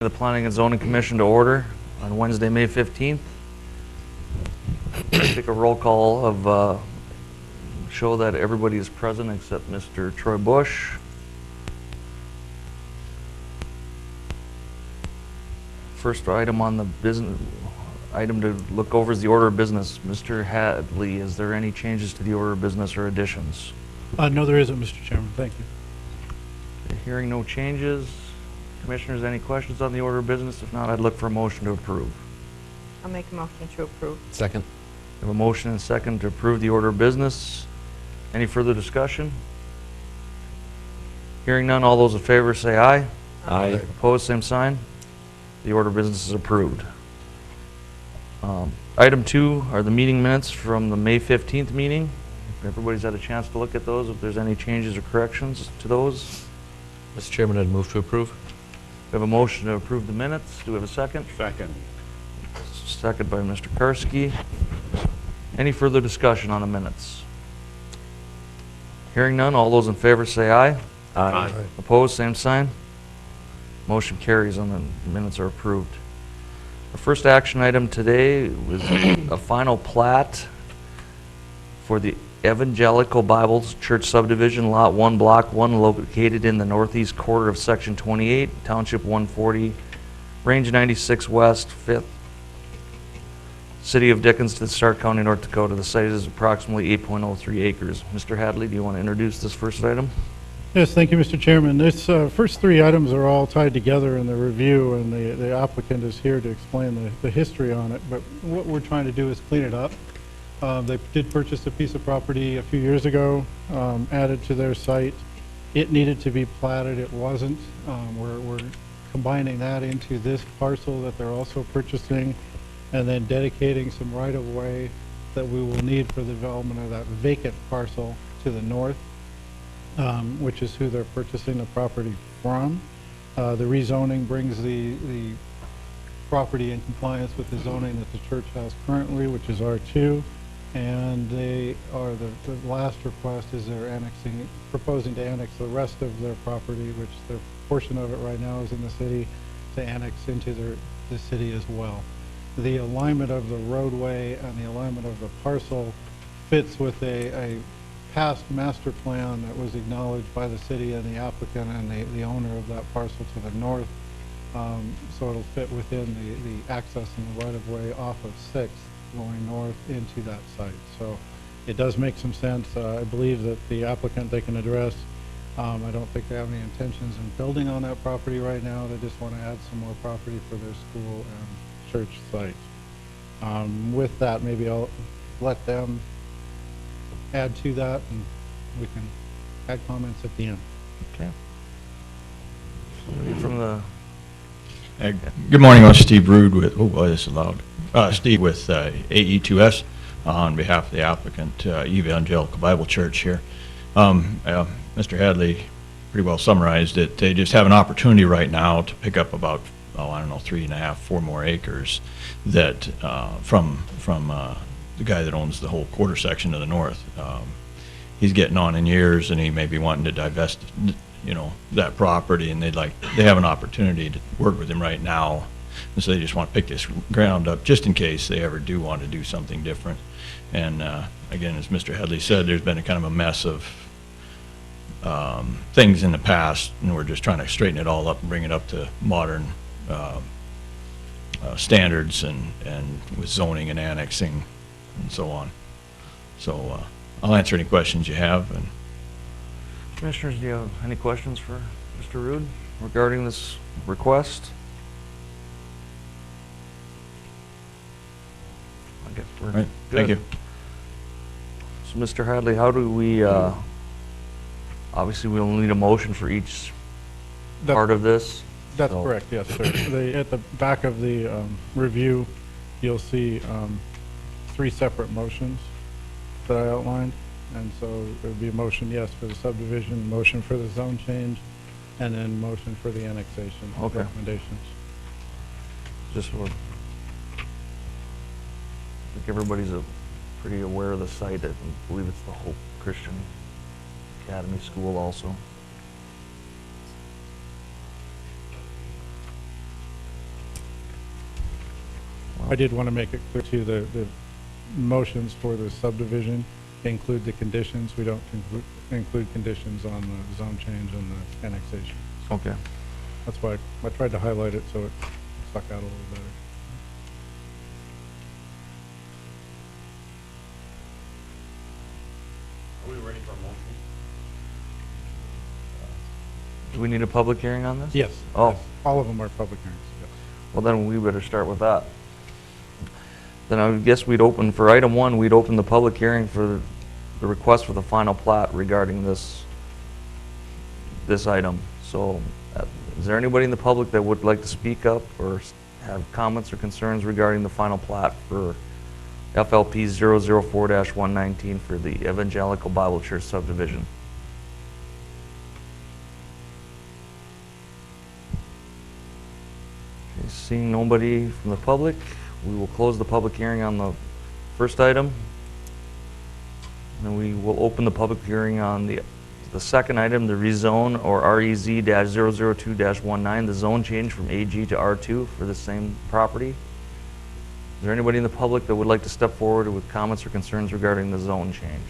The Planning and Zoning Commission to order on Wednesday, May 15th. Take a roll call of show that everybody is present except Mr. Troy Bush. First item on the business item to look over is the order of business. Mr. Hadley, is there any changes to the order of business or additions? No, there isn't, Mr. Chairman. Thank you. Hearing no changes. Commissioners, any questions on the order of business? If not, I'd look for a motion to approve. I'll make a motion to approve. Second. We have a motion and a second to approve the order of business. Any further discussion? Hearing none, all those in favor say aye. Aye. Opposed, same sign. The order of business is approved. Item 2 are the meeting minutes from the May 15th meeting. If everybody's had a chance to look at those, if there's any changes or corrections to those. Mr. Chairman, I'd move to approve. We have a motion to approve the minutes. Do we have a second? Second. Second by Mr. Karski. Any further discussion on the minutes? Hearing none, all those in favor say aye. Aye. Opposed, same sign. Motion carries and the minutes are approved. Our first action item today was a final plat for the Evangelical Bible Church Subdivision, Lot 1, Block 1, located in the northeast quarter of Section 28, Township 140, Range 96 West, 5th, City of Dickinson, Stark County, North Dakota. The site is approximately 8.03 acres. Mr. Hadley, do you want to introduce this first item? Yes, thank you, Mr. Chairman. This first three items are all tied together in the review, and the applicant is here to explain the history on it. But what we're trying to do is clean it up. They did purchase a piece of property a few years ago, added to their site. It needed to be platted. It wasn't. We're combining that into this parcel that they're also purchasing, and then dedicating some right-of-way that we will need for the development of that vacant parcel to the north, which is who they're purchasing the property from. The rezoning brings the property in compliance with the zoning that the church has currently, which is R2. And they are the last request is they're proposing to annex the rest of their property, which their portion of it right now is in the city, to annex into the city as well. The alignment of the roadway and the alignment of the parcel fits with a past master plan that was acknowledged by the city and the applicant and the owner of that parcel to the north. So it'll fit within the access and the right-of-way off of 6th going north into that site. So it does make some sense. I believe that the applicant they can address. I don't think they have any intentions in building on that property right now. They just want to add some more property for their school and church site. With that, maybe I'll let them add to that, and we can add comments at the end. Okay. Somebody from the... Good morning, I'm Steve Rude with, oh boy, this is loud. Steve with AE2S on behalf of the applicant, Evangelical Bible Church here. Mr. Hadley pretty well summarized it. They just have an opportunity right now to pick up about, I don't know, 3.5, 4 more acres that from the guy that owns the whole quarter section to the north. He's getting on in years, and he may be wanting to divest, that property, and they have an opportunity to work with him right now. And so they just want to pick this ground up just in case they ever do want to do something different. And again, as Mr. Hadley said, there's been a kind of a mess of things in the past, and we're just trying to straighten it all up and bring it up to modern standards and with zoning and annexing and so on. So I'll answer any questions you have. And Commissioners, do you have any questions for Mr. Rude regarding this request? I guess we're right, good. thank you. So, Mr. Hadley, how do we, obviously we'll need a motion for each part of this? That's So- correct, yes, sir. At the back of the review, you'll see 3 separate motions that I outlined. And so it would be a motion, yes, for the subdivision, motion for the zone change, and then motion for the annexation Okay. recommendations. Just for, I think everybody's pretty aware of the site. I believe it's the Hope Christian Academy School also. I did want to make it clear too, the motions for the subdivision include the conditions. We don't include conditions on the zone change and the annexation. Okay. That's why I tried to highlight it so it stuck out a little better. Are we ready for a motion? Do we need a public hearing on this? Yes. Oh. Yes. All of them are public hearings, yes. Well, then we better start with that. Then I would guess we'd open, for item 1, we'd open the public hearing for the request for the final plat regarding this item. So, is there anybody in the public that would like to speak up or have comments or concerns regarding the final plat for FLP 004-119 for the Evangelical Bible Church subdivision? Okay, seeing nobody from the public, we will close the public hearing on the first item. And we will open the public hearing on the second item, the rezone or REZ-002-19, the zone change from AG to R2 for the same property. Is there anybody in the public that would like to step forward with comments or concerns regarding the zone change?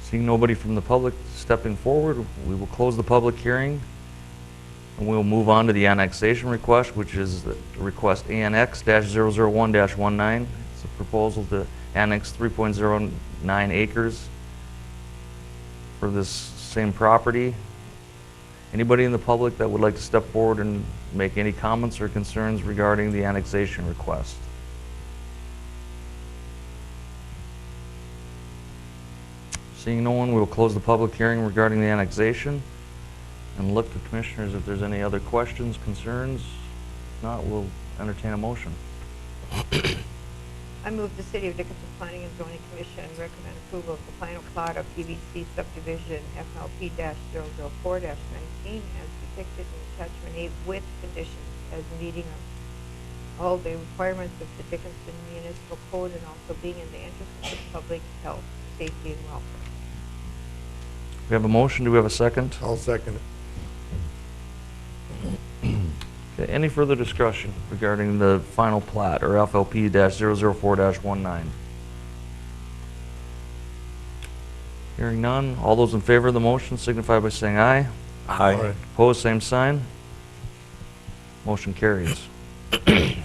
Seeing nobody from the public stepping forward, we will close the public hearing. And we'll move on to the annexation request, which is the request ANX-001-19. It's a proposal to annex 3.09 acres for this same property. Anybody in the public that would like to step forward and make any comments or concerns regarding the annexation request? Seeing no one, we will close the public hearing regarding the annexation and look to commissioners if there's any other questions, concerns. If not, we'll entertain a motion. I move the City of Dickinson Planning and Zoning Commission recommend approval of the final plot of PVC subdivision FLP-004-19 as depicted in attachment A with conditions as meeting all the requirements of the Dickinson Municipal Code and also being in the interest of public health, safety, and welfare. We have a motion. Do we have a second? I'll second it. Okay, any further discussion regarding the final plat or FLP-004-19? Hearing none, all those in favor of the motion signify by saying aye. Aye. Opposed, same sign. Motion carries. Mr.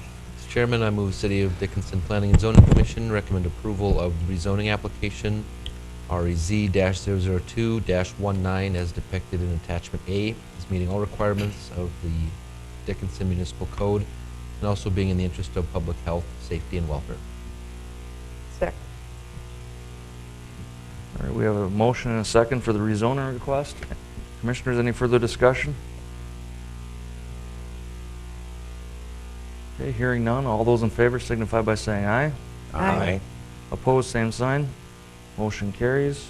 Chairman, I move City of Dickinson Planning and Zoning Commission recommend approval of rezoning application REZ-002-19 as depicted in attachment A, as meeting all requirements of the Dickinson Municipal Code and also being in the interest of public health, safety, and welfare. Second. All right, we have a motion and a second for the rezoning request. Commissioners, any further discussion? Okay, hearing none, all those in favor signify by saying aye. Aye. Opposed, same sign. Motion carries.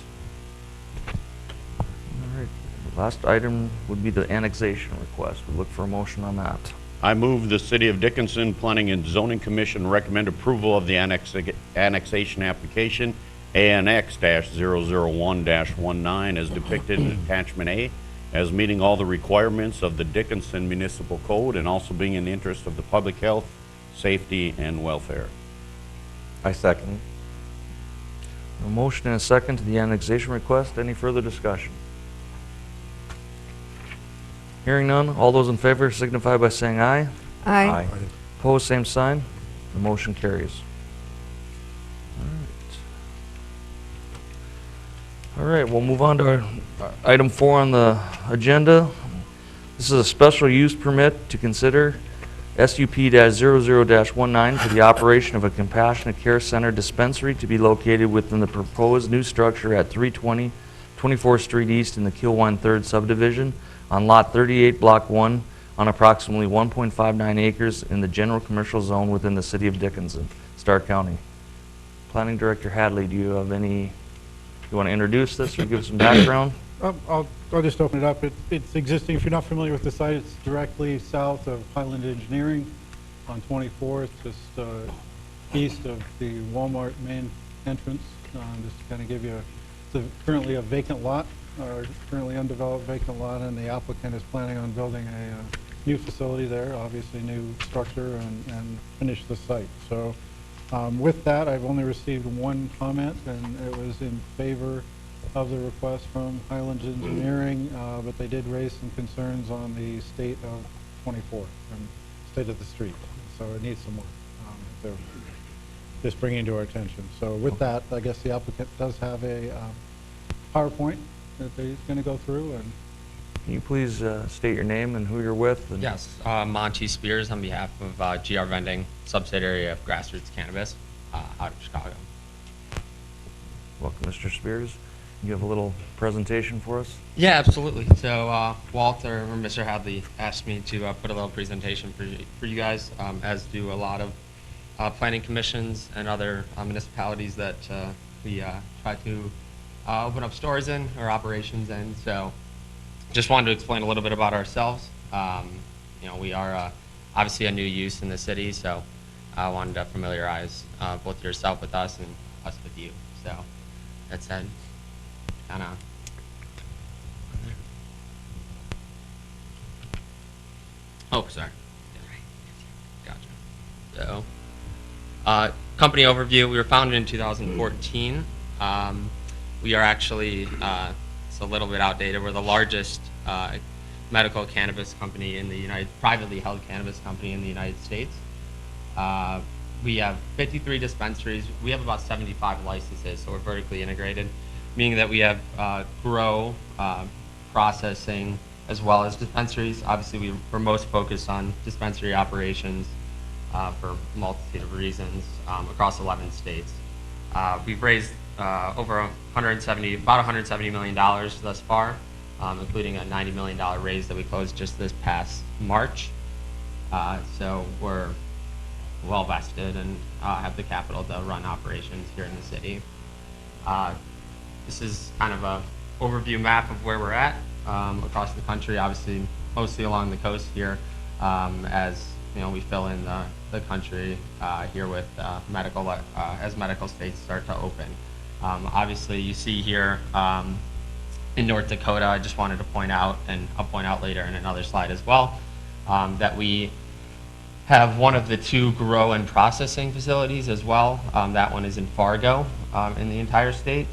All right, the last item would be the annexation request. We look for a motion on that. I move the City of Dickinson Planning and Zoning Commission recommend approval of the annexation application ANX-001-19 as depicted in attachment A, as meeting all the requirements of the Dickinson Municipal Code and also being in the interest of the public health, safety, and welfare. I second. A motion and a second to the annexation request. Any further discussion? Hearing none, all those in favor signify by saying aye. Aye. Opposed, same sign. The motion carries. All right, we'll move on to our item 4 on the agenda. This is a special use permit to consider SUP-00-19 for the operation of a compassionate care center dispensary to be located within the proposed new structure at 320 24th Street East in the Kilwine 3rd subdivision on Lot 38, Block 1, on approximately 1.59 acres in the general commercial zone within the City of Dickinson, Stark County. Planning Director Hadley, do you have any, you want to introduce this or give some background? I'll just open it up. It's existing. If you're not familiar with the site, it's directly south of Highland Engineering on 24th, just east of the Walmart main entrance. Just to kind of give you, it's currently a vacant lot, currently undeveloped vacant lot, and the applicant is planning on building a new facility there, obviously new structure, and finish the site. So with that, I've only received one comment, and it was in favor of the request from Highlands Engineering, but they did raise some concerns on the state of 24 and state of the street. So it needs some work. So just bringing to our attention. So with that, I guess the applicant does have a PowerPoint that they're going to go through. And Can you please state your name and who you're with? And Yes, Monty Spears on behalf of GR Vending, subsidiary of Grassroots Cannabis, out of Chicago. Welcome, Mr. Spears. You have a little presentation for us? Yeah, absolutely. So Walter or Mr. Hadley asked me to put a little presentation for you guys, as do a lot of planning commissions and other municipalities that we try to open up stores in or operations in. So just wanted to explain a little bit about ourselves. We are obviously a new use in the city, so I wanted to familiarize both yourself with us and us with you. So that said, kind of. Oh, sorry. Gotcha. So, company overview. We were founded in 2014. We are actually, it's a little bit outdated. We're the largest medical cannabis company in the privately held cannabis company in the United States. We have 53 dispensaries. We have about 75 licenses, so we're vertically integrated, meaning that we have grow, processing, as well as dispensaries. Obviously, we're most focused on dispensary operations for a multitude of reasons across 11 states. We've raised over about $170 million thus far, including a $90 million raise that we closed just this past March. So we're well vested and have the capital to run operations here in the city. This is kind of a overview map of where we're at across the country, obviously mostly along the coast here, as we fill in the country here with as medical states start to open. Obviously you see here in North Dakota, I just wanted to point out, and I'll point out later in another slide as well, that we have one of the 2 grow and processing facilities as well. That one is in Fargo in the entire state.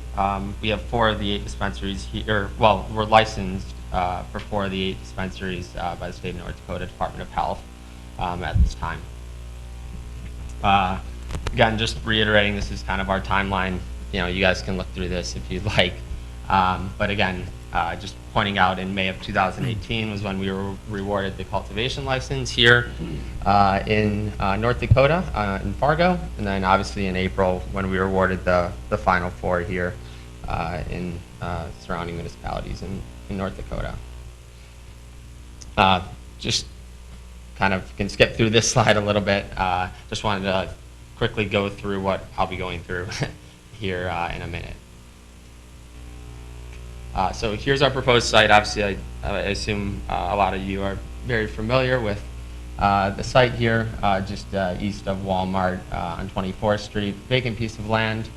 We have 4 of the 8 dispensaries here. Well, we're licensed for 4 of the 8 dispensaries by the state of North Dakota Department of Health at this time. Again, just reiterating, this is kind of our timeline. You guys can look through this if you'd like. But again, just pointing out, in May of 2018 was when we were rewarded the cultivation license here in North Dakota, in Fargo, and then obviously in April when we were awarded the final 4 here in surrounding municipalities in North Dakota. Just kind of can skip through this slide a little bit. Just wanted to quickly go through what I'll be going through here in a minute. So here's our proposed site. Obviously, I assume a lot of you are very familiar with the site here, just east of Walmart on 24th Street. Vacant piece of land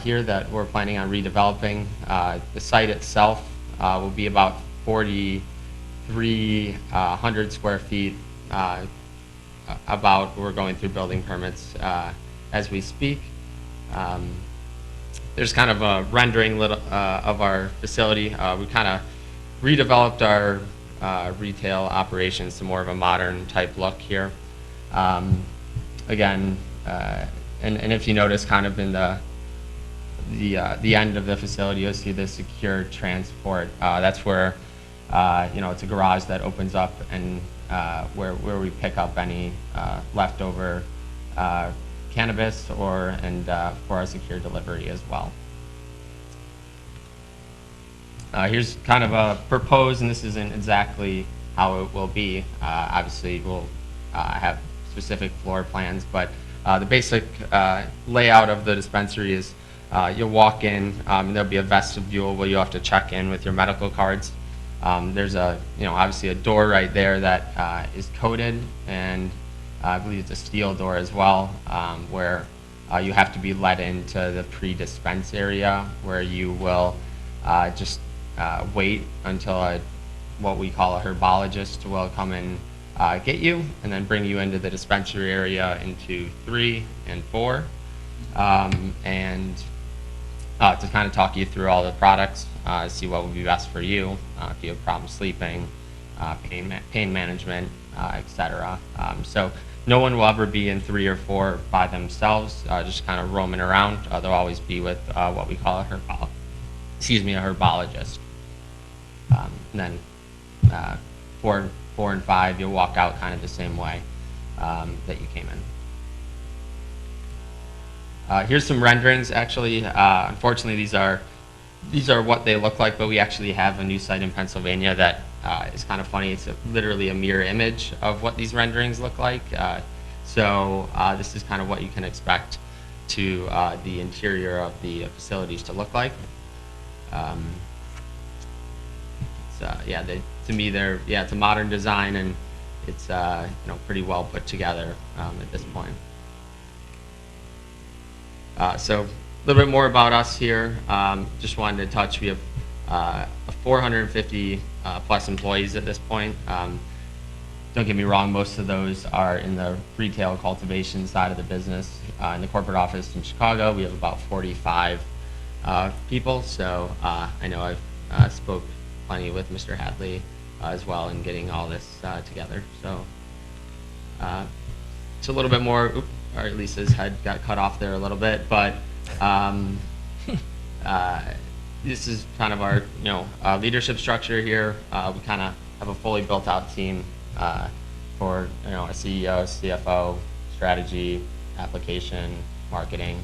here that we're planning on redeveloping. The site itself will be about 4,300 square feet. We're going through building permits as we speak. There's kind of a rendering of our facility. We kind of redeveloped our retail operations to more of a modern type look here. Again, and if you notice, kind of in the end of the facility, you'll see the secure transport. That's where it's a garage that opens up, and where we pick up any leftover cannabis for our secure delivery as well. Here's kind of a proposed, and this isn't exactly how it will be. Obviously, we'll have specific floor plans, but the basic layout of the dispensary is you'll walk in, and there'll be a vestibule where you have to check in with your medical cards. There's obviously a door right there that is coded, and I believe it's a steel door as well, where you have to be let into the pre-dispense area, where you will just wait until what we call a herbologist will come and get you, and then bring you into the dispensary area into 3 and 4, and to kind of talk you through all the products, see what would be best for you, if you have problems sleeping, pain management, etc. So no one will ever be in 3 or 4 by themselves, just kind of roaming around. They'll always be with what we call a herbologist. And then 4 and 5, you'll walk out kind of the same way that you came in. Here's some renderings. Actually, unfortunately, these are what they look like, but we actually have a new site in Pennsylvania that is kind of funny. It's literally a mirror image of what these renderings look like. So this is kind of what you can expect to the interior of the facilities to look like. Yeah, to me, it's a modern design, and it's pretty well put together at this point. So a little bit more about us here. Just wanted to touch, we have 450 plus employees at this point. Don't get me wrong, most of those are in the retail cultivation side of the business. In the corporate office in Chicago, we have about 45 people. So I know I've spoke plenty with Mr. Hadley as well in getting all this together. So it's a little bit more, or at least his head got cut off there a little bit, but this is kind of our leadership structure here. We kind of have a fully built out team for a CEO, CFO, strategy, application, marketing,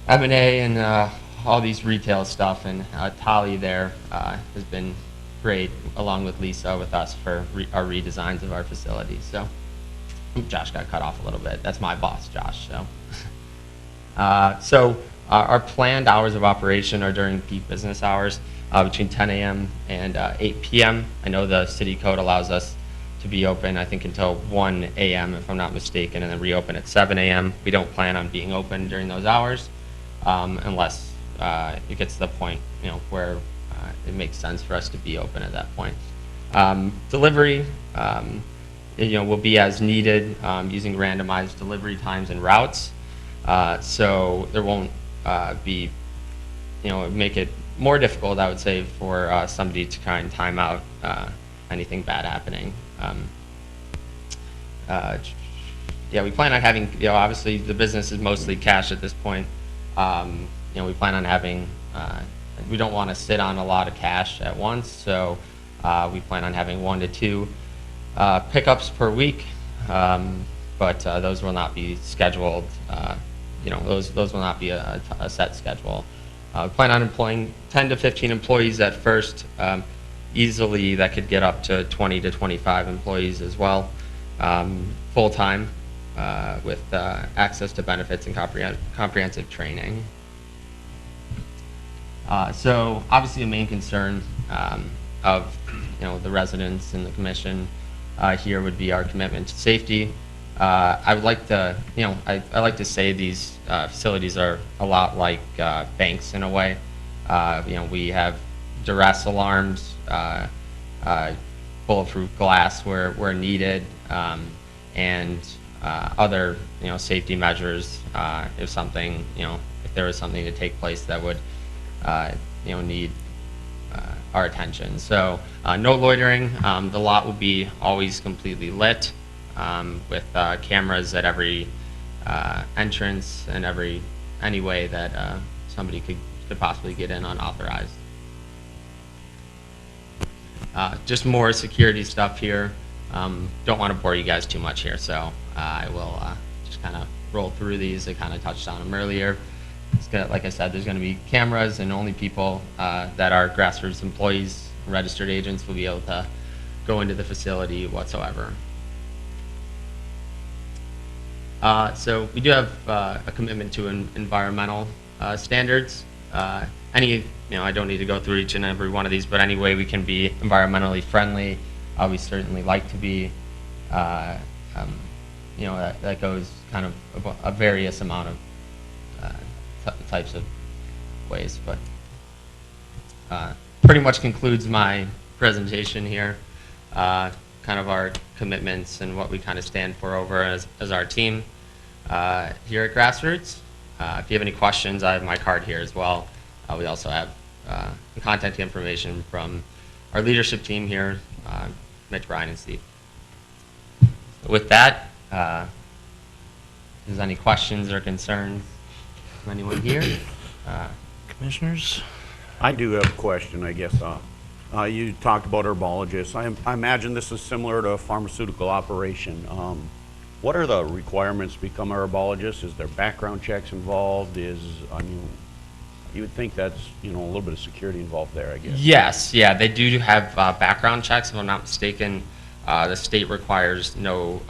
M&A, and all these retail stuff. And Tali there has been great, along with Lisa, with us for our redesigns of our facilities. So Josh got cut off a little bit. That's my boss, Josh. So, our planned hours of operation are during peak business hours, between 10 a.m. and 8 p.m. I know the city code allows us to be open, I think, until 1 a.m. if I'm not mistaken, and then reopen at 7 a.m. We don't plan on being open during those hours, unless it gets to the point, where it makes sense for us to be open at that point. Delivery. Will be as needed, using randomized delivery times and routes. So there won't be, make it more difficult, I would say, for somebody to try and time out anything bad happening. We plan on having, obviously the business is mostly cash at this point. We plan on having, we don't want to sit on a lot of cash at once, so we plan on having 1 to 2 pickups per week, but those will not be scheduled. Those will not be a set schedule. We plan on employing 10 to 15 employees at first. Easily, that could get up to 20 to 25 employees as well, full time, with access to benefits and comprehensive training. So obviously, a main concern of the residents and the commission here would be our commitment to safety. I would like to, I like to say these facilities are a lot like banks in a way. We have duress alarms, bulletproof glass where needed, and other safety measures if something if there was something to take place that would need our attention. So no loitering. The lot will be always completely lit, with cameras at every entrance and any way that somebody could possibly get in unauthorized. Just more security stuff here. Don't want to bore you guys too much here, so I will just kind of roll through these. I kind of touched on them earlier. Like I said, there's going to be cameras, and only people that are Grassroots employees, registered agents, will be able to go into the facility whatsoever. So we do have a commitment to environmental standards. I don't need to go through each and every one of these, but any way we can be environmentally friendly, we certainly like to be. That goes kind of a various amount of types of ways, but pretty much concludes my presentation here. Kind of our commitments and what we kind of stand for over as our team here at Grassroots. If you have any questions, I have my card here as well. We also have contact information from our leadership team here, Mitch, Brian, and Steve. With that, if there's any questions or concerns from anyone here? Commissioners? I do have a question, I guess. You talked about herbologists. I imagine this is similar to a pharmaceutical operation. What are the requirements to become a herbologist? Is there background checks involved? You would think that's, a little bit of security involved there, I guess. Yes, yeah, they do have background checks, if I'm not mistaken. The state requires no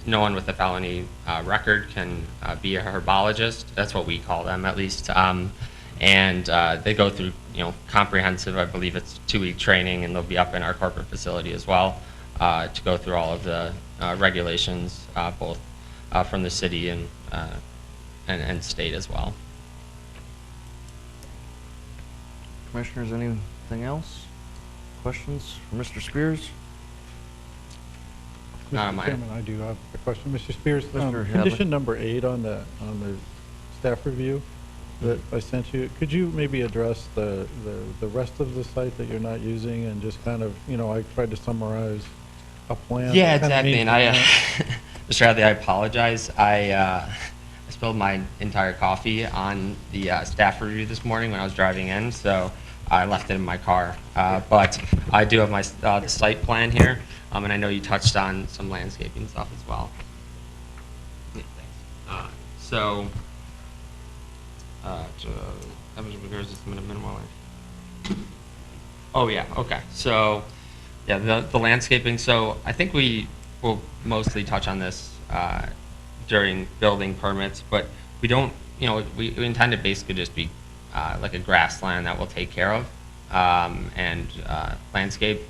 one with a felony record can be a herbologist. That's what we call them, at least. And they go through, comprehensive, I believe it's 2-week training, and they'll be up in our corporate facility as well to go through all of the regulations, both from the city and state as well. Commissioners, anything else? Questions for Mr. Spears? Not Mr. mine. Chairman, I do have a question. Mr. Spears, Mr. Hadley. condition number 8 on the staff review that I sent you, could you maybe address the rest of the site that you're not using and just kind of, I tried to summarize a plan? Yeah, that kind of exactly. And I, maintains Mr. Hadley, I apologize. I spilled my entire coffee on the staff review this morning when I was driving in, so I left it in my car. But I do have my the site plan here, and I know you touched on some landscaping stuff as well. Yeah, thanks. Oh yeah, okay. So, yeah, the landscaping. So I think we will mostly touch on this during building permits, but we don't. We intend to basically just be like a grassland that we'll take care of and landscape.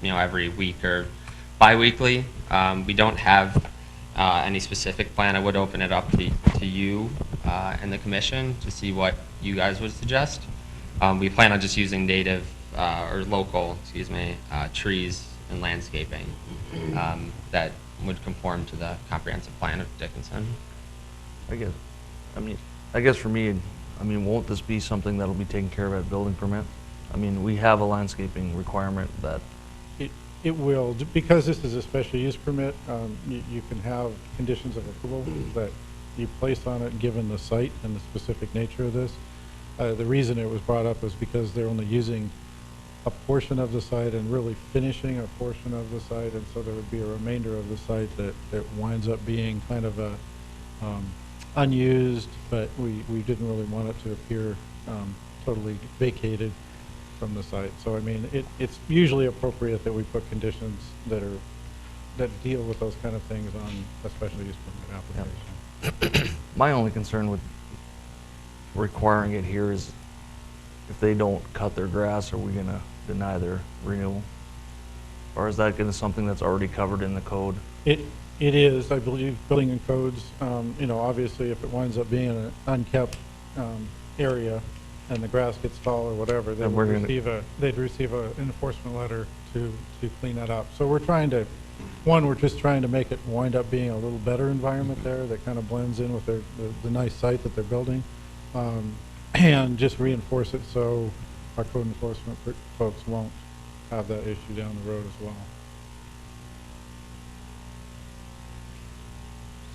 Every week or bi-weekly. We don't have any specific plan. I would open it up to you and the commission to see what you guys would suggest. We plan on just using native or local, trees and landscaping that would conform to the comprehensive plan of Dickinson. I guess for me, won't this be something that'll be taken care of at building permit? We have a landscaping requirement that. It will, because this is a special use permit, you can have conditions of approval that you place on it given the site and the specific nature of this. The reason it was brought up is because they're only using a portion of the site and really finishing a portion of the site, and so there would be a remainder of the site that winds up being kind of a unused, but we didn't really want it to appear totally vacated from the site. So it's usually appropriate that we put conditions that deal with those kind of things on a special use permit application. My only concern with requiring it here is if they don't cut their grass, are we going to deny their renewal? Or is that going to something that's already covered in the code? It is, I believe, building and codes. Obviously, if it winds up being an unkept area and the grass gets tall or whatever, then they'd receive an enforcement letter to clean that up. So we're just trying to make it wind up being a little better environment there that kind of blends in with the nice site that they're building, and just reinforce it so our code enforcement folks won't have that issue down the road as well.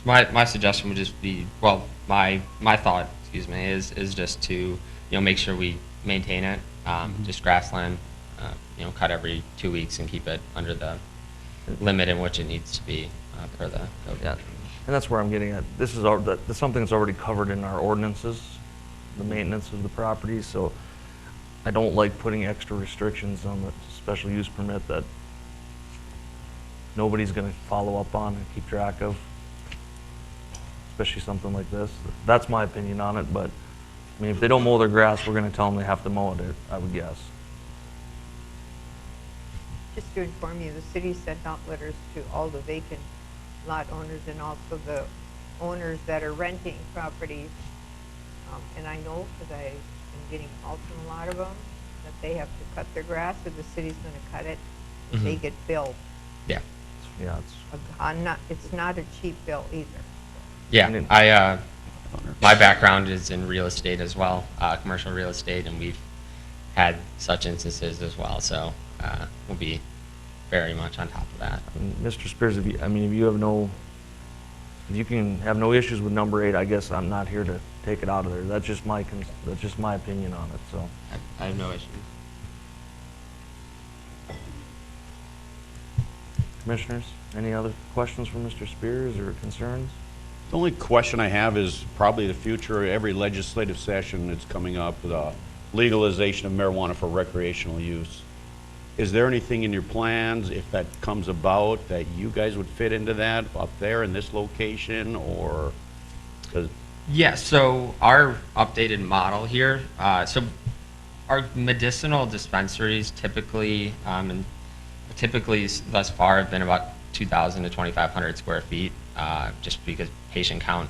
My suggestion would just be, my thought, is just to, make sure we maintain it, just grassland, cut every 2 weeks and keep it under the limit in which it needs to be per the code. Yeah, and that's where I'm getting at. This is something that's already covered in our ordinances, the maintenance of the property, so I don't like putting extra restrictions on the special use permit that nobody's going to follow up on and keep track of, especially something like this. That's my opinion on it, but if they don't mow their grass, we're going to tell them they have to mow it, I would guess. Just to inform you, the city sent out letters to all the vacant lot owners and also the owners that are renting properties. And I know, because I've been getting calls from a lot of them, that they have to cut their grass, or the city's gonna cut it, and they Mhm. get billed. Yeah. Yeah, It's not a cheap bill either. Yeah, And then- my background is in real estate as well, commercial real estate, and we've had such instances as well, so we'll be very much on top of that. Mr. Spears, if you can have no issues with number 8, I guess I'm not here to take it out of there. That's just my opinion on it, so. I have no issues. Commissioners, any other questions for Mr. Spears or concerns? The only question I have is probably the future, every legislative session that's coming up, the legalization of marijuana for recreational use. Is there anything in your plans, if that comes about, that you guys would fit into that up there in this location, or? 'Cause Yeah, so our updated model here, so our medicinal dispensaries typically, thus far have been about 2,000 to 2,500 square feet, just because patient count,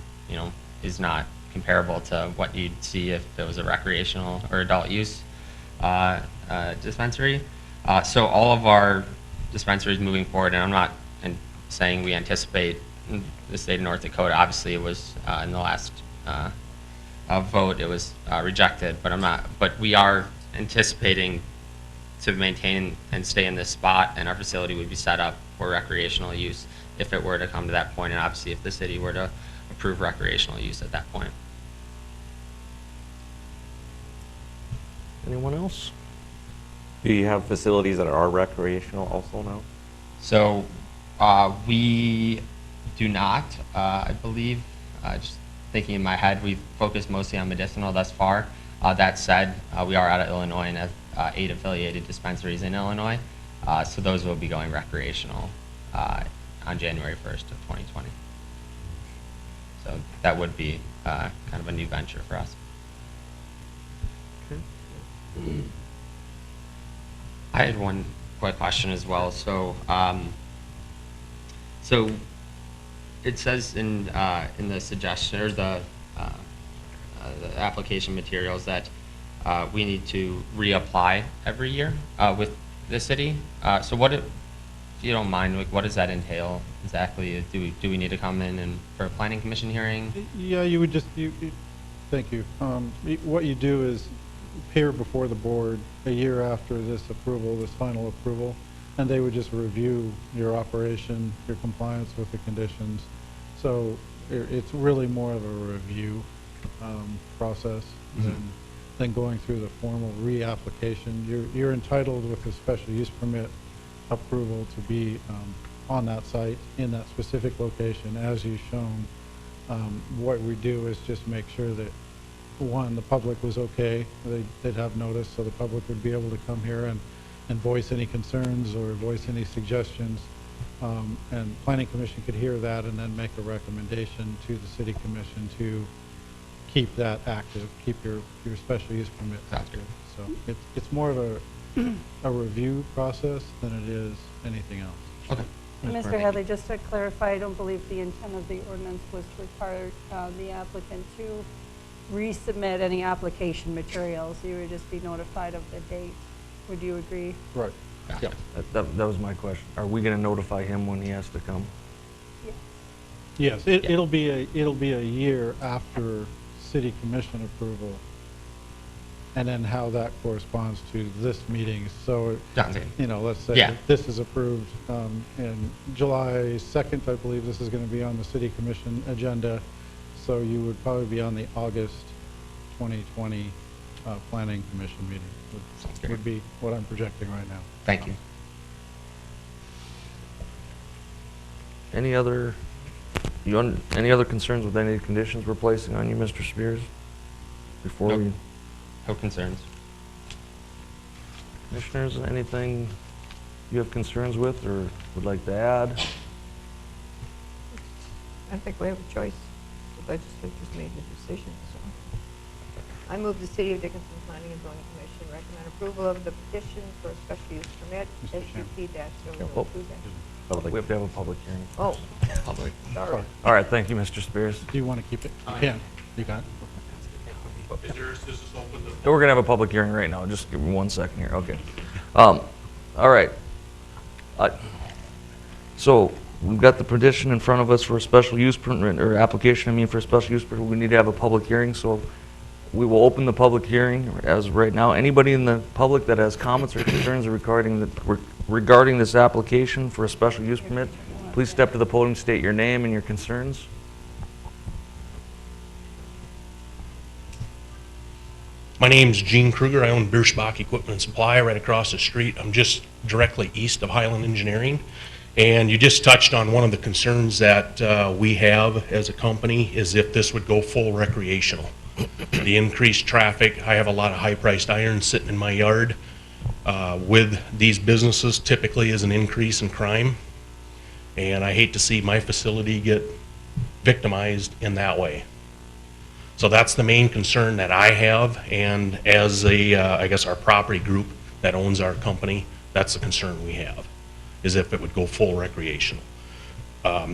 is not comparable to what you'd see if it was a recreational or adult use dispensary. So all of our dispensaries moving forward, and I'm not saying we anticipate the state of North Dakota, obviously it was in the last vote, it was rejected, but we are anticipating to maintain and stay in this spot, and our facility would be set up for recreational use if it were to come to that point, and obviously if the city were to approve recreational use at that point. Anyone else? Do you have facilities that are recreational also now? So we do not, I believe, just thinking in my head, we've focused mostly on medicinal thus far. That said, we are out of Illinois and have 8 affiliated dispensaries in Illinois. So those will be going recreational on January 1st of 2020. So that would be kind of a new venture for us. I had one quick question as well. So, so it says in the suggestion or the application materials that we need to reapply every year with the city. So what, if you don't mind, like, what does that entail exactly? Do we need to come in and for a planning commission hearing? Yeah, you would just, thank you. What you do is appear before the board a year after this approval, this final approval, and they would just review your operation, your compliance with the conditions. So it's really more of a review process than going through the formal reapplication. You're entitled with the special use permit approval to be on that site in that specific location as you've shown. What we do is just make sure that, one, the public was okay, they'd have notice, so the public would be able to come here and voice any concerns or voice any suggestions. And Planning Commission could hear that and then make a recommendation to the City Commission to keep that active, keep your special use permit active. So it's more of a review process than it is anything else. Okay. Mr. Hadley, just to clarify, I don't believe the intent of the ordinance was to require the applicant to resubmit any application materials. You would just be notified of the date. Would you agree? Right. Gotcha. That was my question. Are we going to notify him when he has to come? Yes, it'll be a year after City Commission approval, and then how that corresponds to this meeting. So, Sounds good. let's say Yeah. that this is approved in July 2nd, I believe this is going to be on the City Commission agenda. So you would probably be on the August 2020 Planning Commission meeting, Sounds great. would be what I'm projecting right now. Thank you. Any other concerns with any of the conditions we're placing on you, Mr. Spears? Before Nope. we, No concerns. commissioners, anything you have concerns with or would like to add? I think we have a choice. The legislature's made the decision, so. I move the City of Dickinson Planning and Zoning Commission recommend approval of the petition for a special use permit, Mr. Chairman. SUP-002. We have to have a public hearing. Oh, Public. sorry. All right, thank you, Mr. Spears. Do you want to keep it? You can. You got it? Is this open to? We're gonna have a public hearing right now, just give me 1 second here, okay. All right. So, we've got the petition in front of us for a special use permit, or application, I mean, for a special use permit. We need to have a public hearing, so we will open the public hearing as of right now. Anybody in the public that has comments or concerns regarding this application for a special use permit, please step to the podium, state your name and your concerns. My name's Gene Kruger. I own Bierschbach Equipment and Supply right across the street. I'm just directly east of Highland Engineering. And you just touched on one of the concerns that we have as a company is if this would go full recreational. The increased traffic, I have a lot of high-priced iron sitting in my yard. With these businesses, typically is an increase in crime. And I hate to see my facility get victimized in that way. So that's the main concern that I have, and as I guess our property group that owns our company, that's the concern we have, is if it would go full recreational.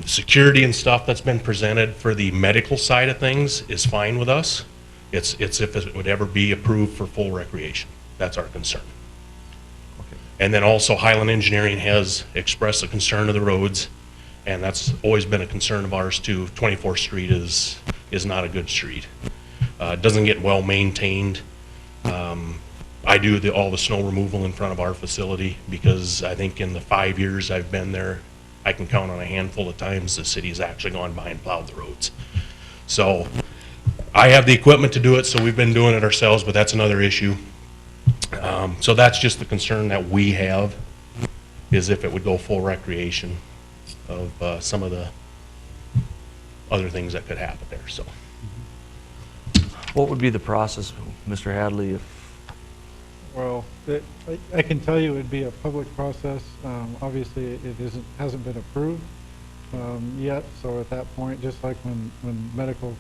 Security and stuff that's been presented for the medical side of things is fine with us. It's if it would ever be approved for full recreation. That's our concern. And then also Highland Engineering has expressed a concern of the roads, and that's always been a concern of ours too. 24th Street is not a good street. It doesn't get well maintained. I do all the snow removal in front of our facility because I think in the 5 years I've been there, I can count on a handful of times the city's actually gone by and plowed the roads. So I have the equipment to do it, so we've been doing it ourselves, but that's another issue. So that's just the concern that we have, is if it would go full recreation of some of the other things that could happen there, so. What would be the process, Mr. Hadley, if, Well, I can tell you it'd be a public process. Obviously, it hasn't been approved yet, so at that point, just like when medical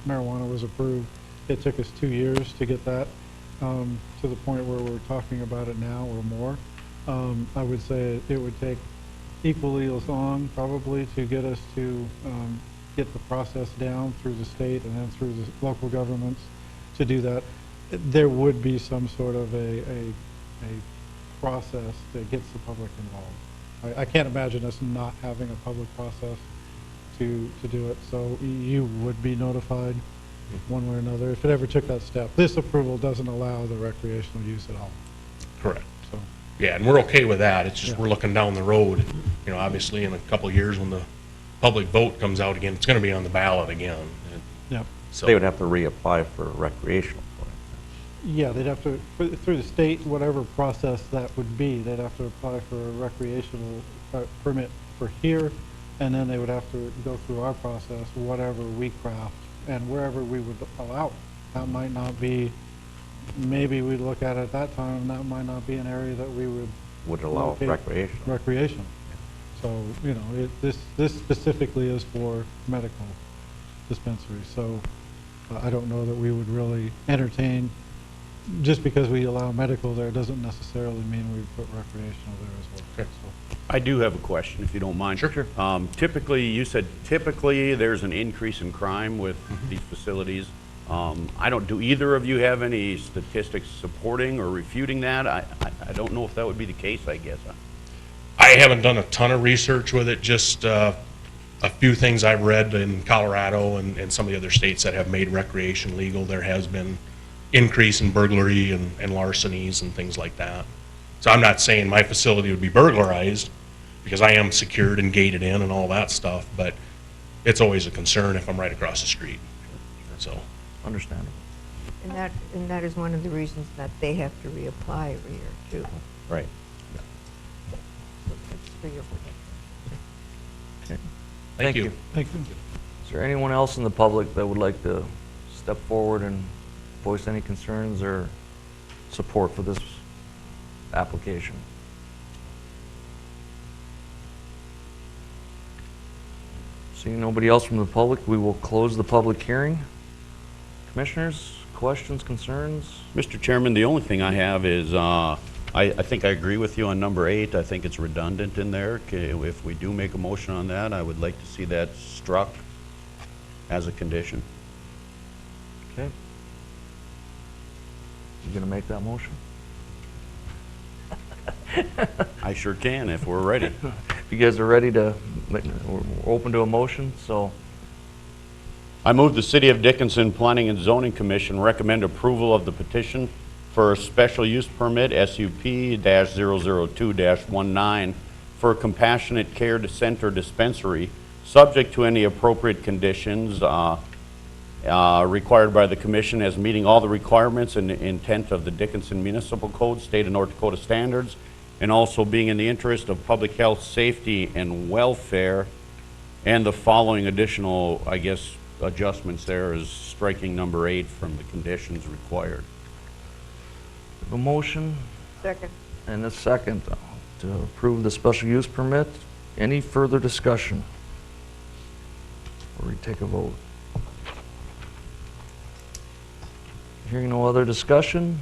marijuana was approved, it took us 2 years to get that to the point where we're talking about it now or more. I would say it would take equally as long, probably, to get us to get the process down through the state and then through the local governments to do that. There would be some sort of a process that gets the public involved. I can't imagine us not having a public process to do it, so you would be notified one way or another if it ever took that step. This approval doesn't allow the recreational use at all. Correct. So, Yeah, and we're okay with that. It's just Yeah. we're looking down the road. You know, obviously in a couple of years when the public vote comes out again, it's going to be on the ballot again. yeah. So They would have to reapply for recreational. Yeah, they'd have to, through the state, whatever process that would be, they'd have to apply for a recreational permit for here, and then they would have to go through our process, whatever we craft, and wherever we would allow it. That might not be, maybe we'd look at it at that time, that might not be an area that we would allow locate recreational. recreation. So, you know, this specifically is for medical dispensaries, so I don't know that we would really entertain. Just because we allow medical there doesn't necessarily mean we put recreational there as well. Okay. So, I do have a question, if you don't mind. Sure. Typically, you said typically there's an increase in crime with these facilities. Do either of you have any statistics supporting or refuting that? I don't know if that would be the case, I guess. I haven't done a ton of research with it, just a few things I've read in Colorado and some of the other states that have made recreation legal. There has been increase in burglary and larcenies and things like that. So I'm not saying my facility would be burglarized, because I am secured and gated in and all that stuff, but it's always a concern if I'm right across the street. So, understandable. And that is one of the reasons that they have to reapply every year, too. Right. So that's for your protection. thank you. thank you. Is there anyone else in the public that would like to step forward and voice any concerns or support for this application? Seeing nobody else from the public, we will close the public hearing. Commissioners, questions, concerns? Mr. Chairman, the only thing I have is, I think I agree with you on number 8. I think it's redundant in there. If we do make a motion on that, I would like to see that struck as a condition. Okay. You gonna make that motion? I sure can if we're ready. If you guys are ready to, we're open to a motion, so I move the City of Dickinson Planning and Zoning Commission recommend approval of the petition for a special use permit, SUP-002-19, for a compassionate care center dispensary, subject to any appropriate conditions required by the commission as meeting all the requirements and intent of the Dickinson Municipal Code, State of North Dakota standards, and also being in the interest of public health, safety, and welfare. And the following additional, I guess, adjustments there is striking number 8 from the conditions required. a motion Second. and a second to approve the special use permit. Any further discussion? Or we take a vote? Hearing no other discussion,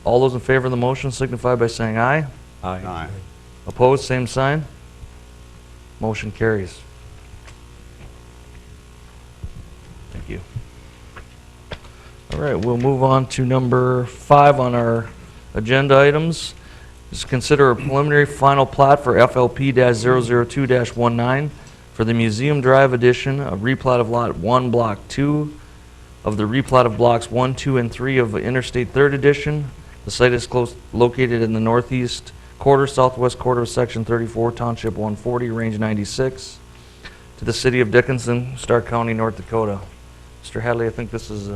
all those in favor of the motion signify by saying aye. Aye. Opposed, same sign. Motion carries. Thank you. All right, we'll move on to number 5 on our agenda items. Is consider a preliminary final plat for FLP-002-19 for the Museum Drive addition of replat of Lot 1, Block 2 of the replat of Blocks 1, 2, and 3 of Interstate 3rd Edition. The site is located in the northeast quarter, southwest quarter of Section 34, Township 140, Range 96, to the City of Dickinson, Stark County, North Dakota. Mr. Hadley, I think this is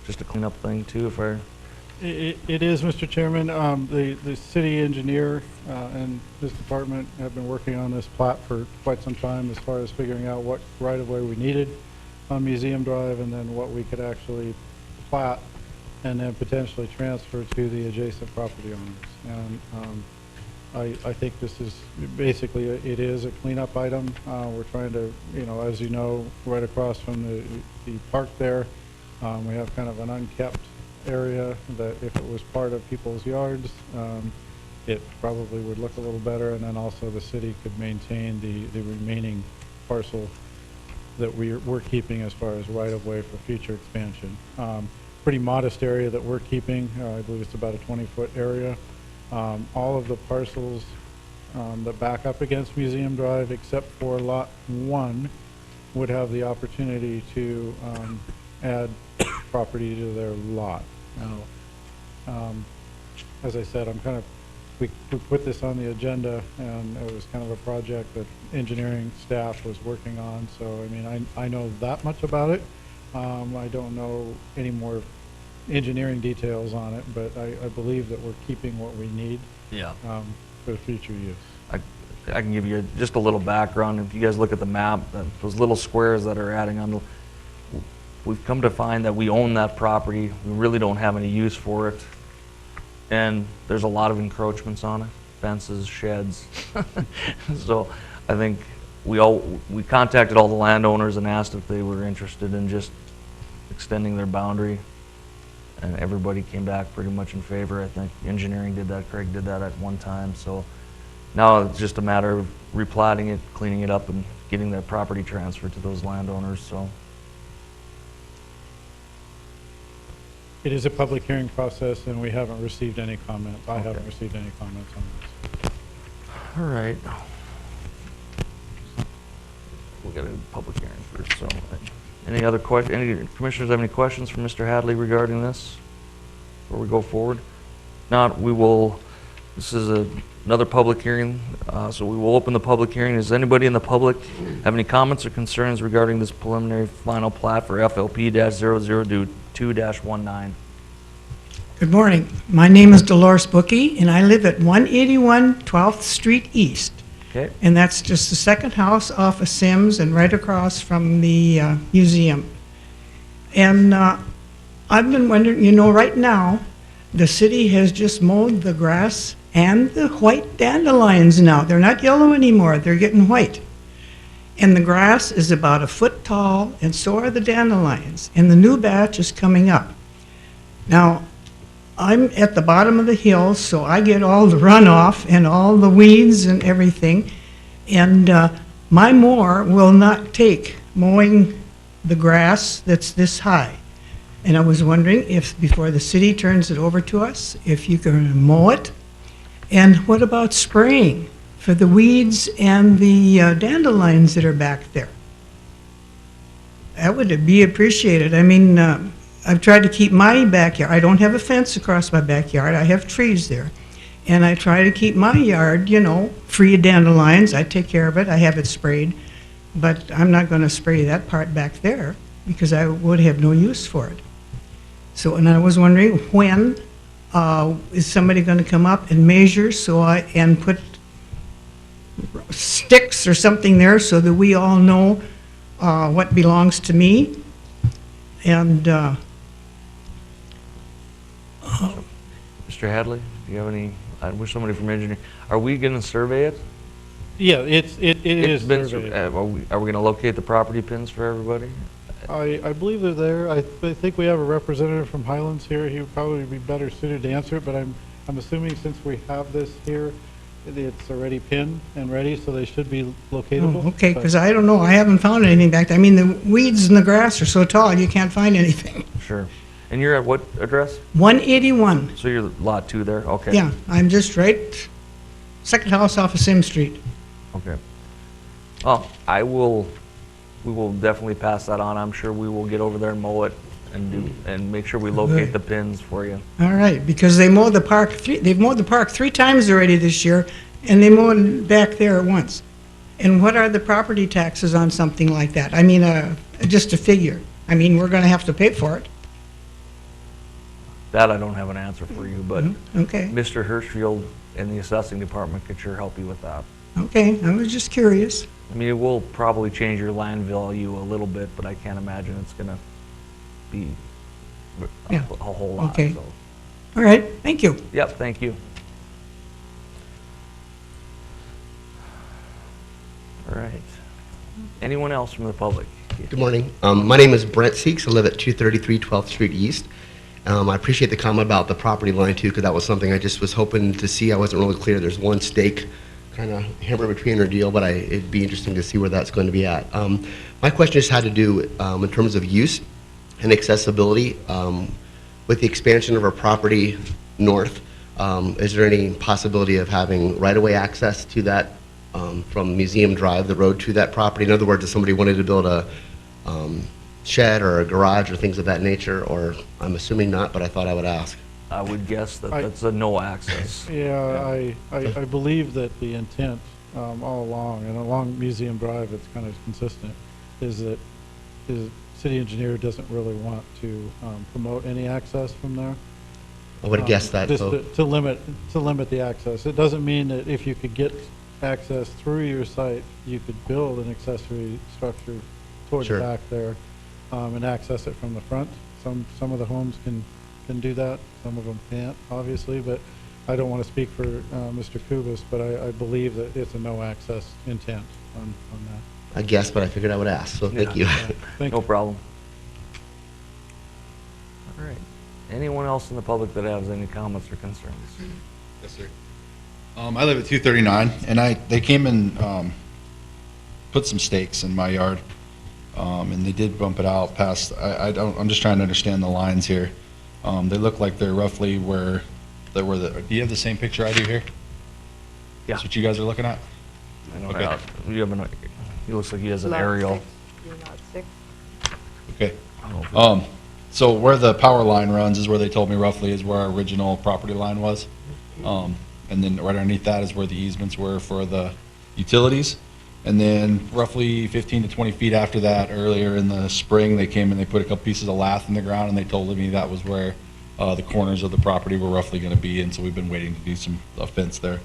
just a cleanup thing too, if I... It is, Mr. Chairman. The city engineer and his department have been working on this plat for quite some time as far as figuring out what right-of-way we needed on Museum Drive and then what we could actually plat and then potentially transfer to the adjacent property owners. And I think this is basically, it is a cleanup item. We're trying to, as you know, right across from the park there, we have kind of an unkept area that if it was part of people's yards, it probably would look a little better, and then also the city could maintain the remaining parcel that we're keeping as far as right-of-way for future expansion. Pretty modest area that we're keeping. I believe it's about a 20-foot area. All of the parcels that back up against Museum Drive, except for Lot 1, would have the opportunity to add property to their lot. Now, as I said, we put this on the agenda, and it was kind of a project that engineering staff was working on. So, I mean, I know that much about it. I don't know any more engineering details on it, but I believe that we're keeping what we need for future use. I can give you just a little background. If you guys look at the map, those little squares that are adding on, we've come to find that we own that property. We really don't have any use for it. And there's a lot of encroachments on it, fences, sheds. So I think we contacted all the landowners and asked if they were interested in just extending their boundary. And everybody came back pretty much in favor. I think engineering did that, Craig did that at one time. So now it's just a matter of replatting it, cleaning it up, and getting that property transferred to those landowners, so. It is a public hearing process, and we haven't received any comments. I haven't received any comments on this. All right. We'll get a public hearing first, so. Any commissioners have any questions for Mr. Hadley regarding this before we go forward? Not, this is another public hearing, so we will open the public hearing. Does anybody in the public have any comments or concerns regarding this preliminary final plat for FLP-002-19? Good morning. My name is Dolores Bookie, and I live at 181 12th Street East. Okay. And that's just the second house off of Sims and right across from the museum. And I've been wondering, right now, the city has just mowed the grass and the white dandelions now. They're not yellow anymore, they're getting white. And the grass is about a foot tall, and so are the dandelions. And the new batch is coming up. Now, I'm at the bottom of the hill, so I get all the runoff and all the weeds and everything. And my mower will not take mowing the grass that's this high. And I was wondering if, before the city turns it over to us, if you can mow it? And what about spraying for the weeds and the dandelions that are back there? That would be appreciated. I mean, I've tried to keep my backyard, I don't have a fence across my backyard, I have trees there. And I try to keep my yard, you know, free of dandelions. I take care of it, I have it sprayed. But I'm not going to spray that part back there because I would have no use for it. So, and I was wondering when is somebody going to come up and measure and put sticks or something there so that we all know what belongs to me? And Mr. Hadley, do you have any, I wish somebody from engineering, are we going to survey it? Yeah, it It's is been surveyed. Are we going to locate the property pins for everybody? I believe they're there. I think we have a representative from Highlands here. He would probably be better suited to answer it, but I'm assuming since we have this here, it's already pinned and ready, so they should be locatable. okay, but- because I don't know, I haven't found anything back there. I mean, the weeds and the grass are so tall, you can't find anything. Sure. And you're at what address? 181, So you're lot 2 there? Okay. yeah, I'm just right, second house off of Sim Street. Okay. We will definitely pass that on. I'm sure we will get over there and mow it and make sure we locate the pins for you. All right, because they've mowed the park 3 times already this year, and they mowed back there once. And what are the property taxes on something like that? I mean, just a figure. I mean, we're gonna have to pay for it. That I don't have an answer for you, but Okay, Mr. Hirschfield in the assessing department could sure help you with that. okay, I was just curious. I mean, it will probably change your land value a little bit, but I can't imagine it's gonna be Yeah. a whole lot. Okay. So. All right, thank you. Yep, thank you. All right. Anyone else from the public? Good morning. My name is Brent Seeks. I live at 233 12th Street East. I appreciate the comment about the property line too, because that was something I just was hoping to see. I wasn't really clear. There's one stake kind of hammer between our deal, but it'd be interesting to see where that's going to be at. My question just had to do in terms of use and accessibility. With the expansion of our property north, is there any possibility of having right-of-way access to that from Museum Drive, the road to that property? In other words, if somebody wanted to build a shed or a garage or things of that nature, or I'm assuming not, but I thought I would ask. I would guess that that's a no access. Yeah, I believe that the intent all along, and along Museum Drive, it's kind of consistent, is that the city engineer doesn't really want to promote any access from there. I would have guessed that. Just So, to limit the access. It doesn't mean that if you could get access through your site, you could build an accessory structure toward Sure. the back there and access it from the front. Some of the homes can do that, some of them can't, obviously, but I don't want to speak for Mr. Kubis, but I believe that it's a no access intent on that. I guessed, but I figured I would ask, so thank you. Thank No you. problem. All right. Anyone else in the public that has any comments or concerns? Yes, sir. I live at 239, and they came and put some stakes in my yard, and they did bump it out past. I'm just trying to understand the lines here. They look like they're roughly where they were. Do you have the same picture I do here? Yeah. That's what you guys are looking at. I know Okay. you have he looks like he has an Lot aerial. 6, you're lot 6. Okay. I don't know if So where the power line runs is where they told me roughly is where our original property line was. And then right underneath that is where the easements were for the utilities. And then roughly 15 to 20 feet after that, earlier in the spring, they came and they put a couple pieces of lath in the ground, and they told me that was where the corners of the property were roughly going to be, and so we've been waiting to do a fence there.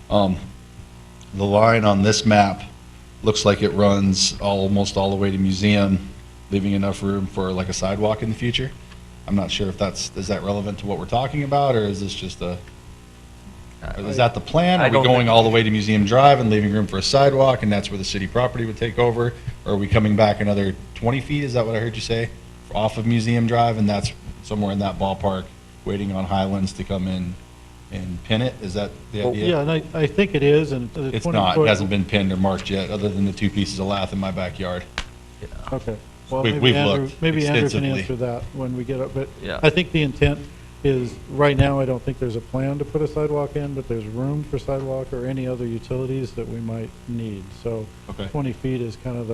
The line on this map looks like it runs almost all the way to Museum, leaving enough room for like a sidewalk in the future. I'm not sure if is that relevant to what we're talking about, or is this just is that the plan? I Are we don't going think- all the way to Museum Drive and leaving room for a sidewalk, and that's where the city property would take over? Or are we coming back another 20 feet, is that what I heard you say? Off of Museum Drive, and that's somewhere in that ballpark, waiting on Highlands to come in and pin it? Is that the Well, idea? yeah, and I think it is, and the 20 It's not, foot- it hasn't been pinned or marked yet, other than the 2 pieces of lath in my backyard. Okay. Well, We've maybe Andrew, looked maybe Andrew can extensively. answer that when we get up, but Yeah. I think the intent is, right now, I don't think there's a plan to put a sidewalk in, but there's room for sidewalk or any other utilities that we might need. So Okay. 20 feet is kind of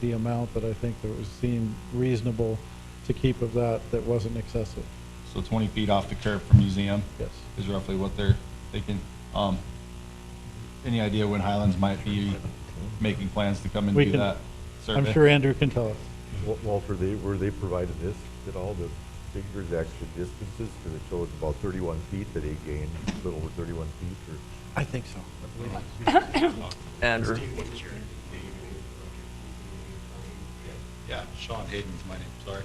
the amount that I think that would seem reasonable to keep of that wasn't excessive. So 20 feet off the curb from museum Yes. is roughly what they're thinking. Any idea when Highlands might be making plans to come and We do can- that survey? I'm sure Andrew can tell us. Walter, were they provided this, did all the figures, extra distances, because it shows about 31 feet that they gained, a little over 31 feet, or? I think so. Andrew? Yeah, Sean Hayden's my name, sorry.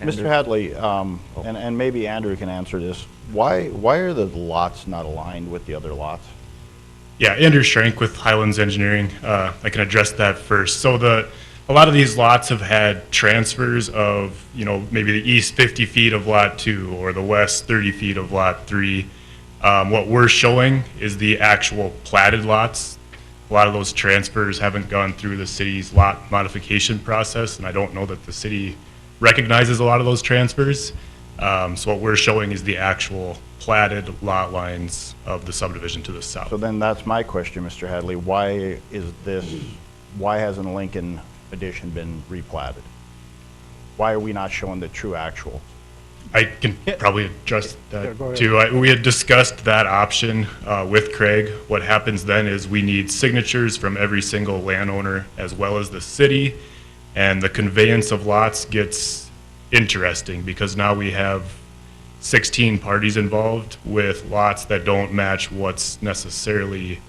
Andrew? Mr. Hadley, and maybe Andrew can answer this, why are the lots not aligned with the other lots? Yeah, Andrew Schrank with Highlands Engineering. I can address that first. So a lot of these lots have had transfers of, maybe the east 50 feet of Lot 2 or the west 30 feet of Lot 3. What we're showing is the actual platted lots. A lot of those transfers haven't gone through the city's lot modification process, and I don't know that the city recognizes a lot of those transfers. So what we're showing is the actual platted lot lines of the subdivision to the south. So then that's my question, Mr. Hadley, why hasn't Lincoln Addition been replatted? Why are we not showing the true actual? I can probably address Yeah, go that ahead. too. We had discussed that option with Craig. What happens then is we need signatures from every single landowner as well as the city, and the conveyance of lots gets interesting because now we have 16 parties involved with lots that don't match what's necessarily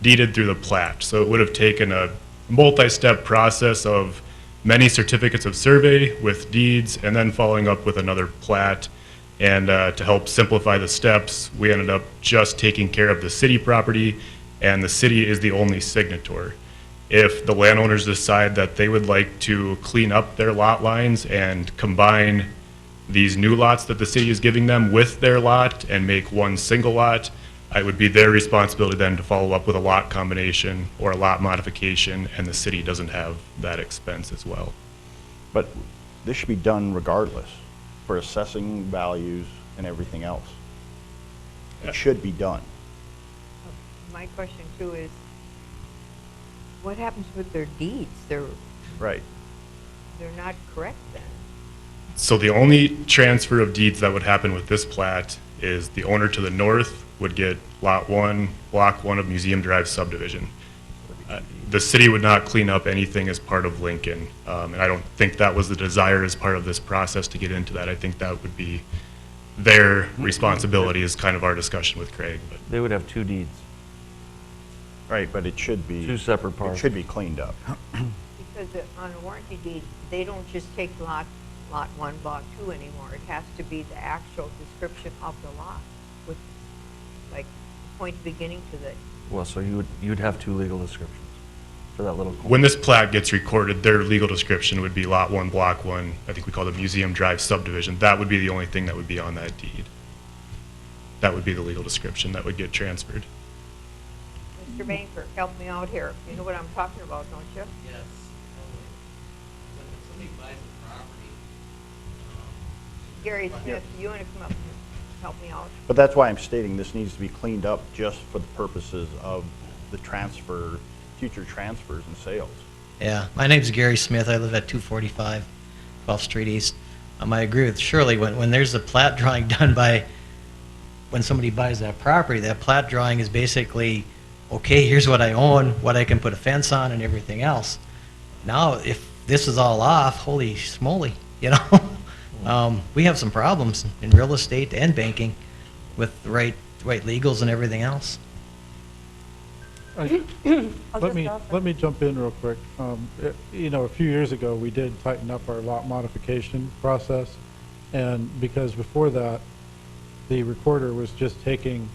deeded through the plat. So it would have taken a multi-step process of many certificates of survey with deeds and then following up with another plat. And to help simplify the steps, we ended up just taking care of the city property, and the city is the only signator. If the landowners decide that they would like to clean up their lot lines and combine these new lots that the city is giving them with their lot and make one single lot, it would be their responsibility then to follow up with a lot combination or a lot modification, and the city doesn't have that expense as well. But this should be done regardless for assessing values and everything else. It should be done. My question too is, what happens with their deeds? Right. They're not correct then. So the only transfer of deeds that would happen with this plat is the owner to the north would get Lot 1, Block 1 of Museum Drive subdivision. The city would not clean up anything as part of Lincoln, and I don't think that was the desire as part of this process to get into that. I think that would be their responsibility, is kind of our discussion with Craig. But They would have two deeds. Right, but it should be. Two separate It parcels. should be cleaned up. Because on a warranty deed, they don't just take lot 1, block 2 anymore. It has to be the actual description of the lot with, like, point beginning to the, Well, so you'd have two legal descriptions for that little. when this plat gets recorded, their legal description would be Lot 1, Block 1, I think we call it Museum Drive subdivision. That would be the only thing that would be on that deed. That would be the legal description that would get transferred. Mr. Banker, help me out here. You know what I'm talking about, don't you? Yes. When somebody buys a property, Gary Smith, you want to come up and help me out? But that's why I'm stating this needs to be cleaned up just for the purposes of the transfer, future transfers and sales. Yeah, my name's Gary Smith. I live at 245 12th Street East. I agree with Shirley. When there's a plat drawing done by, when somebody buys that property, that plat drawing is basically, okay, here's what I own, what I can put a fence on and everything else. Now, if this is all off, holy smoly, you know? We have some problems in real estate and banking with the right legals and everything else. Let me jump in real quick. A few years ago, we did tighten up our lot modification process, and because before that, the recorder was just taking,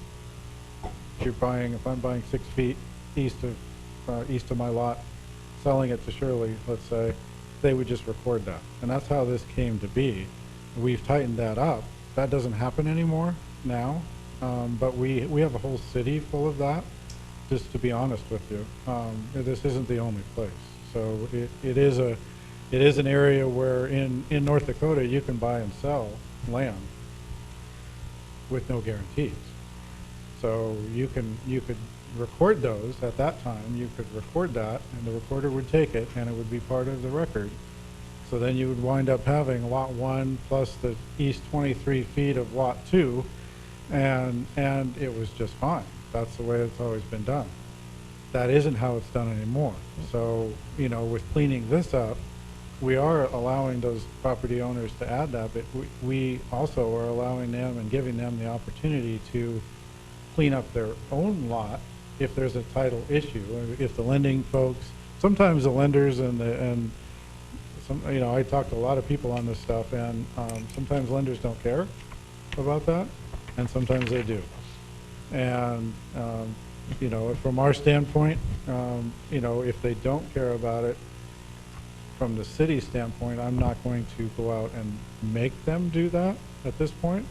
if I'm buying 6 feet east of my lot, selling it to Shirley, let's say, they would just record that. And that's how this came to be. We've tightened that up. That doesn't happen anymore now, but we have a whole city full of that, just to be honest with you. This isn't the only place. So it is an area where in North Dakota, you can buy and sell land with no guarantees. So you could record those at that time. You could record that, and the recorder would take it, and it would be part of the record. So then you would wind up having Lot 1 plus the east 23 feet of Lot 2, and it was just fine. That's the way it's always been done. That isn't how it's done anymore. So, you know, with cleaning this up, we are allowing those property owners to add that, but we also are allowing them and giving them the opportunity to clean up their own lot if there's a title issue, or if the lending folks, sometimes the lenders and some, you know, I talk to a lot of people on this stuff, and sometimes lenders don't care about that, and sometimes they do. And, you know, from our standpoint, you know, if they don't care about it, from the city standpoint, I'm not going to go out and make them do that at this point,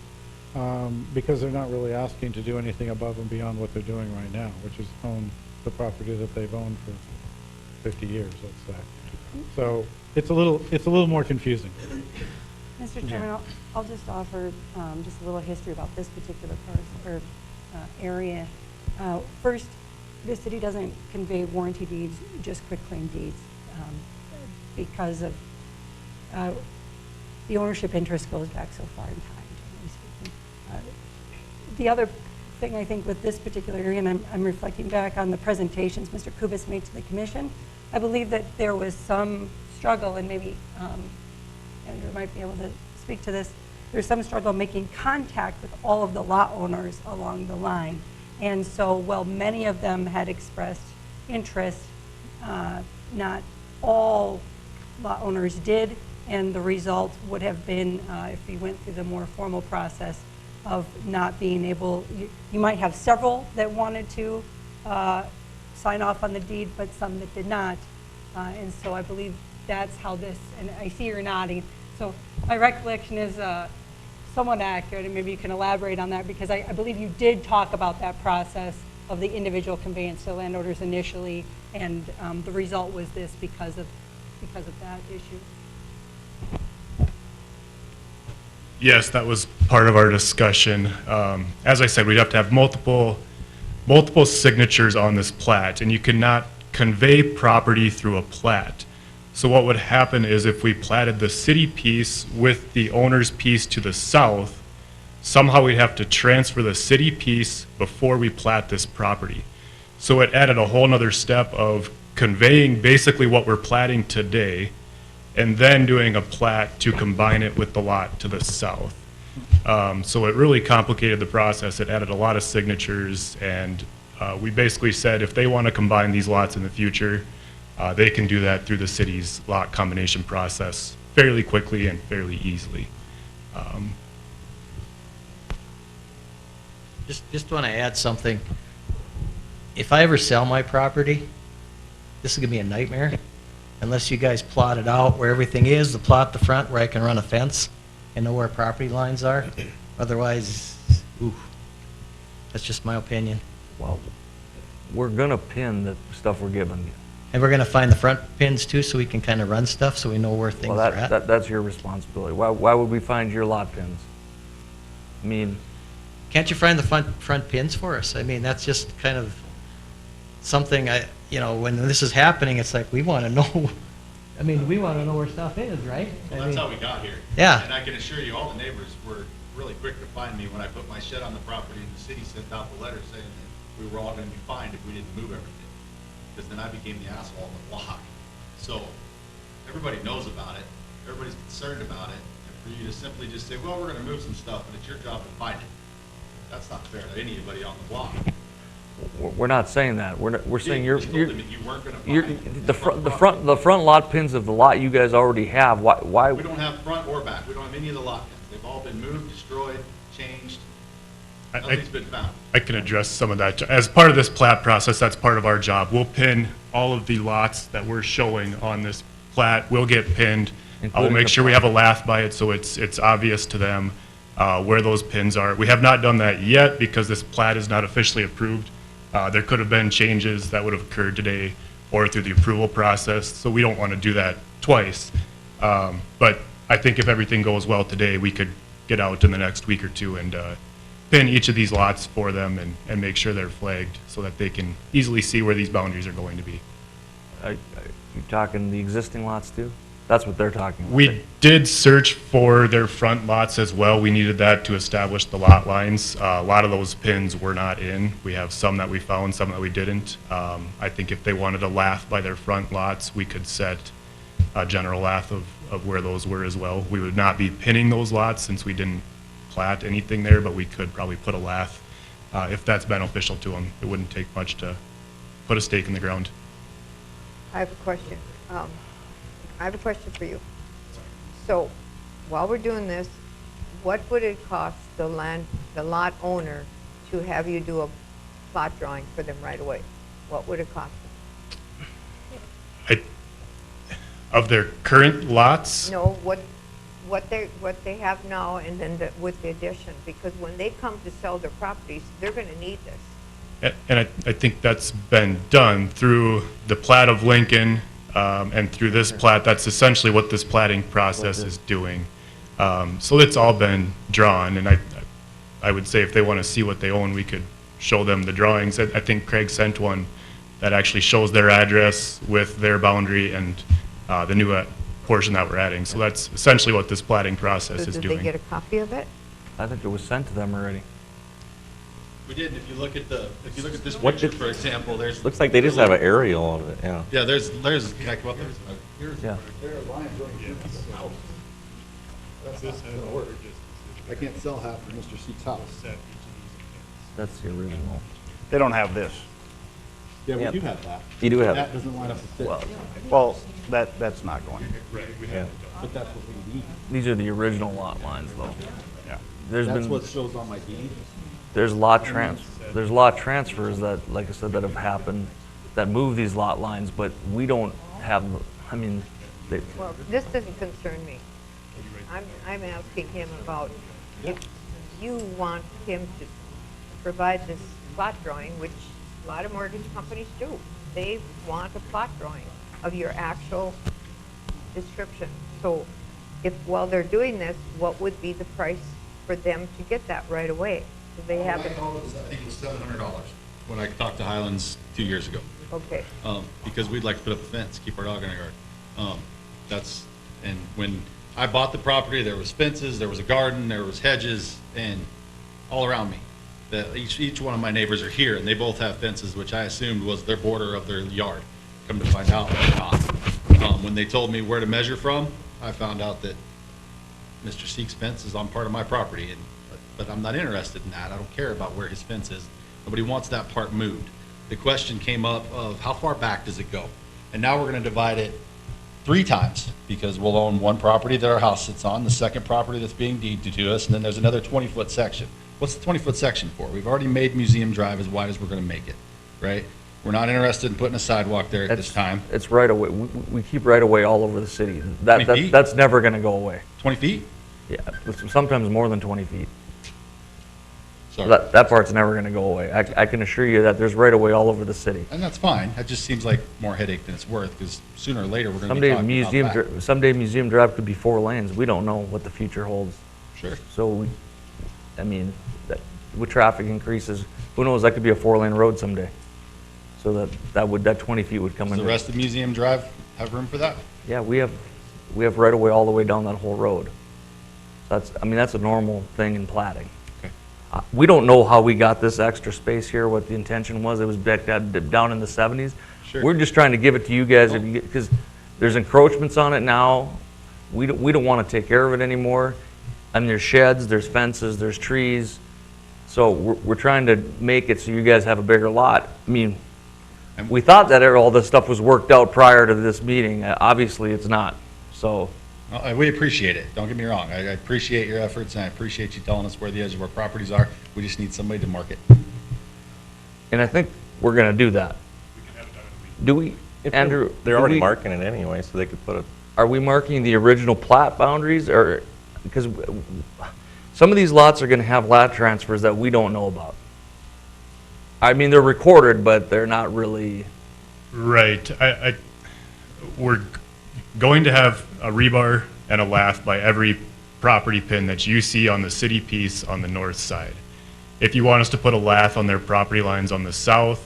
because they're not really asking to do anything above and beyond what they're doing right now, which is own the property that they've owned for 50 years, let's say. So it's a little more confusing. Mr. Chairman, I'll just offer just a little history about this particular parcel or area. First, the city doesn't convey warranty deeds, just quitclaim deeds, because of the ownership interest goes back so far in time, generally speaking. The other thing I think with this particular area, and I'm reflecting back on the presentations Mr. Kubis made to the commission, I believe that there was some struggle, and maybe Andrew might be able to speak to this, there's some struggle making contact with all of the lot owners along the line. And so while many of them had expressed interest, not all lot owners did, and the result would have been, if we went through the more formal process of not being able, you might have several that wanted to sign off on the deed, but some that did not. And so I believe that's how this, and I see you're nodding, so my recollection is somewhat accurate, and maybe you can elaborate on that, because I believe you did talk about that process of the individual conveyance to landowners initially, and the result was this because of that issue. Yes, that was part of our discussion. As I said, we'd have to have multiple signatures on this plat, and you cannot convey property through a plat. So what would happen is if we platted the city piece with the owner's piece to the south, somehow we'd have to transfer the city piece before we plat this property. So it added a whole nother step of conveying basically what we're platting today, and then doing a plat to combine it with the lot to the south. So it really complicated the process. It added a lot of signatures, and we basically said if they want to combine these lots in the future, they can do that through the city's lot combination process fairly quickly and fairly easily. Just want to add something. If I ever sell my property, this is going to be a nightmare unless you guys plot it out where everything is, the plot the front where I can run a fence and know where property lines are. Otherwise, ooh, that's just my opinion. Well, we're gonna pin the stuff we're giving you. And we're going to find the front pins too, so we can kind of run stuff so we know where things Well, are at. that's your responsibility. Why would we find your lot pins? I mean, Can't you find the front pins for us? I mean, that's just kind of something when this is happening, it's like, we want to know, I mean, we want to know where stuff is, right? Well, that's how we got here. Yeah. And I can assure you, all the neighbors were really quick to find me when I put my shed on the property, and the city sent out the letter saying that we were all going to be fined if we didn't move everything. Because then I became the asshole on the block. So everybody knows about it. Everybody's concerned about it. And for you to simply just say, well, we're going to move some stuff, and it's your job to find it, that's not fair to anybody on the block. we're not saying that. We're saying You told them that you weren't going to find it. the front lot pins of the lot you guys already have. Why? We don't have front or back. We don't have any of the lot pins. They've all been moved, destroyed, changed. Nothing's been found. I can address some of that. As part of this plat process, that's part of our job. We'll pin all of the lots that we're showing on this plat. Will get pinned. We'll make sure we have a lath by it so it's obvious to them where those pins are. We have not done that yet because this plat is not officially approved. There could have been changes that would have occurred today or through the approval process, so we don't want to do that twice. But I think if everything goes well today, we could get out in the next week or two and pin each of these lots for them and make sure they're flagged so that they can easily see where these boundaries are going to be. You talking the existing lots too? That's what they're talking about. We did search for their front lots as well. We needed that to establish the lot lines. A lot of those pins were not in. We have some that we found, some that we didn't. I think if they wanted a lath by their front lots, we could set a general lath of where those were as well. We would not be pinning those lots since we didn't plat anything there, but we could probably put a lath if that's beneficial to them. It wouldn't take much to put a stake in the ground. I have a question. I have a question for you. So, while we're doing this, what would it cost the lot owner to have you do a plot drawing for them right away? What would it cost them? Of their current lots? No, what they have now, and then with the addition, because when they come to sell their properties, they're going to need this. And I think that's been done through the plat of Lincoln and through this plat. That's essentially what this platting process is doing. So it's all been drawn, and I would say if they want to see what they own, we could show them the drawings. I think Craig sent one that actually shows their address with their boundary and the new portion that we're adding. So that's essentially what this platting process is Did doing. they get a copy of it? I think it was sent to them already. We did, if you look at this What picture, did- for example, there's. Looks like they just have an aerial of it, yeah. Yeah, there's, can I come up there? Yeah. I can't sell half of Mr. Seek's house. That's the original. They don't have this. Yeah, we Yep. do have that. You do have That it. doesn't line up with this. Well, that's not going. Yeah. But that's what we need. These are the original lot lines though. Yeah. There's That's been, what shows on my deed. there's lot transfers that, like I said, that have happened that move these lot lines, but we don't have, I mean, they, Well, this doesn't concern me. I'm asking him about if you want him to provide this plot drawing, which a lot of mortgage companies do. They want a plot drawing of your actual description. So if, while they're doing this, what would be the price for them to get that right away? Do they have it? I think it was $700 when I talked to Highlands 2 years ago. Okay. Because we'd like to put up a fence, keep our dog in our yard. And when I bought the property, there was fences, there was a garden, there was hedges, and all around me. Each one of my neighbors are here, and they both have fences, which I assumed was their border of their yard. Come to find out, they're not. When they told me where to measure from, I found out that Mr. Seek's fence is on part of my property, but I'm not interested in that. I don't care about where his fence is. Nobody wants that part moved. The question came up of how far back does it go? And now we're going to divide it 3 times, because we'll own one property that our house sits on, the second property that's being deeded to us, and then there's another 20-foot section. What's the 20-foot section for? We've already made Museum Drive as wide as we're going to make it, right? We're not interested in putting a sidewalk there at this time. it's right away. We keep right away all over the city. 20 feet? That's never gonna go away. 20 feet? Yeah, sometimes more than 20 feet. Sorry. That part's never gonna go away. I can assure you that there's right away all over the city. And that's fine. That just seems like more headache than it's worth, because sooner or later, we're going to be talking about that. Someday Museum Drive could be 4 lanes. We don't know what the future holds. Sure. So, with traffic increases, who knows, that could be a 4-lane road someday. So that 20 feet would come in. Does the rest of Museum Drive have room for that? Yeah, we have right away all the way down that whole road. That's a normal thing in platting. Okay. We don't know how we got this extra space here, what the intention was. It was back down in the 70s. Sure. We're just trying to give it to you guys because there's encroachments on it now. We don't want to take care of it anymore. I mean, there's sheds, there's fences, there's trees. So we're trying to make it so you guys have a bigger lot. I mean, we thought that all this stuff was worked out prior to this meeting. Obviously, it's not. So. Well, we appreciate it. Don't get me wrong. I appreciate your efforts, and I appreciate you telling us where the edge of our properties are. We just need somebody to mark it. And I think we're going to do that. Do we, Andrew? They're already marking it anyway, so they could put it. Are we marking the original plat boundaries, or because some of these lots are going to have lot transfers that we don't know about? I mean, they're recorded, but they're not really Right. We're going to have a rebar and a lath by every property pin that you see on the city piece on the north side. If you want us to put a lath on their property lines on the south,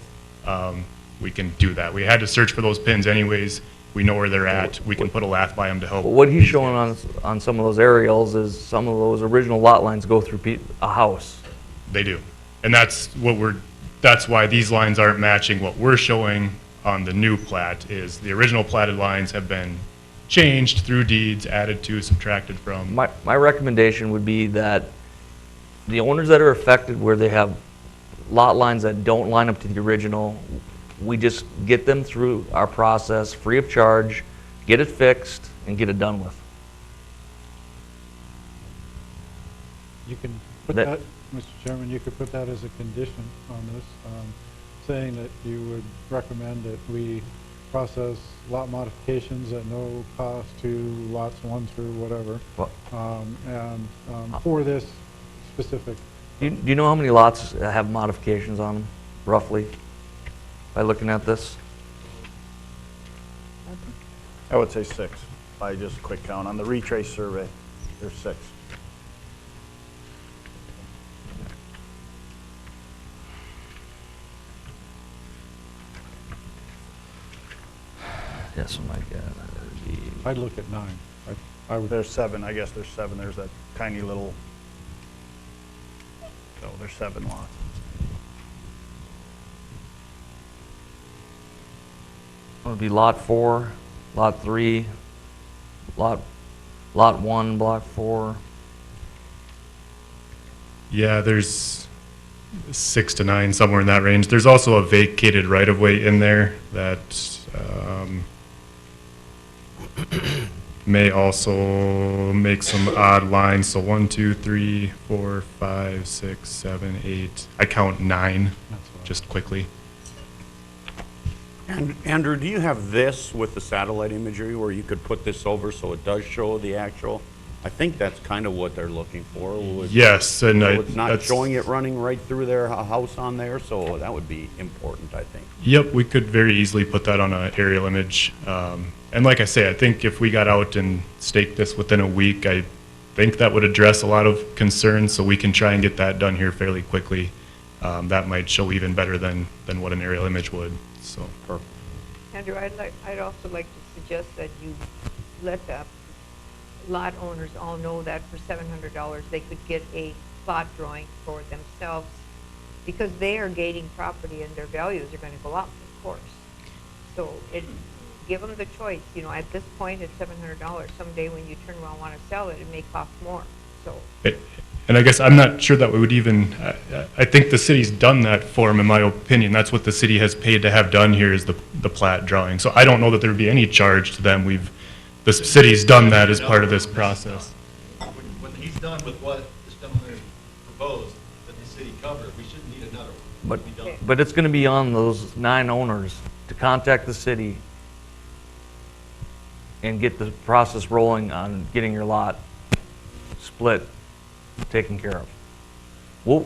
we can do that. We had to search for those pins anyways. We know where they're at. We can put a lath by them to help. What he's showing on some of those aerials is some of those original lot lines go through a house. They do. And that's why these lines aren't matching what we're showing on the new plat, is the original platted lines have been changed through deeds, added to, subtracted from. My recommendation would be that the owners that are affected where they have lot lines that don't line up to the original, we just get them through our process free of charge, get it fixed, and get it done with. You can put that, Mr. Chairman, you could put that as a condition on this, saying that you would recommend that we process lot modifications at no cost to lots 1 through whatever, for this specific. Do you know how many lots have modifications on them, roughly, by looking at this? I would say 6, by just a quick count. On the retrace survey, there's 6. Yes, oh my God. I'd look at 9. I would. There's 7, I guess there's 7. There's that tiny little, so there's 7 lots. It would be lot 4, lot 3, lot 1, block 4. Yeah, there's 6 to 9, somewhere in that range. There's also a vacated right-of-way in there that may also make some odd lines. So 1, 2, 3, 4, 5, 6, 7, 8. I count 9, just quickly. And Andrew, do you have this with the satellite imagery where you could put this over so it does show the actual? I think that's kind of what they're looking for. Yes, and so it's not showing it running right through their house on there, so that would be important, I think. Yep, we could very easily put that on an aerial image. And like I say, I think if we got out and staked this within a week, I think that would address a lot of concerns, so we can try and get that done here fairly quickly. That might show even better than what an aerial image would. So. Perfect. Andrew, I'd also like to suggest that you let the lot owners all know that for $700 they could get a plot drawing for themselves, because they are gaining property and their values are going to go up, of course. So give them the choice. You know, at this point it's $700. Someday when you turn around and want to sell it, it may cost more. So. And I guess I'm not sure that we would even, I think the city's done that for them, in my opinion. That's what the city has paid to have done here, is the plat drawing. So I don't know that there would be any charge to them. The city's done that as part of this process. When he's done with what this gentleman proposed that the city covered, we shouldn't need another one. But it's going to be on those 9 owners to contact the city and get the process rolling on getting your lot split, taken care of. Well,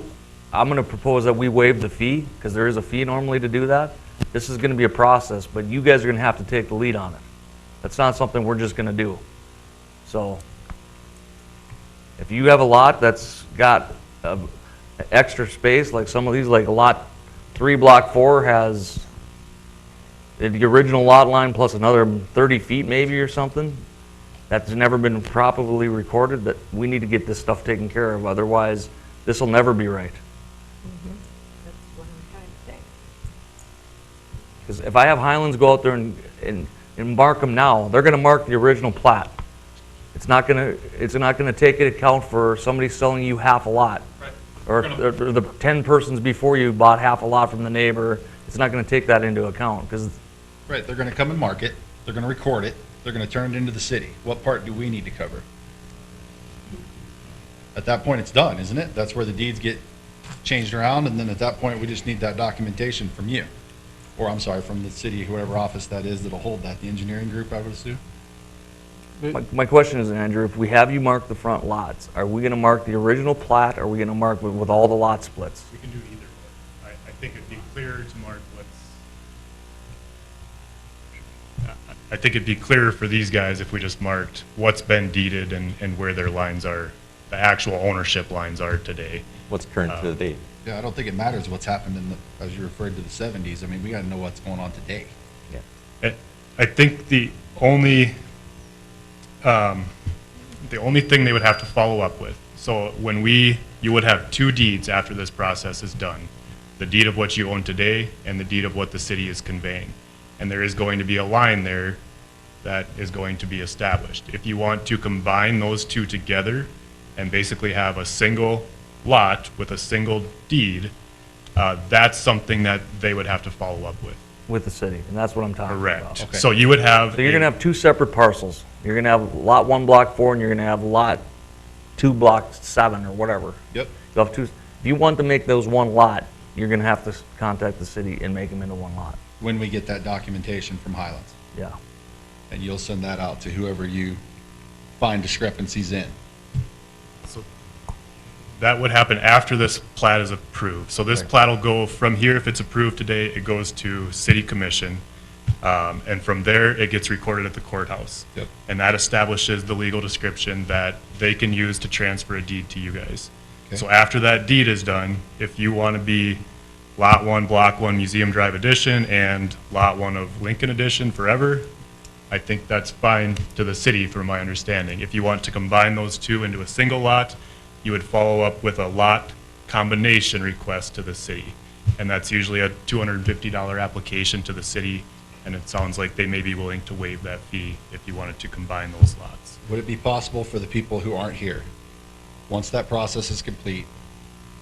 I'm going to propose that we waive the fee, because there is a fee normally to do that. This is going to be a process, but you guys are going to have to take the lead on it. That's not something we're just going to do. So if you have a lot that's got extra space, like some of these, like a lot 3, block 4 has the original lot line plus another 30 feet maybe or something, that's never been properly recorded, that we need to get this stuff taken care of. Otherwise, this will never be right. That's what I'm trying to say. Because if I have Highlands go out there and mark them now, they're going to mark the original plat. It's not going to take into account for somebody selling you half a lot. Right. Or the 10 persons before you bought half a lot from the neighbor. It's not going to take that into account. Right, they're going to come and mark it, they're going to record it, they're going to turn it into the city. What part do we need to cover? At that point, it's done, isn't it? That's where the deeds get changed around, and then at that point, we just need that documentation from you. Or, I'm sorry, from the city, whoever office that is that'll hold that, the engineering group, I would assume? My question is, Andrew, if we have you mark the front lots, are we going to mark the original plat, or are we going to mark with all the lot splits? We can do either way. I think it'd be clearer to mark I think it'd be clearer for these guys if we just marked what's been deeded and where their lines are, the actual ownership lines are today. What's current to the date? Yeah, I don't think it matters what's happened in the, as you referred to the 70s. I mean, we got to know what's going on today. I think the only thing they would have to follow up with, so when you would have two deeds after this process is done, the deed of what you own today and the deed of what the city is conveying. And there is going to be a line there that is going to be established. If you want to combine those two together and basically have a single lot with a single deed, that's something that they would have to follow up with the city, and that's what I'm talking about. Correct. Okay. So you would have. So you're gonna have two separate parcels. You're gonna have lot 1, block 4, and you're gonna have lot 2, block 7, or whatever. Yep. You'll have two. If you want to make those one lot, you're gonna have to contact the city and make them into one lot. When we get that documentation from Highlands. Yeah. And you'll send that out to whoever you find discrepancies in. So that would happen after this plat is approved. So this Right. plat will go from here, if it's approved today, it goes to city commission. And from there, it gets recorded at the courthouse. Yep. And that establishes the legal description that they can use to transfer a deed to you guys. Okay. So after that deed is done, if you want to be Lot 1, Block 1, Museum Drive Edition, and Lot 1 of Lincoln Edition forever, I think that's fine to the city, from my understanding. If you want to combine those two into a single lot, you would follow up with a lot combination request to the city. And that's usually a $250 application to the city, and it sounds like they may be willing to waive that fee if you wanted to combine those lots. Would it be possible for the people who aren't here, once that process is complete,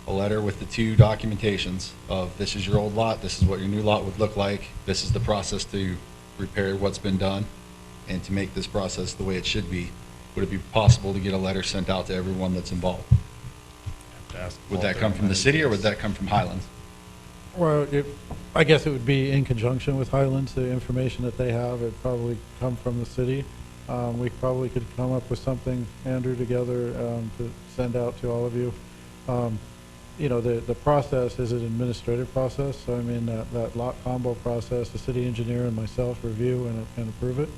a letter with the two documentations of this is your old lot, this is what your new lot would look like, this is the process to repair what's been done, and to make this process the way it should be, would it be possible to get a letter sent out to everyone that's involved? Would that come from the city, or would that come from Highlands? Well, I guess it would be in conjunction with Highlands, the information that they have, it'd probably come from the city. We probably could come up with something, Andrew, together to send out to all of you. You know, the process is an administrative process, so I mean, that lot combo process, the city engineer and myself review and approve it.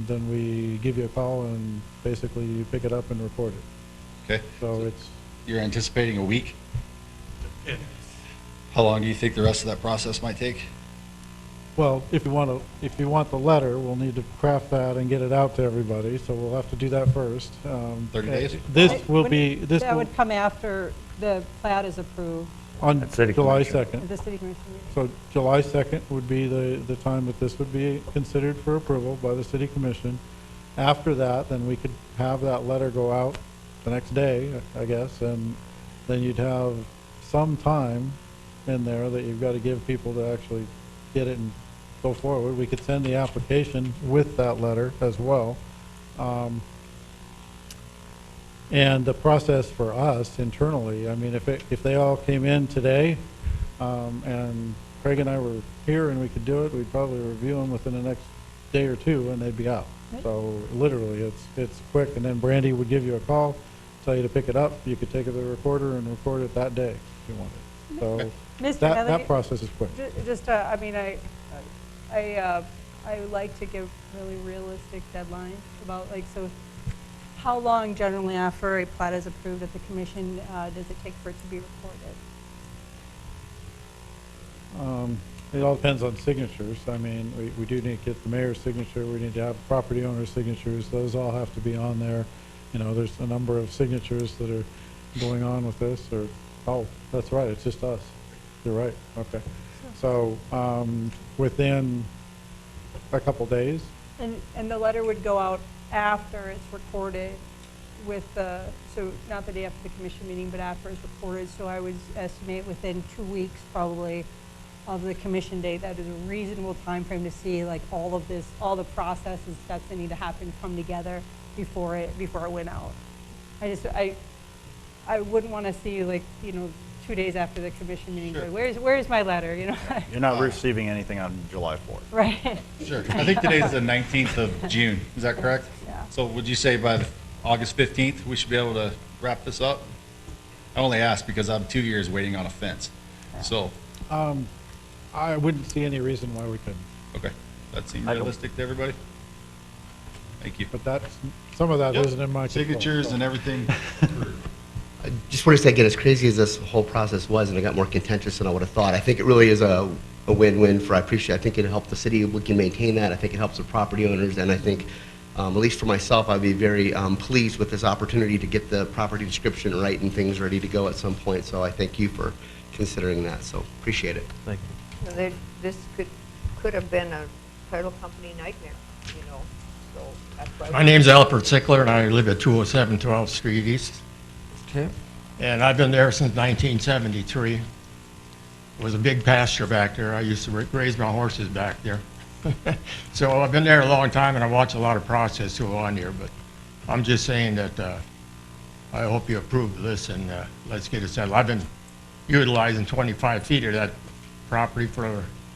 Then we give you a call and basically you pick it up and report it. Okay. So it's. You're anticipating a week? How long do you think the rest of that process might take? Well, if you want the letter, we'll need to craft that and get it out to everybody, so we'll have to do that first. 30 days? This will be, That would come after the plat is approved. on At City July Commission. 2nd. At the city commission meeting. So July 2nd would be the time that this would be considered for approval by the city commission. After that, then we could have that letter go out the next day, I guess, and then you'd have some time in there that you've got to give people to actually get it and go forward. We could send the application with that letter as well. And the process for us internally, I mean, if they all came in today, and Craig and I were here and we could do it, we'd probably review them within the next day or two and they'd be out. So literally, it's quick, and then Brandy would give you a call, tell you to pick it up. You could take it to the recorder and record it that day if you wanted. So Mr. that Heatherly, process is quick. Just, I mean, I would like to give really realistic deadlines about, like, so how long generally after a plat is approved at the commission does it take for it to be recorded? It all depends on signatures. I mean, we do need to get the mayor's signature, we need to have property owner's signatures, those all have to be on there. You know, there's a number of signatures that are going on with this, or, oh, that's right, it's just us. You're right, okay. So, within a couple days. And the letter would go out after it's recorded with the, so not the day after the commission meeting, but after it's recorded, so I would estimate within 2 weeks probably of the commission date. That is a reasonable time frame to see like all of this, all the processes, steps that need to happen come together before it went out. I wouldn't want to see, like, you know, 2 days after the commission meeting, Sure. where's my letter, you know? You're not receiving anything on July 4th. Right. Sure. I think today's the 19th of June. Is that correct? Yeah. So would you say by the August 15th, we should be able to wrap this up? I only ask because I'm 2 years waiting on a fence. So, I wouldn't see any reason why we couldn't. okay. That seem I don't- realistic to everybody? Thank you. But that's, some of that Yep. isn't in my control. Signatures so. and everything. I just want to say again, as crazy as this whole process was, and it got more contentious than I would have thought, I think it really is a win-win for, I think it helped the city, we can maintain that, I think it helps the property owners, and I think, at least for myself, I'd be very pleased with this opportunity to get the property description right and things ready to go at some point, so I thank you for considering that, so appreciate it. Thank you. This could have been a title company nightmare, you know, so that's why. My name's Alfred Sickler, and I live at 207 12th Street East. Okay. And I've been there since 1973. It was a big pasture back there. I used to raise my horses back there. So I've been there a long time, and I watch a lot of process go on here, but I'm just saying that I hope you approve this, and let's get it settled. I've been utilizing 25 feet of that property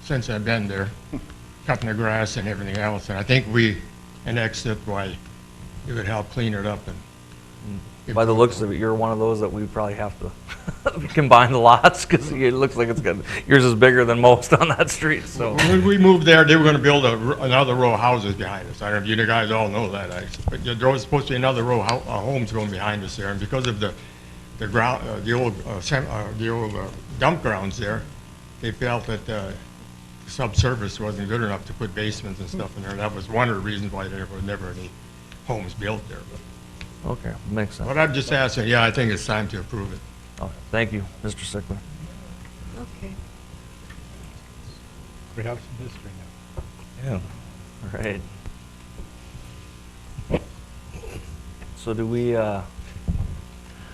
since I've been there, cutting the grass and everything else, and I think we annexed it why it would help clean it up. And By the looks of it, you're one of those that we probably have to combine the lots, because it looks like it's good. Yours is bigger than most on that street, so. When we moved there, they were gonna build another row of houses behind us. I don't know if you guys all know that, but there was supposed to be another row of homes going behind us there, and because of the ground, the old dump grounds there, they felt that the subsurface wasn't good enough to put basements and stuff in there. That was one of the reasons why there were never any homes built there. Okay, makes sense. But I'm just asking, yeah, I think it's time to approve it. Okay, thank you, Mr. Sickler. Okay. We have some history now. Yeah. All right. So do we,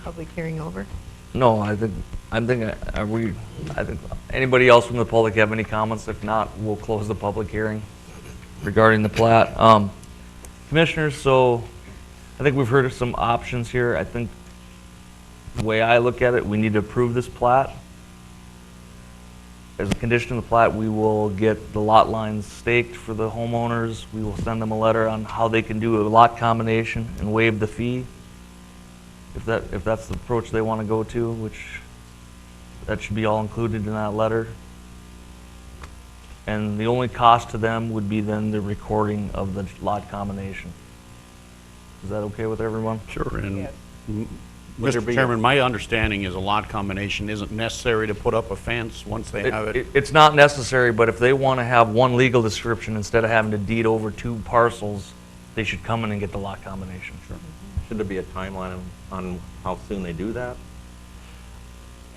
Public hearing over? no, I think, I think, anybody else from the public have any comments? If not, we'll close the public hearing regarding the plat. Commissioners, so I think we've heard of some options here. I think the way I look at it, we need to approve this plat. As a condition of the plat, we will get the lot lines staked for the homeowners. We will send them a letter on how they can do a lot combination and waive the fee. If that's the approach they want to go to, which that should be all included in that letter. And the only cost to them would be then the recording of the lot combination. Is that okay with everyone? Sure, and Yes. Would there Mr. be- Chairman, my understanding is a lot combination isn't necessary to put up a fence once they have it. It's not necessary, but if they want to have one legal description instead of having to deed over two parcels, they should come in and get the lot combination. Sure. Should there be a timeline on how soon they do that?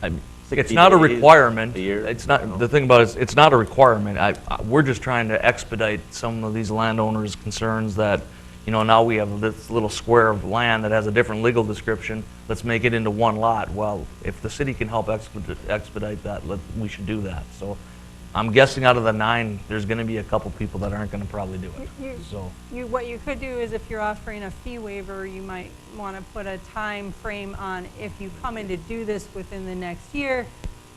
It's 60 not a days, requirement. a year? It's not, the thing about it is, it's not a requirement. We're just trying to expedite some of these landowners' concerns that, you know, now we have this little square of land that has a different legal description. Let's make it into one lot. Well, if the city can help expedite that, we should do that. So I'm guessing out of the 9, there's going to be a couple people that aren't going to probably do it. So. What you could do is if you're offering a fee waiver, you might want to put a time frame on if you come in to do this within the next year,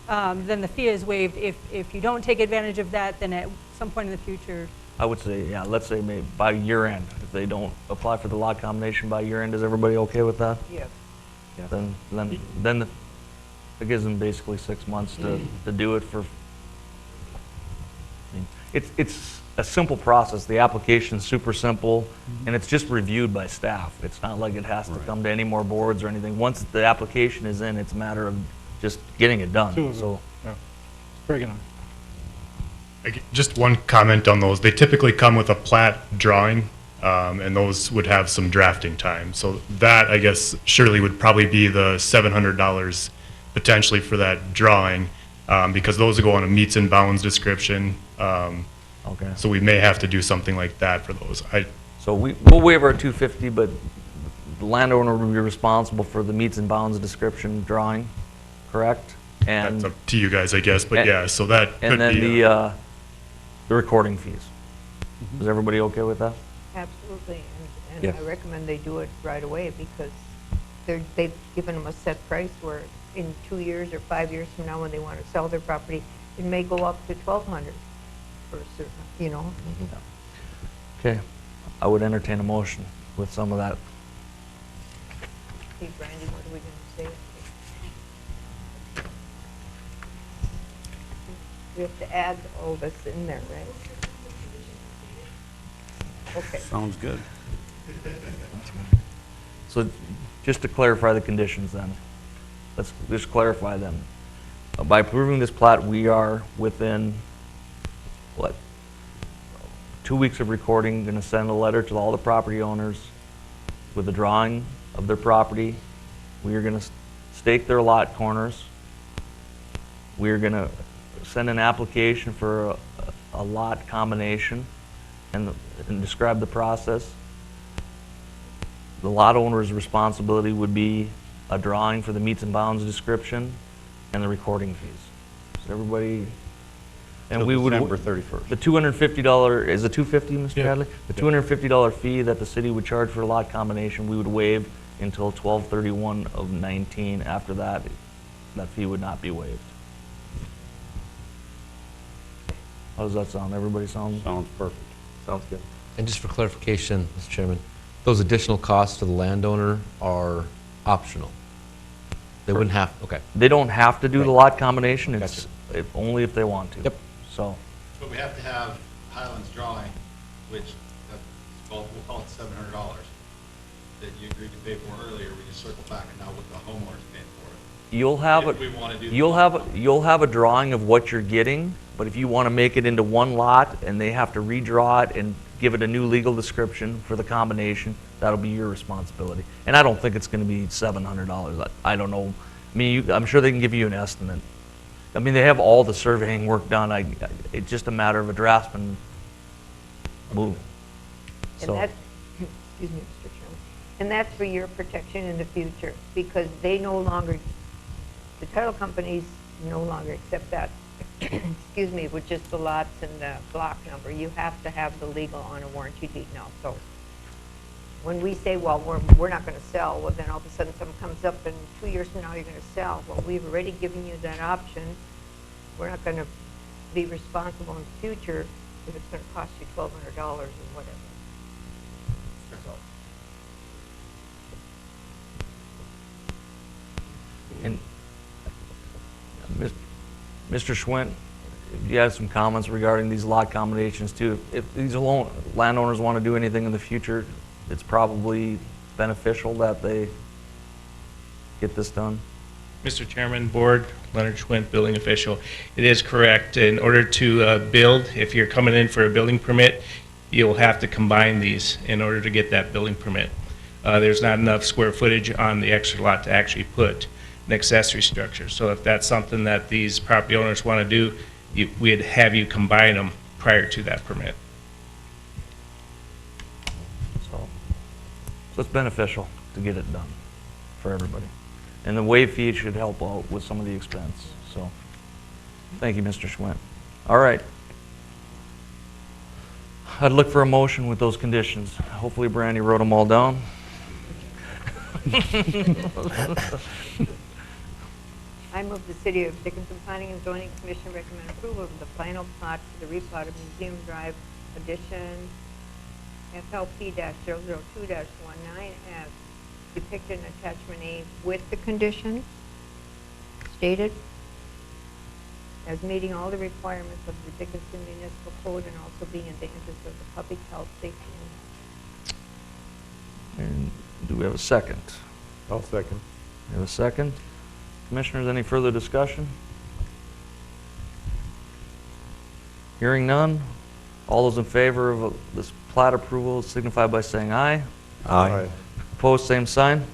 then the fee is waived. If you don't take advantage of that, then at some point in the future. I would say, yeah, let's say maybe by year end. If they don't apply for the lot combination by year end, is everybody okay with that? Yes. Then it gives them basically 6 months to do it for. I mean, it's a simple process. The application's super simple, and it's just reviewed by staff. It's not like it has to come to any more boards or anything. Once the application is in, it's a matter of just getting it done. Two of them, So. yeah. Craig and I. Just one comment on those. They typically come with a plat drawing, and those would have some drafting time. So that, I guess, surely would probably be the $700 potentially for that drawing, because those go on a meets and bounds description. Okay. So we may have to do something like that for those. So we'll waive our $250, but the landowner will be responsible for the meets and bounds description drawing, correct? And That's up to you guys, I guess, but yeah, so that could and then be. the recording fees. Is everybody okay with that? Absolutely, and Yeah. I recommend they do it right away because they've given them a set price where in 2 years or 5 years from now, when they want to sell their property, it may go up to $1,200 for a certain, you know. Okay, I would entertain a motion with some of that. Hey, Brandy, what are we going to say? We have to add all this in there, right? Okay. Sounds good. So just to clarify the conditions then, let's just clarify them. By approving this plat, we are within, what, 2 weeks of recording, going to send a letter to all the property owners with a drawing of their property. We are going to stake their lot corners. We are going to send an application for a lot combination and describe the process. The lot owner's responsibility would be a drawing for the meets and bounds description and the recording fees. So everybody, and Till we would. December 31st. The $250, is it $250, Mr. Yeah. Hadley? The $250 fee that the city would charge for a lot combination, we would waive until 12/31 of 19. After that, that fee would not be waived. How does that sound? Everybody sound? Sounds perfect. Sounds good. And just for clarification, Mr. Chairman, those additional costs to the landowner are optional. They wouldn't have, okay. They don't have to do the Right. lot combination, it's Gotcha. only if they want to. Yep. So, But we have to have Highland's drawing, which, we'll call it $700, that you agreed to pay for earlier. We just circle back and now with the homeowners paying for it. you'll have If we wanna do the you'll have a drawing of what you're getting, but if you want to make it into one lot and they have to redraw it and give it a new legal description for the combination, that'll be your responsibility. And I don't think it's going to be $700. I don't know. I mean, I'm sure they can give you an estimate. I mean, they have all the surveying work done. It's just a matter of a draftsman move. And So, that's, excuse me, Mr. Chairman, and that's for your protection in the future, because they no longer, the title companies no longer accept that, excuse me, with just the lots and the block number. You have to have the legal on a warranty deed now. So when we say, well, we're not going to sell, well, then all of a sudden something comes up and 2 years from now you're going to sell. Well, we've already given you that option. We're not going to be responsible in the future if it's going to cost you $1,200 or whatever. So, and Mr. Schwint, you had some comments regarding these lot combinations too. If these landowners want to do anything in the future, it's probably beneficial that they get this done. Mr. Chairman, Board, Leonard Schwint, building official. It is correct. In order to build, if you're coming in for a building permit, you'll have to combine these in order to get that building permit. There's not enough square footage on the extra lot to actually put an accessory structure. So if that's something that these property owners want to do, we'd have you combine them prior to that permit. So it's beneficial to get it done for everybody. And the waive fee should help out with some of the expense. So thank you, Mr. Schwint. All right. I'd look for a motion with those conditions. Hopefully Brandy wrote them all down. I move the City of Dickinson Planning and Zoning Commission recommend approval of the final plot for the replot of Museum Drive addition FLP-002-19 as depicted in attachment A with the conditions stated as meeting all the requirements of the Dickinson Municipal Code and also being in the interest of the public health, safety, and And do we have a second? I'll second. We have a second. Commissioners, any further discussion? Hearing none. All those in favor of this plat approval signify by saying aye. Aye. Opposed, same sign.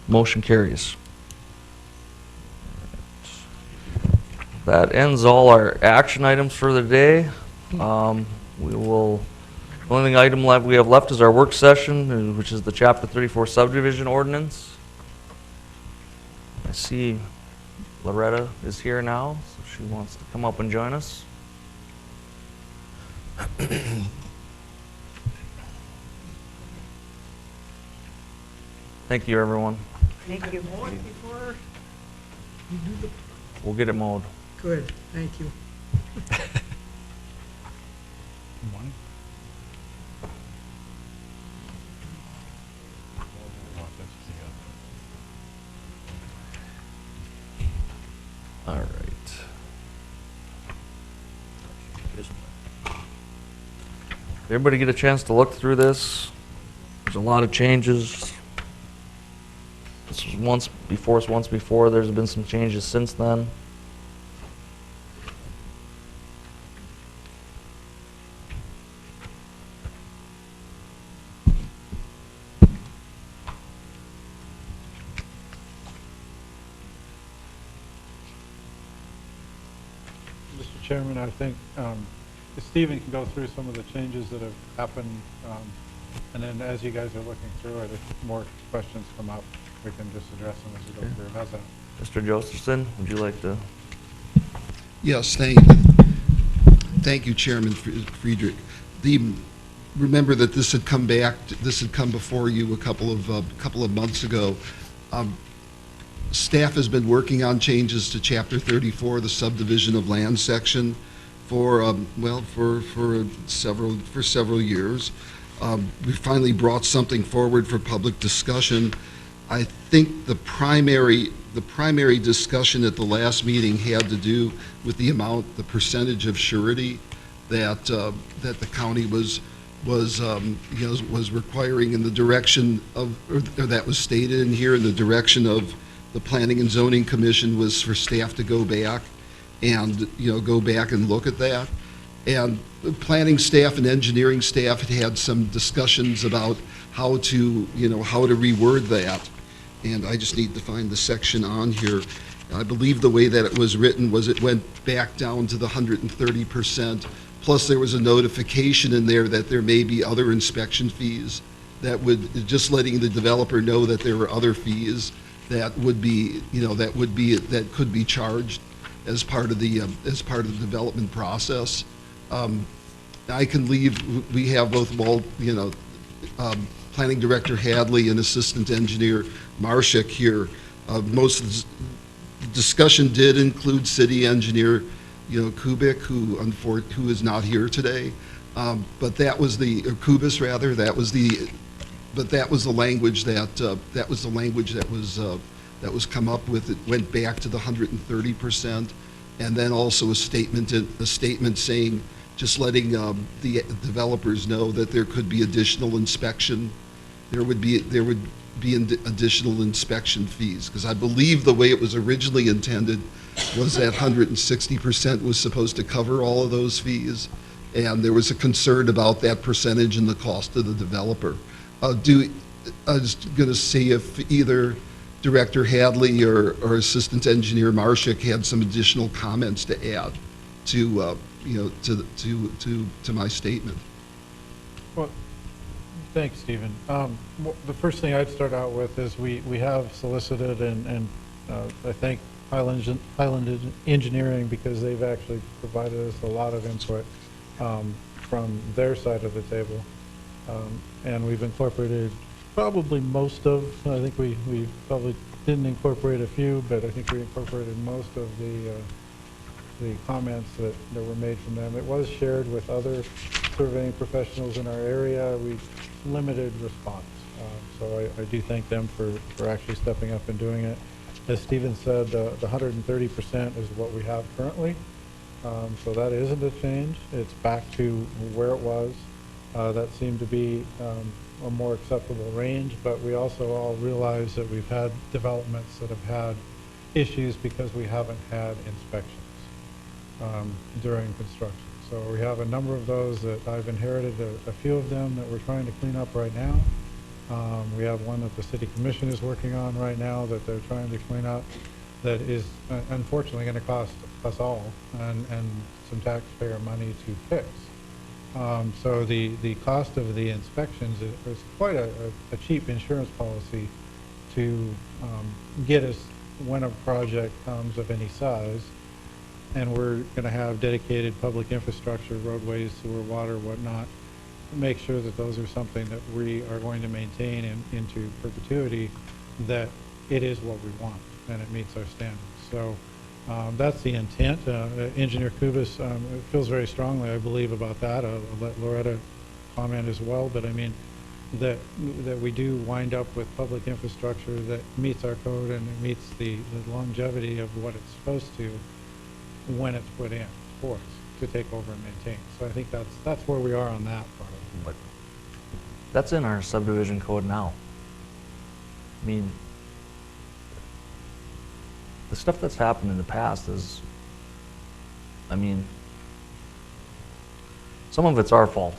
Motion carries. That ends all our action items for the day. We will, the only item left we have left is our work session, which is the Chapter 34 subdivision ordinance. I see Loretta is here now, so she wants to come up and join us. Thank you, everyone. thank you. Before you do the, We'll get it mowed. good, thank you. All right. Everybody get a chance to look through this? There's a lot of changes. This was once before. There's been some changes since then. Mr. Chairman, I think if Stephen can go through some of the changes that have happened, and then as you guys are looking through it, if more questions come up, we can just address them as we go through. How's that? Mr. Josephson, would you like to? Yes, thank you, Chairman Friedrich. Remember that this had come back. This had come before you a couple of months ago. Staff has been working on changes to Chapter 34, the subdivision of land section, for several years. We finally brought something forward for public discussion. I think the primary discussion at the last meeting had to do with the percentage of surety that the county was requiring in the direction of, or that was stated in here in the direction of the Planning and Zoning Commission, was for staff to go back and look at that. And the planning staff and engineering staff had some discussions about how to reword that. And I just need to find the section on here. I believe the way that it was written was it went back down to the 130%, plus there was a notification in there that there may be other inspection fees that would, just letting the developer know that there were other fees that could be charged as part of the development process. I can leave. We have both Planning Director Hadley and Assistant Engineer Marshak here. Most of the discussion did include City Engineer Kubik, who is not here today. But that was Kubis rather. But that was the language that was come up with. It went back to the 130%, and then also a statement saying, just letting the developers know that there could be additional inspection. There would be additional inspection fees, because I believe the way it was originally intended was that 160% was supposed to cover all of those fees, and there was a concern about that percentage and the cost of the developer. I was going to see if either Director Hadley or Assistant Engineer Marshak had some additional comments to add to my statement. Well, thanks, Stephen. The first thing I'd start out with is we have solicited and I thank Highland Engineering, because they've actually provided us a lot of input from their side of the table. And we've incorporated probably most of, I think we probably didn't incorporate a few, but I think we incorporated most of the comments that were made from them. It was shared with other surveying professionals in our area. We limited response. So I do thank them for actually stepping up and doing it. As Stephen said, the 130% is what we have currently. So that isn't a change. It's back to where it was. That seemed to be a more acceptable range, but we also all realize that we've had developments that have had issues because we haven't had inspections during construction. So we have a number of those that I've inherited, a few of them that we're trying to clean up right now. We have one that the City Commission is working on right now that they're trying to clean up, that is unfortunately going to cost us all and some taxpayer money to fix. So the cost of the inspections is quite a cheap insurance policy to get us when a project comes of any size. And we're going to have dedicated public infrastructure, roadways, sewer, water, whatnot, make sure that those are something that we are going to maintain into perpetuity, that it is what we want and it meets our standards. So that's the intent. Engineer Kubis feels very strongly, I believe, about that. I'll let Loretta comment as well, but I mean that we do wind up with public infrastructure that meets our code and it meets the longevity of what it's supposed to when it's put in for us. to take over and maintain. So I think that's where we are on that part of it. That's in our subdivision code now. I mean, the stuff that's happened in the past is, I mean, some of it's our fault.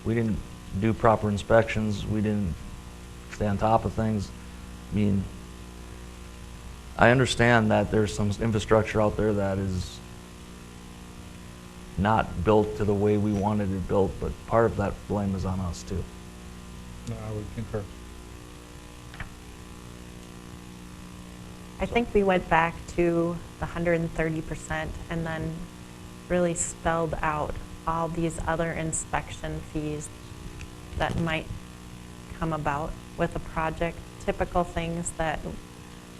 We didn't do proper inspections, we didn't stay on top of things. I mean, I understand that there's some infrastructure out there that is not built to the way we wanted it built, but part of that blame is on us too. No, I would concur. I think we went back to the 130% and then really spelled out all these other inspection fees that might come about with a project, typical things that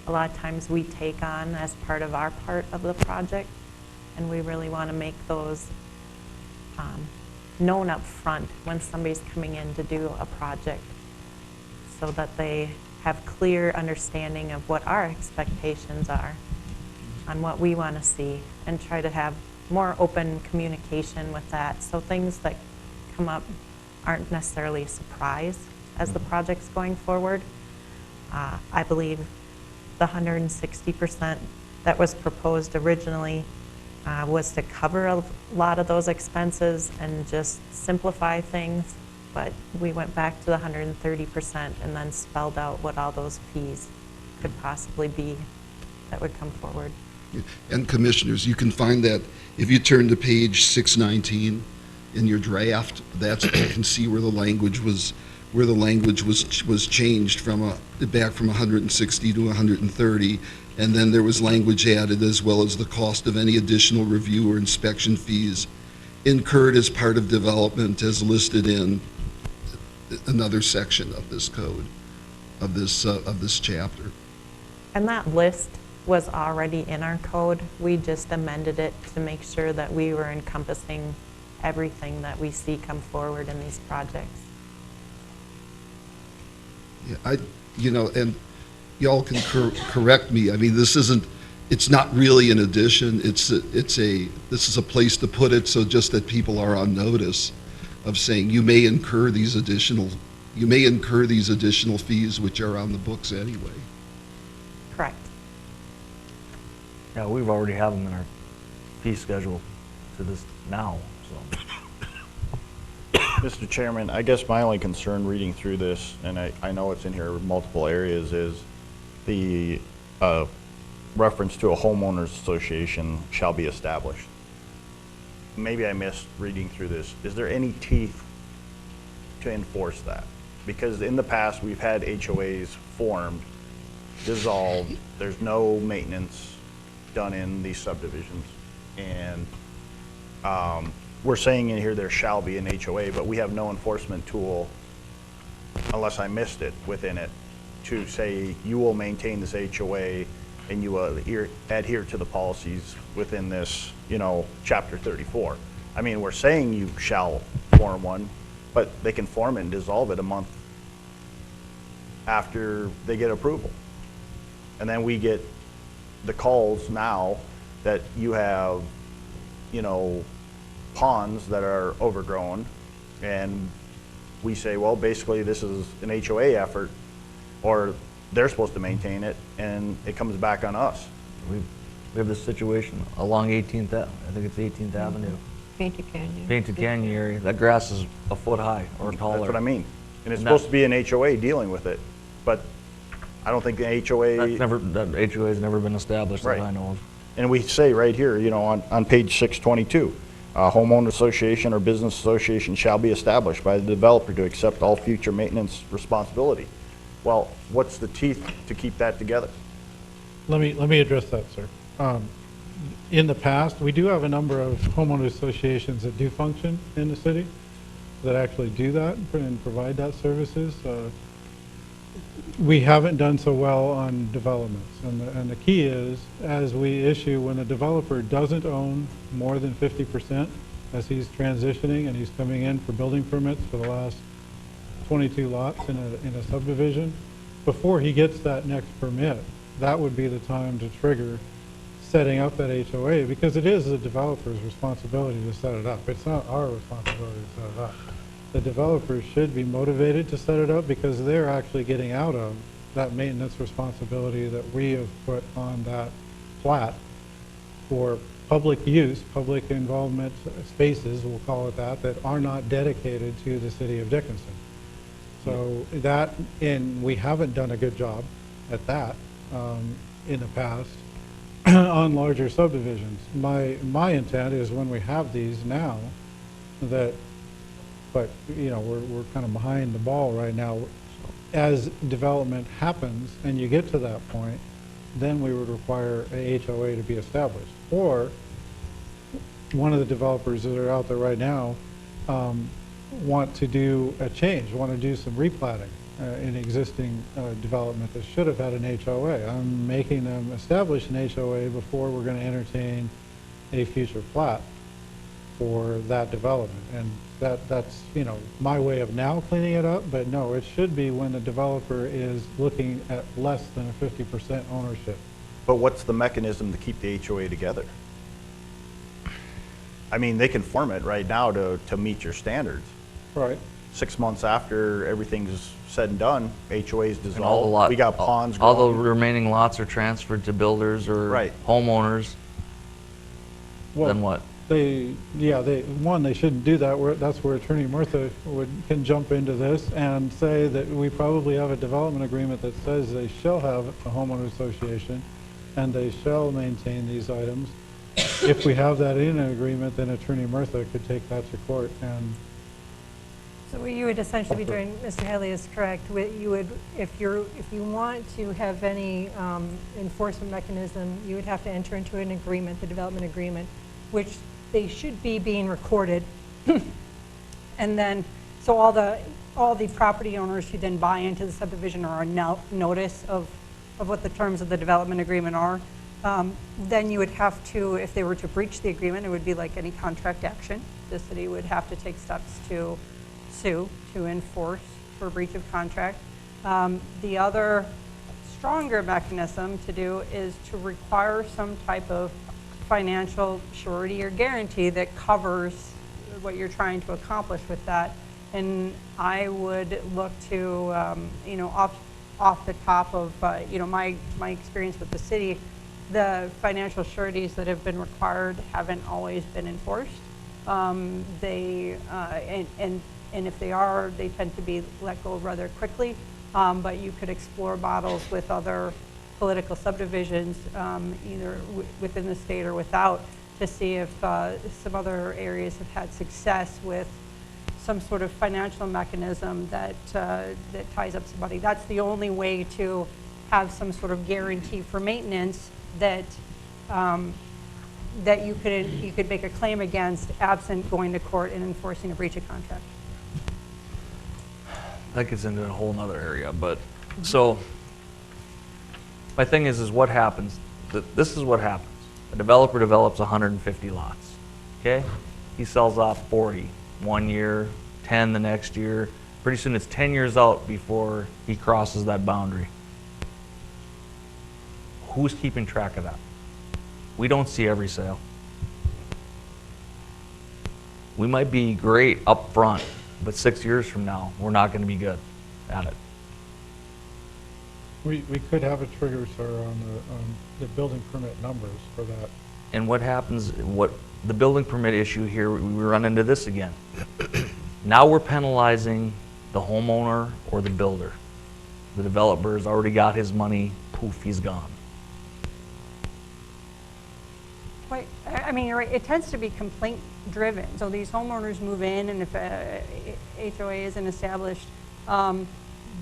a lot of times we take on as part of our part of the project, and we really want to make those known up front when somebody's coming in to do a project, so that they have clear understanding of what our expectations are on what we want to see, and try to have more open communication with that, so things that come up aren't necessarily a surprise as the project's going forward. I believe the 160% that was proposed originally was to cover a lot of those expenses and just simplify things, but we went back to the 130% and then spelled out what all those fees could possibly be that would come forward. And commissioners, you can find that if you turn to page 619 in your draft. That's, you can see where the language was changed from back from 160 to 130, and then there was language added as well as the cost of any additional review or inspection fees incurred as part of development as listed in another section of this code, of this chapter. And that list was already in our code. We just amended it to make sure that we were encompassing everything that we see come forward in these projects. Yeah, and y'all can correct me. I mean, it's not really an addition. This is a place to put it, so just that people are on notice of saying you may incur these additional fees which are on the books anyway. Correct. Yeah, we've already have them in our fee schedule to this now, so. Mr. Chairman, I guess my only concern reading through this, and I know it's in here in multiple areas, is the reference to a homeowners association shall be established. Maybe I missed reading through this. Is there any teeth to enforce that? Because in the past, we've had HOAs formed, dissolved, there's no maintenance done in these subdivisions, and we're saying in here there shall be an HOA, but we have no enforcement tool, unless I missed it, within it, to say you will maintain this HOA and you will adhere to the policies within this, Chapter 34. I mean, we're saying you shall form one, but they can form it and dissolve it a month after they get approval. And then we get the calls now that you have, ponds that are overgrown, and we say, well, basically this is an HOA effort, or they're supposed to maintain it, and it comes back on us. We have this situation along 18th, I think it's 18th Avenue. Painted Canyon. Painted Canyon area, that grass is a foot high or taller. That's what I mean. And it's supposed to be an HOA dealing with it, but I don't think the HOA... That HOA has never been established that I know of. And we say right here, on page 622, a homeowner association or business association shall be established by the developer to accept all future maintenance responsibility. Well, what's the teeth to keep that together? Let me address that, sir. In the past, we do have a number of homeowner associations that do function in the city that actually do that and provide that services. We haven't done so well on developments, and the key is, as we issue, when the developer doesn't own more than 50%, as he's transitioning and he's coming in for building permits for the last 22 lots in a subdivision, before he gets that next permit, that would be the time to trigger setting up that HOA, because it is the developer's responsibility to set it up. It's not our responsibility to set it up. The developers should be motivated to set it up because they're actually getting out of that maintenance responsibility that we have put on that plat for public use, public involvement spaces, we'll call it that, that are not dedicated to the city of Dickinson. So that, and we haven't done a good job at that in the past on larger subdivisions. My intent is when we have these now, that, but you know, we're kind of behind the ball right now. As development happens and you get to that point, then we would require a HOA to be established. Or one of the developers that are out there right now want to do a change, want to do some replatting in existing development that should have had an HOA. I'm making them establish an HOA before we're going to entertain a future plat for that development. And that's, you know, my way of now cleaning it up, but no, it should be when the developer is looking at less than a 50% ownership. But what's the mechanism to keep the HOA together? I mean, they can form it right now to meet your standards. Right. 6 months after everything's said and done, HOA is And all the dissolved. lot, We got ponds all the growing. remaining lots are transferred to builders or Right. homeowners. Well, Then what? They shouldn't do that. That's where Attorney Murtha can jump into this and say that we probably have a development agreement that says they shall have a homeowner association and they shall maintain these items. If we have that in an agreement, then Attorney Murtha could take that to court and. So what you would essentially be doing, Mr. Haley is correct, you would, if you want to have any enforcement mechanism, you would have to enter into an agreement, the development agreement, which they should be being recorded. And then, so all the property owners who then buy into the subdivision are on notice of what the terms of the development agreement are. Then you would have to, if they were to breach the agreement, it would be like any contract action. The city would have to take steps to sue, to enforce for breach of contract. The other stronger mechanism to do is to require some type of financial surety or guarantee that covers what you're trying to accomplish with that. And I would look to, you know, off the top of, you know, my experience with the city, the financial sureties that have been required haven't always been enforced. And if they are, they tend to be let go rather quickly. But you could explore models with other political subdivisions, either within the state or without, to see if some other areas have had success with some sort of financial mechanism that ties up somebody. That's the only way to have some sort of guarantee for maintenance that that you could make a claim against, absent going to court and enforcing a breach of contract. That gets into a whole nother area, but, so, my thing is what happens, this is what happens. A developer develops 150 lots, okay? He sells off 40 one year, 10 the next year. Pretty soon it's 10 years out before he crosses that boundary. Who's keeping track of that? We don't see every sale. We might be great up front, but 6 years from now, we're not going to be good at it. We could have a trigger, sir, on the building permit numbers for that. And what happens, the building permit issue here, we run into this again. Now we're penalizing the homeowner or the builder. The developer's already got his money, poof, he's gone. Wait, I mean, you're right, it tends to be complaint driven. So these homeowners move in, and if a HOA isn't established,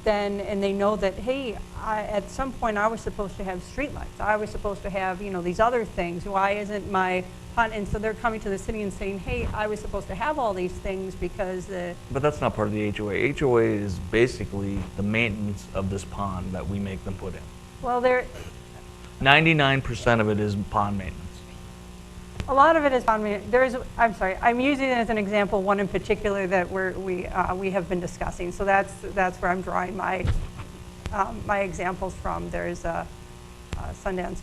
then, and they know that, hey, at some point I was supposed to have streetlights. I was supposed to have, you know, these other things. Why isn't my pond? And so they're coming to the city and saying, hey, I was supposed to have all these things because the... But that's not part of the HOA. HOA is basically the maintenance of this pond that we make them put in. Well, they're... 99% of it is pond maintenance. A lot of it is on me. I'm sorry, I'm using it as an example, one in particular that we have been discussing. So that's where I'm drawing my my examples from. There's Sundance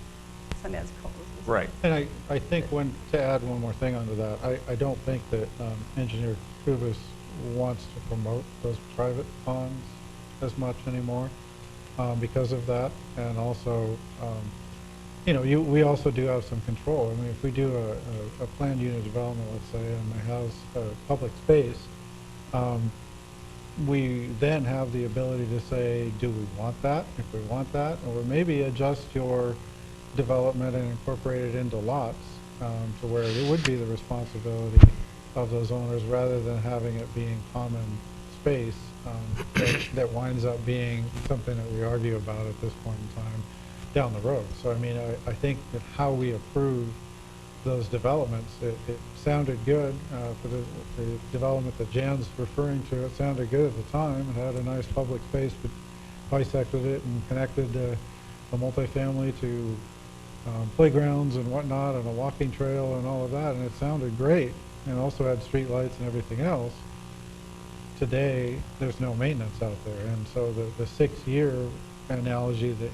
nothing has closed. Right. And I think to add one more thing onto that, I don't think that Engineer Kubis wants to promote those private ponds as much anymore because of that. And also, we also do have some control. I mean, if we do a planned unit development, let's say, and it has public space, we then have the ability to say, do we want that? If we want that, or maybe adjust your development and incorporate it into lots to where it would be the responsibility of those owners rather than having it being common space that winds up being something that we argue about at this point in time down the road. So I mean, I think that how we approve those developments, it sounded good for the development that Jan's referring to. It sounded good at the time. It had a nice public space, but bisected it and connected a multifamily to playgrounds and whatnot, and a walking trail and all of that, and it sounded great, and also had street lights and everything else. Today, there's no maintenance out there, and so the 6-year analogy that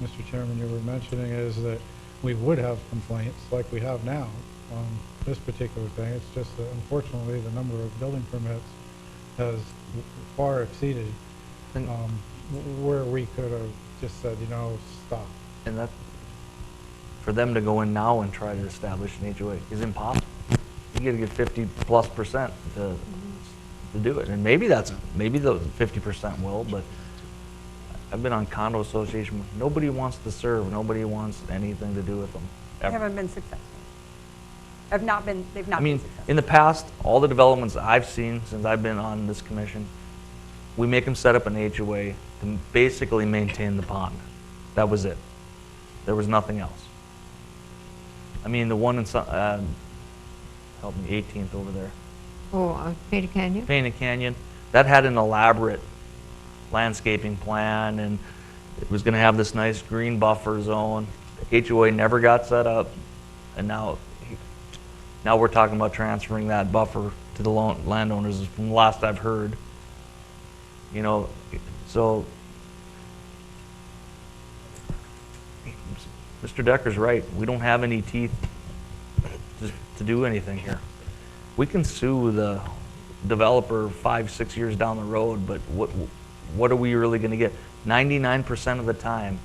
Mr. Chairman, you were mentioning is that we would have complaints like we have now on this particular thing. It's just that unfortunately the number of building permits has far exceeded where we could have just said, stop. And that, for them to go in now and try to establish an HOA is impossible. You gotta get 50+% to do it. And maybe the 50% will, but I've been on condo association, nobody wants to serve, nobody wants anything to do with them, They ever. haven't been successful. They've not been successful. In the past, all the developments I've seen since I've been on this commission, we make them set up an HOA to basically maintain the pond. That was it. There was nothing else. I mean, the one in, help me, 18th over there. Oh, Painted Canyon? Painted Canyon, that had an elaborate landscaping plan, and it was going to have this nice green buffer zone. The HOA never got set up, and now we're talking about transferring that buffer to the landowners from the last I've heard. So Mr. Decker's right. We don't have any teeth to do anything here. We can sue the developer 5-6 years down the road, but what are we really going to get? 99% of the time,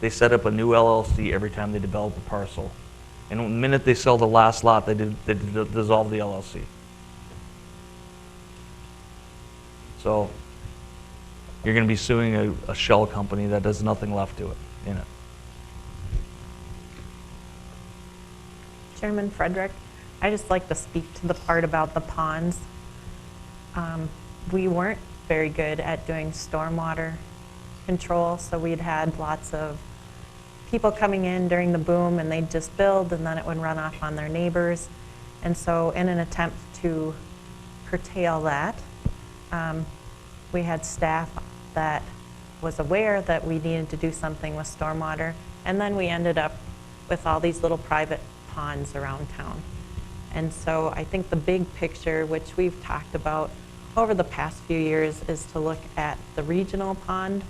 they set up a new LLC every time they develop a parcel. And the minute they sell the last lot, they dissolve the LLC. So you're going to be suing a shell company that has nothing left to it in it. Chairman Frederick, I just like to speak to the part about the ponds. We weren't very good at doing stormwater control, so we'd had lots of people coming in during the boom and they'd just build and then it would run off on their neighbors. And so in an attempt to curtail that, we had staff that was aware that we needed to do something with stormwater, and then we ended up with all these little private ponds around town. And so I think the big picture, which we've talked about over the past few years, is to look at the regional pond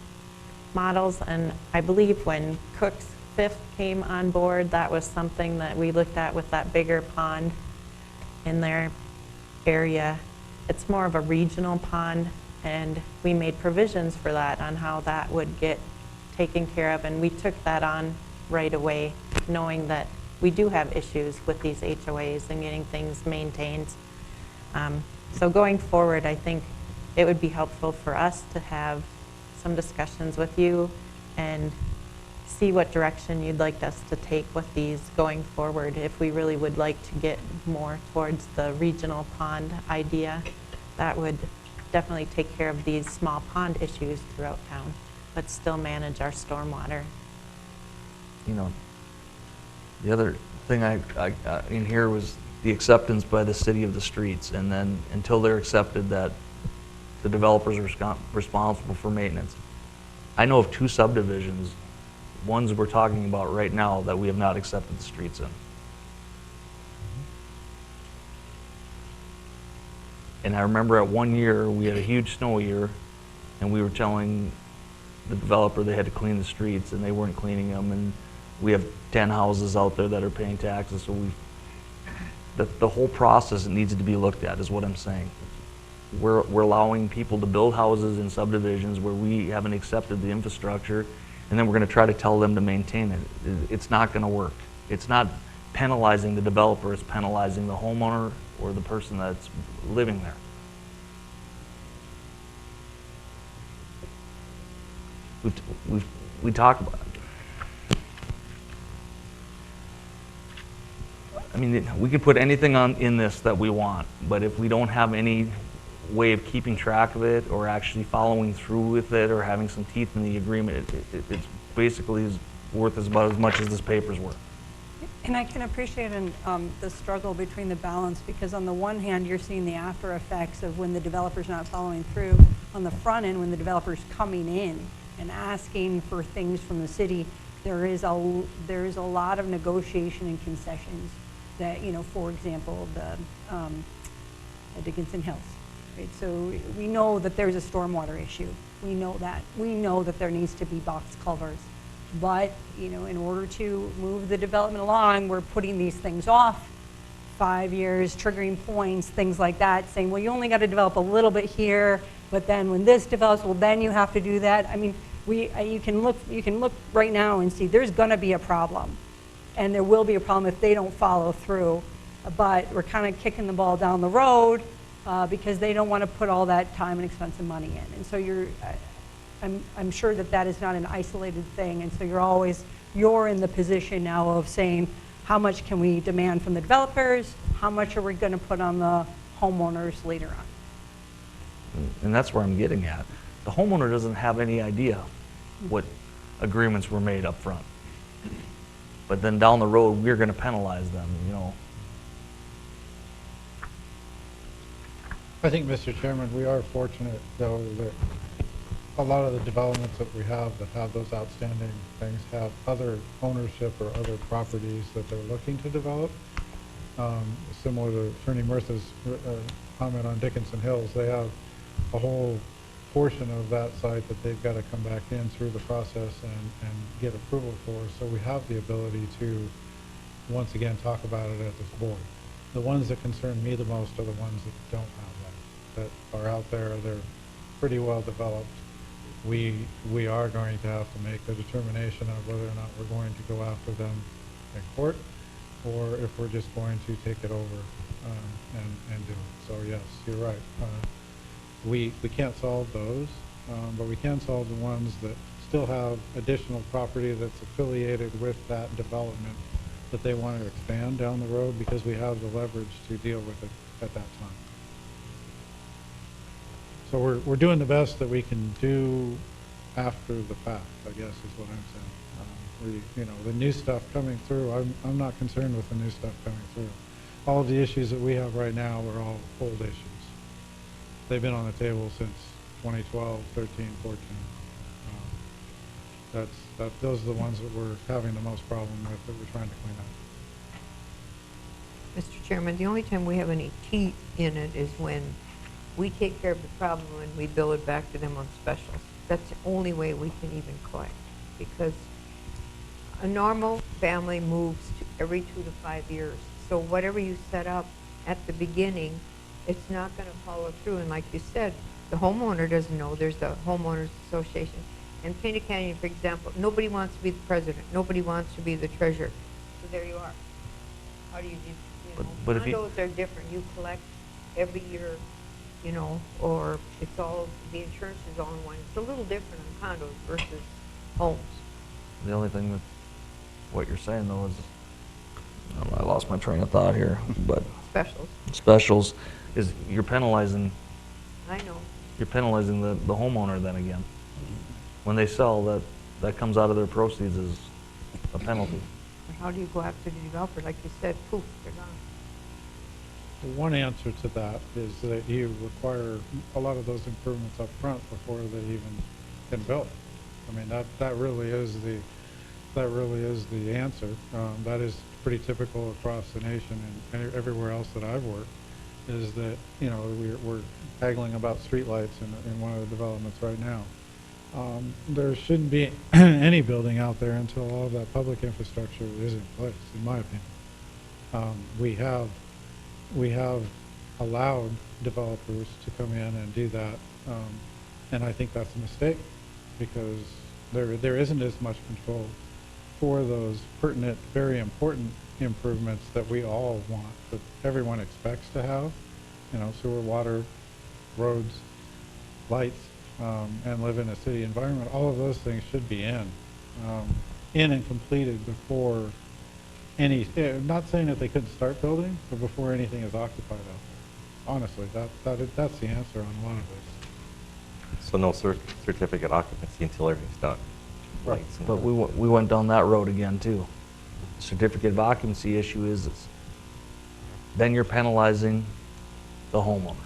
models. And I believe when Cook's Fifth came on board, that was something that we looked at with that bigger pond in their area. It's more of a regional pond, and we made provisions for that on how that would get taken care of. And we took that on right away, knowing that we do have issues with these HOAs and getting things maintained. So going forward, I think it would be helpful for us to have some discussions with you and see what direction you'd like us to take with these going forward. If we really would like to get more towards the regional pond idea, that would definitely take care of these small pond issues throughout town, but still manage our stormwater. The other thing I in here was the acceptance by the city of the streets, and then until they're accepted, that the developers are responsible for maintenance. I know of 2 subdivisions, ones we're talking about right now, that we have not accepted the streets in. And I remember at one year, we had a huge snow year, and we were telling the developer they had to clean the streets, and they weren't cleaning them, and We have 10 houses out there that are paying taxes, so the whole process needs to be looked at, is what I'm saying. We're allowing people to build houses in subdivisions where we haven't accepted the infrastructure, and then we're gonna try to tell them to maintain it. It's not gonna work. It's not penalizing the developer, it's penalizing the homeowner or the person that's living there. We talk about it. I mean, we can put anything in this that we want, but if we don't have any way of keeping track of it or actually following through with it or having some teeth in the agreement, it's basically worth about as much as this paper's worth. And I can appreciate the struggle between the balance, because on the one hand, you're seeing the after effects of when the developer's not following through. On the front end, when the developer's coming in and asking for things from the city, there is a lot of negotiation and concessions that, you know, for example, the Dickinson Hills. Right? So we know that there's a stormwater issue. We know that. We know that there needs to be box culverts. But, you know, in order to move the development along, we're putting these things off 5 years, triggering points, things like that, saying, well, you only got to develop a little bit here, but then when this develops, well, then you have to do that. I mean, you can look right now and see there's going to be a problem, and there will be a problem if they don't follow through. But we're kind of kicking the ball down the road because they don't want to put all that time and expense and money in. And so I'm sure that is not an isolated thing, and so you're in the position now of saying, how much can we demand from the developers? How much are we going to put on the homeowners later on? And that's where I'm getting at. The homeowner doesn't have any idea what agreements were made up front. But then down the road, we're going to penalize them, you know. I think, Mr. Chairman, we are fortunate, though, that a lot of the developments that we have that have those outstanding things have other ownership or other properties that they're looking to develop. Similar to Attorney Murtha's comment on Dickinson Hills, they have a whole portion of that site that they've got to come back in through the process and get approval for. So we have the ability to, once again, talk about it at this board. The ones that concern me the most are the ones that don't have that are out there. They're pretty well developed. We are going to have to make a determination of whether or not we're going to go after them in court, or if we're just going to take it over and do it. So yes, you're right. We can't solve those, but we can solve the ones that still have additional property that's affiliated with that development that they want to expand down the road, because we have the leverage to deal with it at that time. So we're doing the best that we can do after the fact, I guess is what I'm saying. You know, the new stuff coming through, I'm not concerned with the new stuff coming through. All of the issues that we have right now are all old issues. They've been on the table since 2012, 13, 14. Those are the ones that we're having the most problem with, that we're trying to clean up. Mr. Chairman, the only time we have any teeth in it is when we take care of the problem and we bill it back to them on specials. That's the only way we can even collect, because a normal family moves every 2 to 5 years. So whatever you set up at the beginning, it's not going to follow through. And like you said, the homeowner doesn't know. There's the homeowners association. And Painted Canyon, for example, nobody wants to be the president. Nobody wants to be the treasurer. So there you are. How do you do? But if condos are different. You collect every year, you know, or it's all, the insurance is all in one. It's a little different on condos versus homes. The only thing with what you're saying, though, is, I lost my train of thought here, but specials is you're penalizing. I know. You're penalizing the homeowner then again. When they sell, that comes out of their proceeds as a penalty. But how do you go after the developer? Like you said, poof, they're gone. One answer to that is that you require a lot of those improvements up front before they even can build. I mean, that really is the answer. That is pretty typical across the nation and everywhere else that I've worked, is that, you know, we're haggling about streetlights in one of the developments right now. There shouldn't be any building out there until all of that public infrastructure is in place, in my opinion. We have allowed developers to come in and do that, and I think that's a mistake, because there isn't as much control for those pertinent, very important improvements that we all want, that everyone expects to have, sewer, water, roads, lights, and live in a city environment. All of those things should be in and completed before not saying that they couldn't start building, but before anything is occupied out there. Honestly, that's the answer on a lot of this. So no certificate occupancy until everything's done. Right. But we went down that road again too. The certificate of occupancy issue is then you're penalizing the homeowner.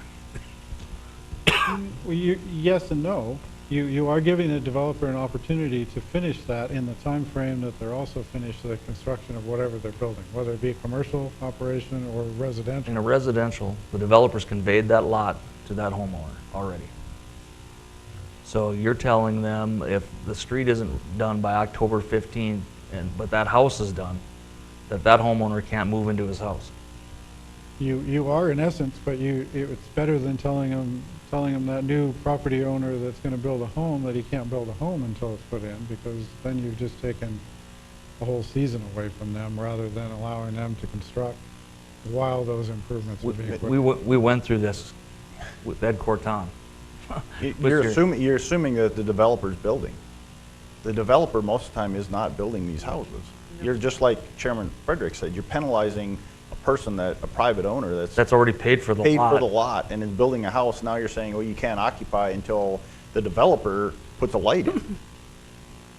Well, yes and no. You are giving the developer an opportunity to finish that in the time frame that they're also finished the construction of whatever they're building, whether it be a commercial operation or residential. In a residential, the developer's conveyed that lot to that homeowner already. So you're telling them if the street isn't done by October 15th, but that house is done, that homeowner can't move into his house. You are in essence, but it's better than telling them that new property owner that's going to build a home that he can't build a home until it's put in, because then you've just taken a whole season away from them rather than allowing them to construct while those improvements are being put in. We went through this with Ed Corton. You're assuming that the developer's building. The developer most of the time is not building these houses. You're just like Chairman Frederick said, you're penalizing a person, a private owner that's already paid for the lot and is building a house. Now you're saying, well, you can't occupy until the developer puts a light in.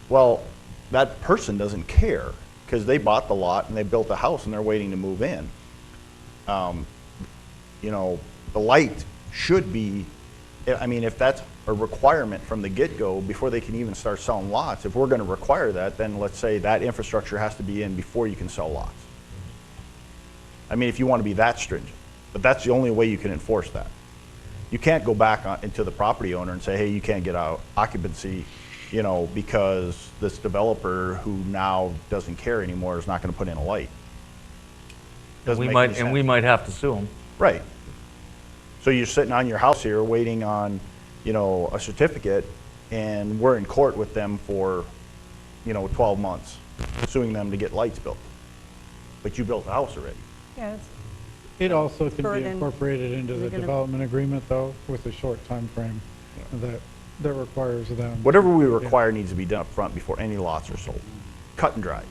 Well, that person doesn't care because they bought the lot and they built a house and they're waiting to move in. The light should be, I mean, if that's a requirement from the get-go before they can even start selling lots, if we're going to require that, then let's say that infrastructure has to be in before you can sell lots. I mean, if you want to be that stringent, but that's the only way you can enforce that. You can't go back into the property owner and say, hey, you can't get out occupancy, because this developer who now doesn't care anymore is not going to put in a light. We might have to sue them. Right. So you're sitting on your house here waiting on, a certificate, and we're in court with them for, 12 months, suing them to get lights built. But you built the house already. Yes. It also can be Burden. incorporated into the They're gonna- development agreement, though, with a short time frame that requires them. Whatever we require needs to be done up front before any lots are sold. Cut and dry.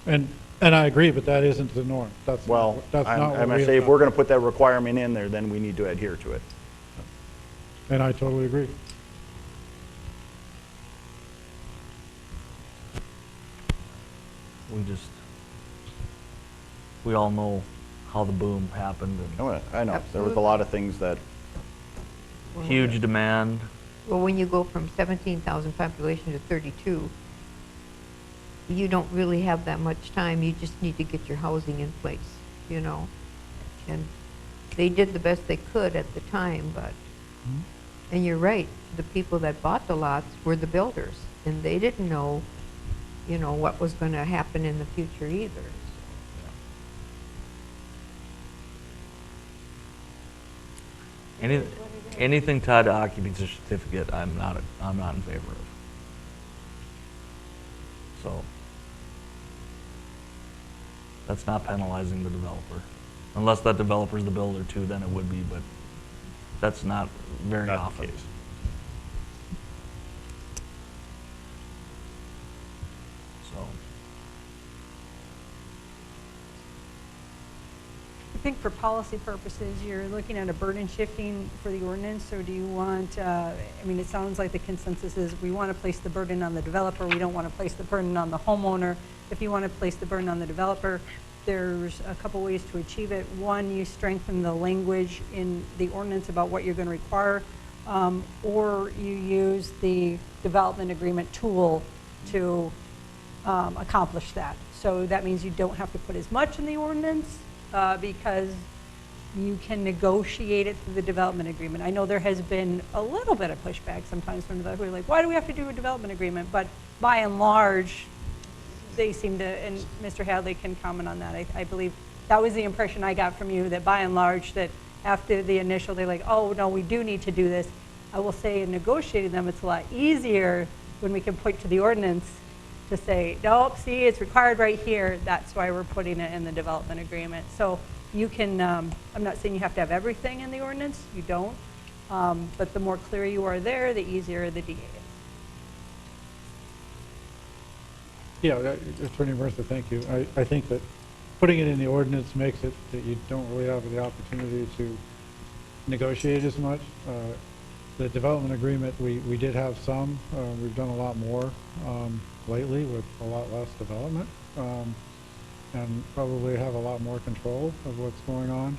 And I agree, but that isn't the norm. That's Well, not I'm what going we to say if have. we're going to put that requirement in there, then we need to adhere to it. And I totally agree. We all know how the boom happened. I know. There was a lot of things that. Huge demand. Well, when you go from 17,000 population to 32, you don't really have that much time. You just need to get your housing in place, And they did the best they could at the time, but, and you're right, the people that bought the lots were the builders, and they didn't know, what was going to happen in the future either. Anything tied to occupancy certificate, I'm not in favor of. So that's not penalizing the developer, unless that developer's the builder too. Then it would be, but that's not very often. So. I think for policy purposes, you're looking at a burden shifting for the ordinance, so do you want, it sounds like the consensus is we want to place the burden on the developer, we don't want to place the burden on the homeowner. If you want to place the burden on the developer, there's a couple ways to achieve it. One, you strengthen the language in the ordinance about what you're going to require, or you use the development agreement tool to accomplish that. So that means you don't have to put as much in the ordinance, because you can negotiate it through the development agreement. I know there has been a little bit of pushback sometimes from developers, like, why do we have to do a development agreement? But by and large, they seem to, and Mr. Hadley can comment on that. I believe that was the impression I got from you, that by and large, that after the initial, they're like, oh, no, we do need to do this. I will say in negotiating them, it's a lot easier when we can point to the ordinance to say, nope, see, it's required right here. That's why we're putting it in the development agreement. So you can, I'm not saying you have to have everything in the ordinance, you don't. But the more clear you are there, the easier the DA is. Yeah, Attorney Murtha, thank you. I think that putting it in the ordinance makes it that you don't really have the opportunity to negotiate as much. The development agreement, we did have some. We've done a lot more lately with a lot less development, and probably have a lot more control of what's going on.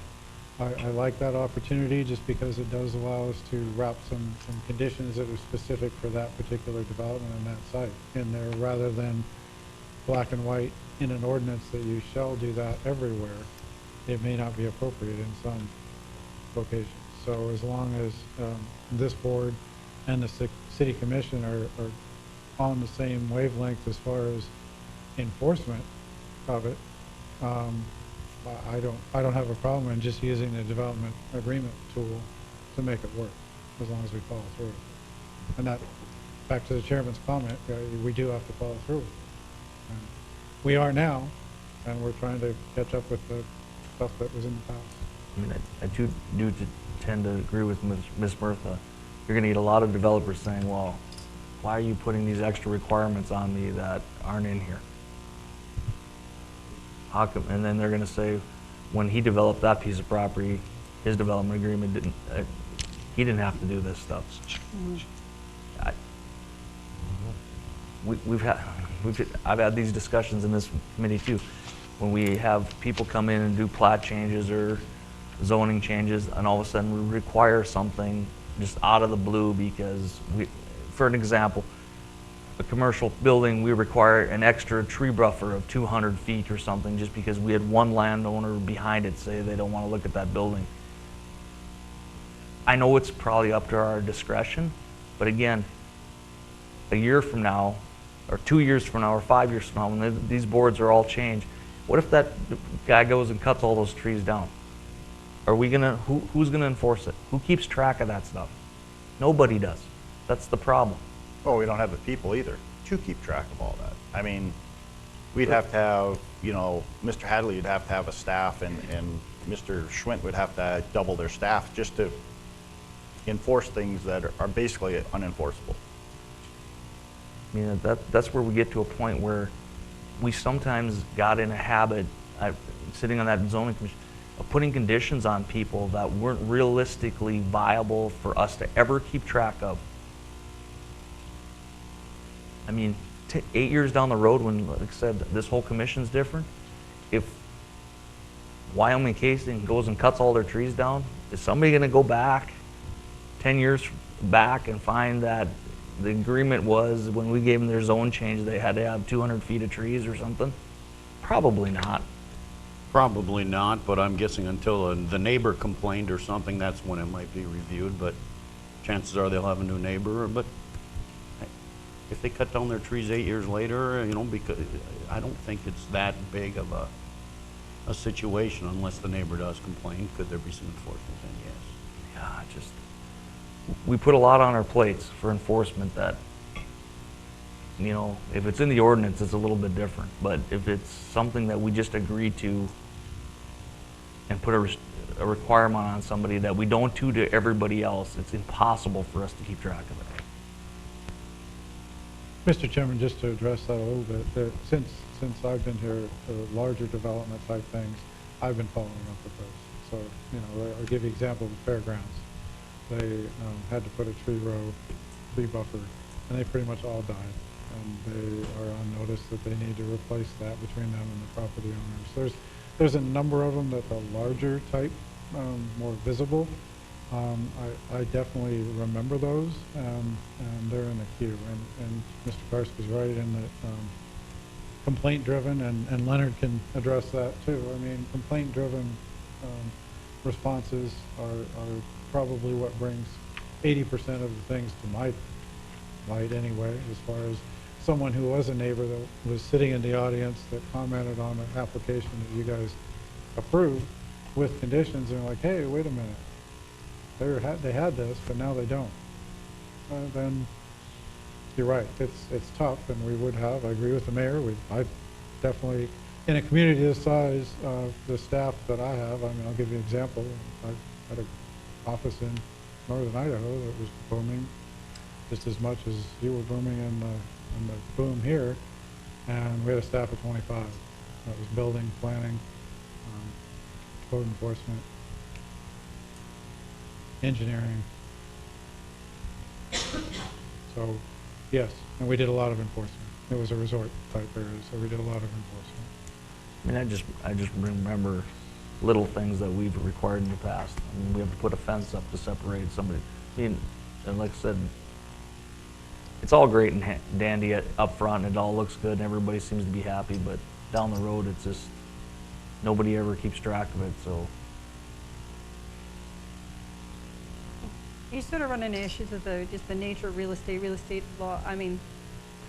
I like that opportunity just because it does allow us to wrap some conditions that are specific for that particular development and that site in there, rather than black and white in an ordinance that you shall do that everywhere. It may not be appropriate in some locations. So as long as this board and the city commission are on the same wavelength as far as enforcement of it, I don't have a problem in just using the development agreement tool to make it work, as long as we follow through. And that, back to the chairman's comment, we do have to follow through. And we are now, and we're trying to catch up with the stuff that was in the past. I mean, I do tend to agree with Ms. Murtha. You're gonna get a lot of developers saying, well, why are you putting these extra requirements on me that aren't in here? How come? And then they're gonna say, when he developed that piece of property, his development agreement didn't, he didn't have to do this stuff. I've had these discussions in this committee too, when we have people come in and do plat changes or zoning changes, and all of a sudden we require something just out of the blue because for an example, a commercial building, we require an extra tree buffer of 200 feet or something just because we had one landowner behind it say they don't want to look at that building. I know it's probably up to our discretion, but again, a year from now, or 2 years from now, or 5 years from now, when these boards are all changed, what if that guy goes and cuts all those trees down? Are we gonna, who's gonna enforce it? Who keeps track of that stuff? Nobody does. That's the problem. Well, we don't have the people either to keep track of all that. I mean, we'd have to have, you know, Mr. Hadley would have to have a staff, and Mr. Schwint would have to double their staff just to enforce things that are basically unenforceable. I mean, that's where we get to a point where we sometimes got in a habit, sitting on that zoning commission, of putting conditions on people that weren't realistically viable for us to ever keep track of. I mean, 8 years down the road, when, like I said, this whole commission's different, if Wyoming Casing goes and cuts all their trees down, is somebody gonna go back 10 years back and find that the agreement was, when we gave them their zone change, they had to have 200 feet of trees or something? Probably not. Probably not, but I'm guessing until the neighbor complained or something, that's when it might be reviewed, but chances are they'll have a new neighbor. But if they cut down their trees 8 years later, you know, because I don't think it's that big of a situation unless the neighbor does complain. Could there be some enforcement then? Yes. Yeah, just, we put a lot on our plates for enforcement that, you know, if it's in the ordinance, it's a little bit different. But if it's something that we just agree to and put a requirement on somebody that we don't do to everybody else, it's impossible for us to keep track of it. Mr. Chairman, just to address that a little bit, since I've been here, larger development type things, I've been following up with those. So, you know, I'll give you an example of the fairgrounds. They had to put a tree buffer, and they pretty much all died. And they are on notice that they need to replace that between them and the property owners. There's a number of them that are larger type, more visible. I definitely remember those, and they're in the queue. And Mr. Karski's right in that complaint driven, and Leonard can address that too. I mean, complaint driven responses are probably what brings 80% of the things to my light anyway, as far as someone who was a neighbor that was sitting in the audience that commented on an application that you guys approved with conditions, and like, hey, wait a minute, they had this, but now they don't. Then you're right, it's tough, and we would have, I agree with the mayor, I definitely, in a community this size, the staff that I have, I mean, I'll give you an example. I had an office in northern Idaho that was booming just as much as you were booming in the boom here, and we had a staff of 25. That was building, planning, code enforcement, engineering. So, yes, and we did a lot of enforcement. It was a resort type area, so we did a lot of enforcement. I mean, I just remember little things that we've required in the past. I mean, we have to put a fence up to separate somebody. I mean, and like I said, it's all great and dandy up front, and it all looks good, and everybody seems to be happy, but down the road, it's just, nobody ever keeps track of it, so. You sort of run into issues with just the nature of real estate law. I mean,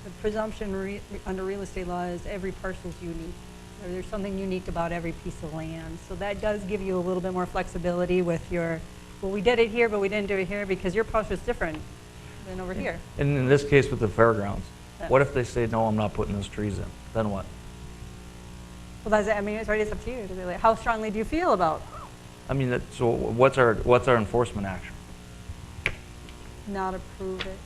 the presumption under real estate law is every parcel's unique. Or there's something unique about every piece of land. So that does give you a little bit more flexibility with your, well, we did it here, but we didn't do it here because your parcel is different than over here. And in this case with the fairgrounds, Yeah. what if they say, no, I'm not putting those trees in? Then what? Well, that's, I mean, it's right, it's up to you. To be like, how strongly do you feel about I mean, so what's our enforcement action? not approve it?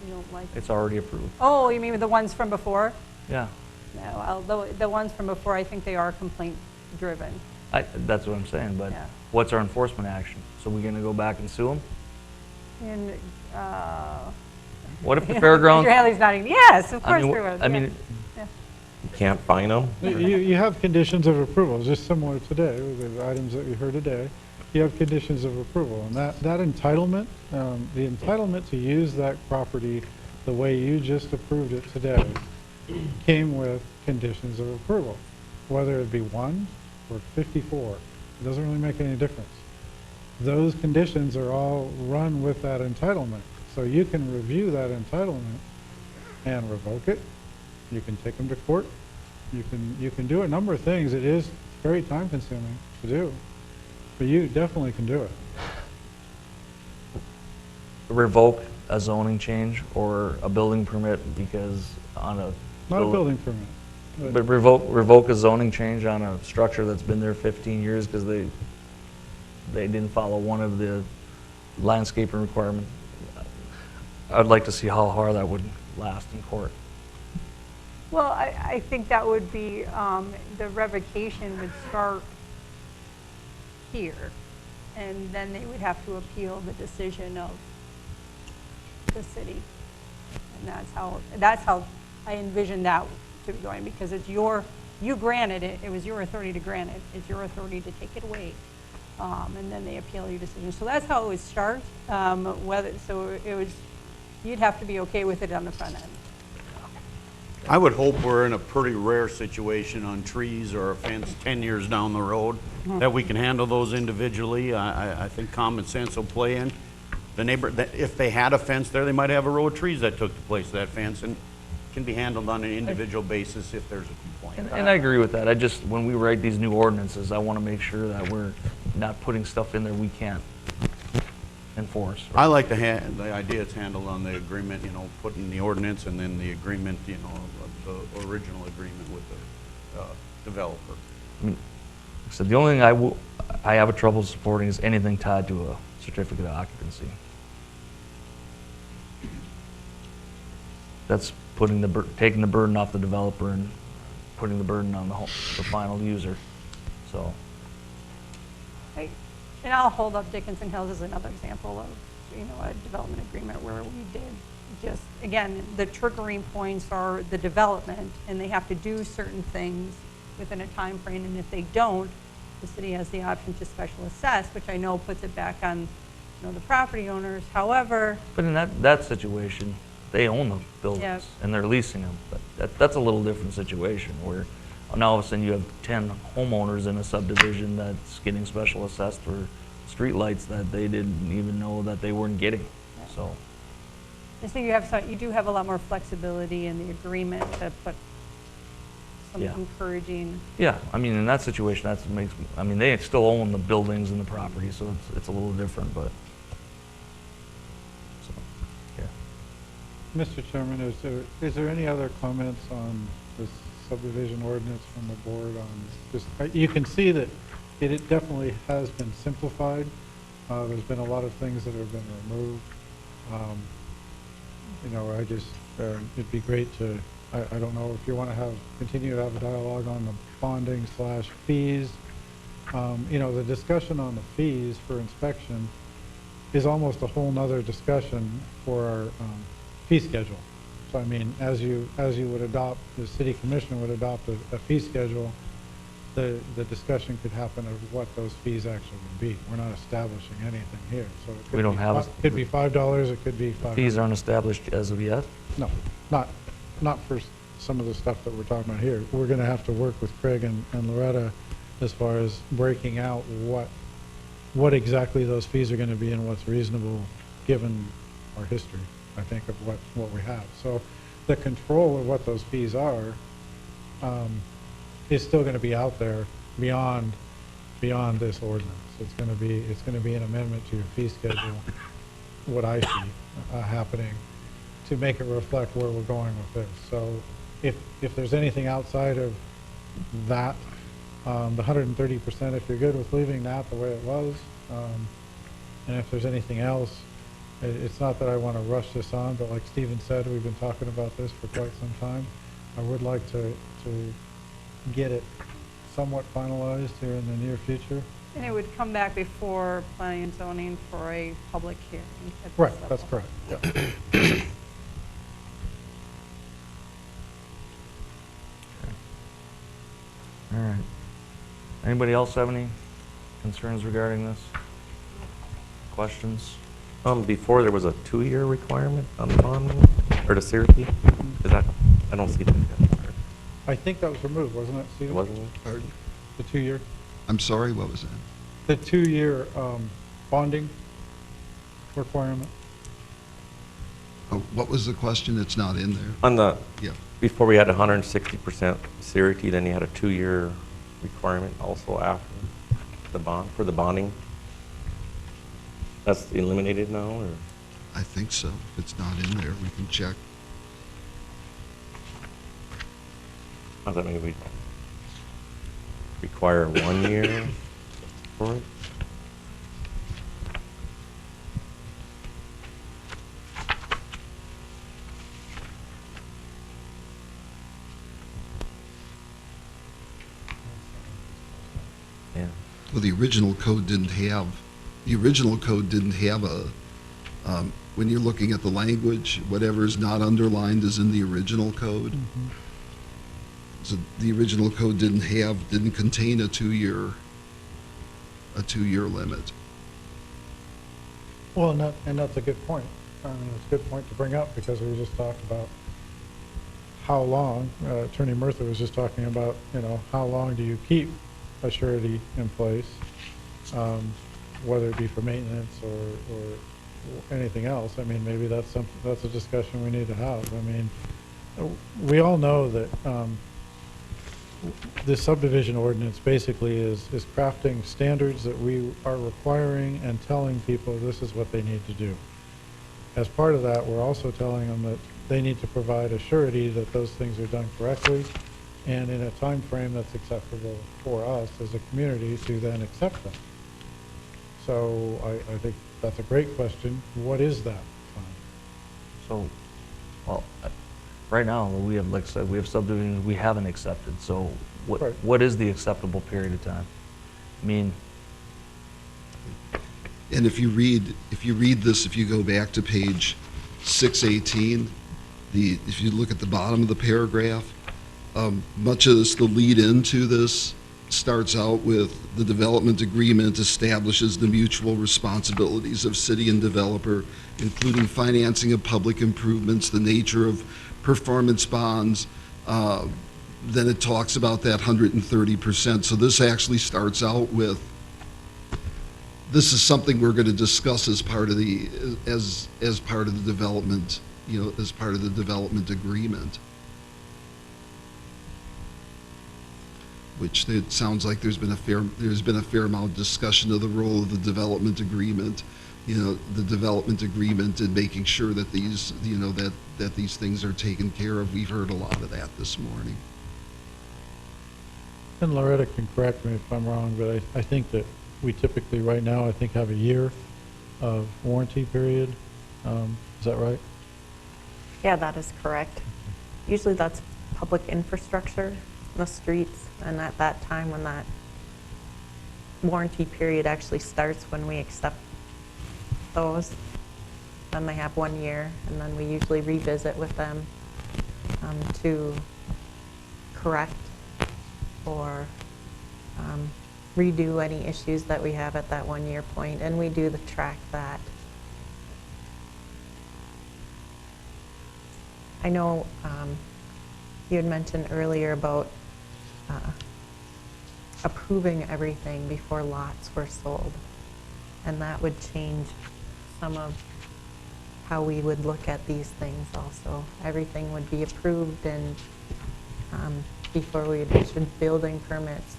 You don't like it? It's already approved. Oh, you mean with the ones from before? Yeah. No, the ones from before, I think they are complaint driven. That's what I'm saying, but Yeah. what's our enforcement action? So we're gonna go back and sue them? And, What if the fairgrounds? Mr. Haley's nodding, yes, of I course mean, there was. I mean, Yeah. You can't fine them? You have conditions of approval, just similar today, with the items that we heard today. You have conditions of approval, and that entitlement, the entitlement to use that property the way you just approved it today came with conditions of approval, whether it be 1 or 54. It doesn't really make any difference. Those conditions are all run with that entitlement. So you can review that entitlement and revoke it. You can take them to court. You can do a number of things. It is very time consuming to do, but you definitely can do it. revoke a zoning change or a building permit because on a. Not a building permit. But revoke a zoning change on a structure that's been there 15 years because they didn't follow one of the landscaping requirements. I'd like to see how hard that would last in court. Well, I think that would be, the revocation would start here, and then they would have to appeal the decision of the city. And that's how I envision that to be going, because it's you granted it, it was your authority to grant it, it's your authority to take it away. And then they appeal your decision. So that's how it would start, you'd have to be okay with it on the front end. I would hope we're in a pretty rare situation on trees or a fence 10 years down the road, that we can handle those individually. I think common sense will play in. The neighbor, if they had a fence there, they might have a row of trees that took the place of that fence, and can be handled on an individual basis if there's a complaint. And I agree with that. When we write these new ordinances, I want to make sure that we're not putting stuff in there we can't enforce. I like the idea it's handled on the agreement, putting the ordinance and then the agreement, the original agreement with the developer. I mean, like I said, the only thing I have a trouble supporting is anything tied to a certificate of occupancy. That's taking the burden off the developer and putting the burden on the final user. So. And I'll hold up Dickinson Hills as another example of, a development agreement where we did just, again, the triggering points are the development, and they have to do certain things within a time frame, and if they don't, the city has the option to special assess, which I know puts it back on, the property owners. However. But in that situation, they own the buildings Yeah. and they're leasing them. But that's a little different situation where now all of a sudden you have 10 homeowners in a subdivision that's getting special assessed for streetlights that they didn't even know that they weren't getting, so. I think you do have a lot more flexibility in the agreement to put some Yeah. encouraging. Yeah, I mean, in that situation, that's what makes, I mean, they still own the buildings and the property, so it's a little different, but, so, yeah. Mr. Chairman, is there any other comments on this subdivision ordinance from the board on just, you can see that it definitely has been simplified. There's been a lot of things that have been removed. You know, I just, it'd be great to, I don't know if you want to continue to have a dialogue on the bonding / fees. You know, the discussion on the fees for inspection is almost a whole nother discussion for our fee schedule. So I mean, as you would adopt, the city commission would adopt a fee schedule, the discussion could happen of what those fees actually would be. We're not establishing anything here, so it could We don't be have a- could be $5, it could be $5. Fees aren't established as of yet? No, not for some of the stuff that we're talking about here. We're gonna have to work with Craig and Loretta as far as breaking out what exactly those fees are gonna be and what's reasonable, given our history, I think, of what we have. So the control of what those fees are, is still gonna be out there beyond this ordinance. It's gonna be an amendment to your fee schedule, what I see happening, to make it reflect where we're going with this. So if there's anything outside of that, the 130%, if you're good with leaving that the way it was, and if there's anything else, it's not that I want to rush this on, but like Stephen said, we've been talking about this for quite some time. I would like to get it somewhat finalized here in the near future. And it would come back before planning and zoning for a public hearing. at this Right, that's level. correct, yeah. All right. Anybody else have any concerns regarding this? Questions? Before there was a 2-year requirement on the bonding, or the surety? Is that, I don't see that. I think that was removed, wasn't it, Stephen? Wasn't it? Pardon? The 2-year? I'm sorry, what was that? The 2-year bonding requirement? Oh, what was the question? It's not in there. On the, Yeah. before we had 160% surety, then you had a 2-year requirement also after the bond, for the bonding. That's eliminated now, or? I think so. If it's not in there, we can check. I thought maybe we require 1 year for it. Yeah. Well, the original code didn't have a, when you're looking at the language, whatever is not underlined is in the original code. So the original code didn't contain a 2-year limit. Well, and that's a good point. I mean, it's a good point to bring up, because we just talked about how long, Attorney Murtha was just talking about, you know, how long do you keep a surety in place, whether it be for maintenance or anything else. I mean, maybe that's a discussion we need to have. I mean, we all know that this subdivision ordinance basically is crafting standards that we are requiring and telling people this is what they need to do. As part of that, we're also telling them that they need to provide a surety that those things are done correctly and in a time frame that's acceptable for us as a community to then accept them. So I think that's a great question. What is that time? So, well, right now, we have, like I said, we have subdivisions we haven't accepted, so Right. what is the acceptable period of time? I mean, And if you read this, if you go back to page 618, if you look at the bottom of the paragraph, much of this, the lead into this, starts out with the development agreement establishes the mutual responsibilities of city and developer, including financing of public improvements, the nature of performance bonds, then it talks about that 130%. So this actually starts out with, this is something we're going to discuss as part of the, as part of the development, as part of the development agreement. Which it sounds like there's been a fair amount of discussion of the role of the development agreement, the development agreement and making sure that these, that these things are taken care of. We've heard a lot of that this morning. And Loretta can correct me if I'm wrong, but I think that we typically right now, I think, have a year of warranty period. Is that right? Yeah, that is correct. Usually that's public infrastructure, the streets, and at that time when that warranty period actually starts, when we accept those, then they have 1 year, and then we usually revisit with them to correct or redo any issues that we have at that 1 year point, and we do track that. I know you had mentioned earlier about approving everything before lots were sold, and that would change some of how we would look at these things also. Everything would be approved, and before we had issued building permits,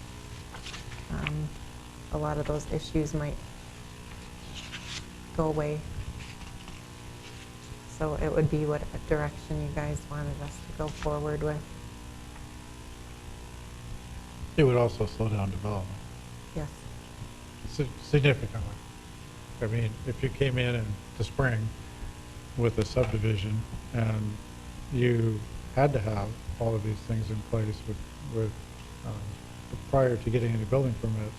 a lot of those issues might go away. So it would be what direction you guys wanted us to go forward with. It would also slow down development. Yes. Significantly. I mean, if you came in the spring with a subdivision and you had to have all of these things in place with prior to getting any building permits,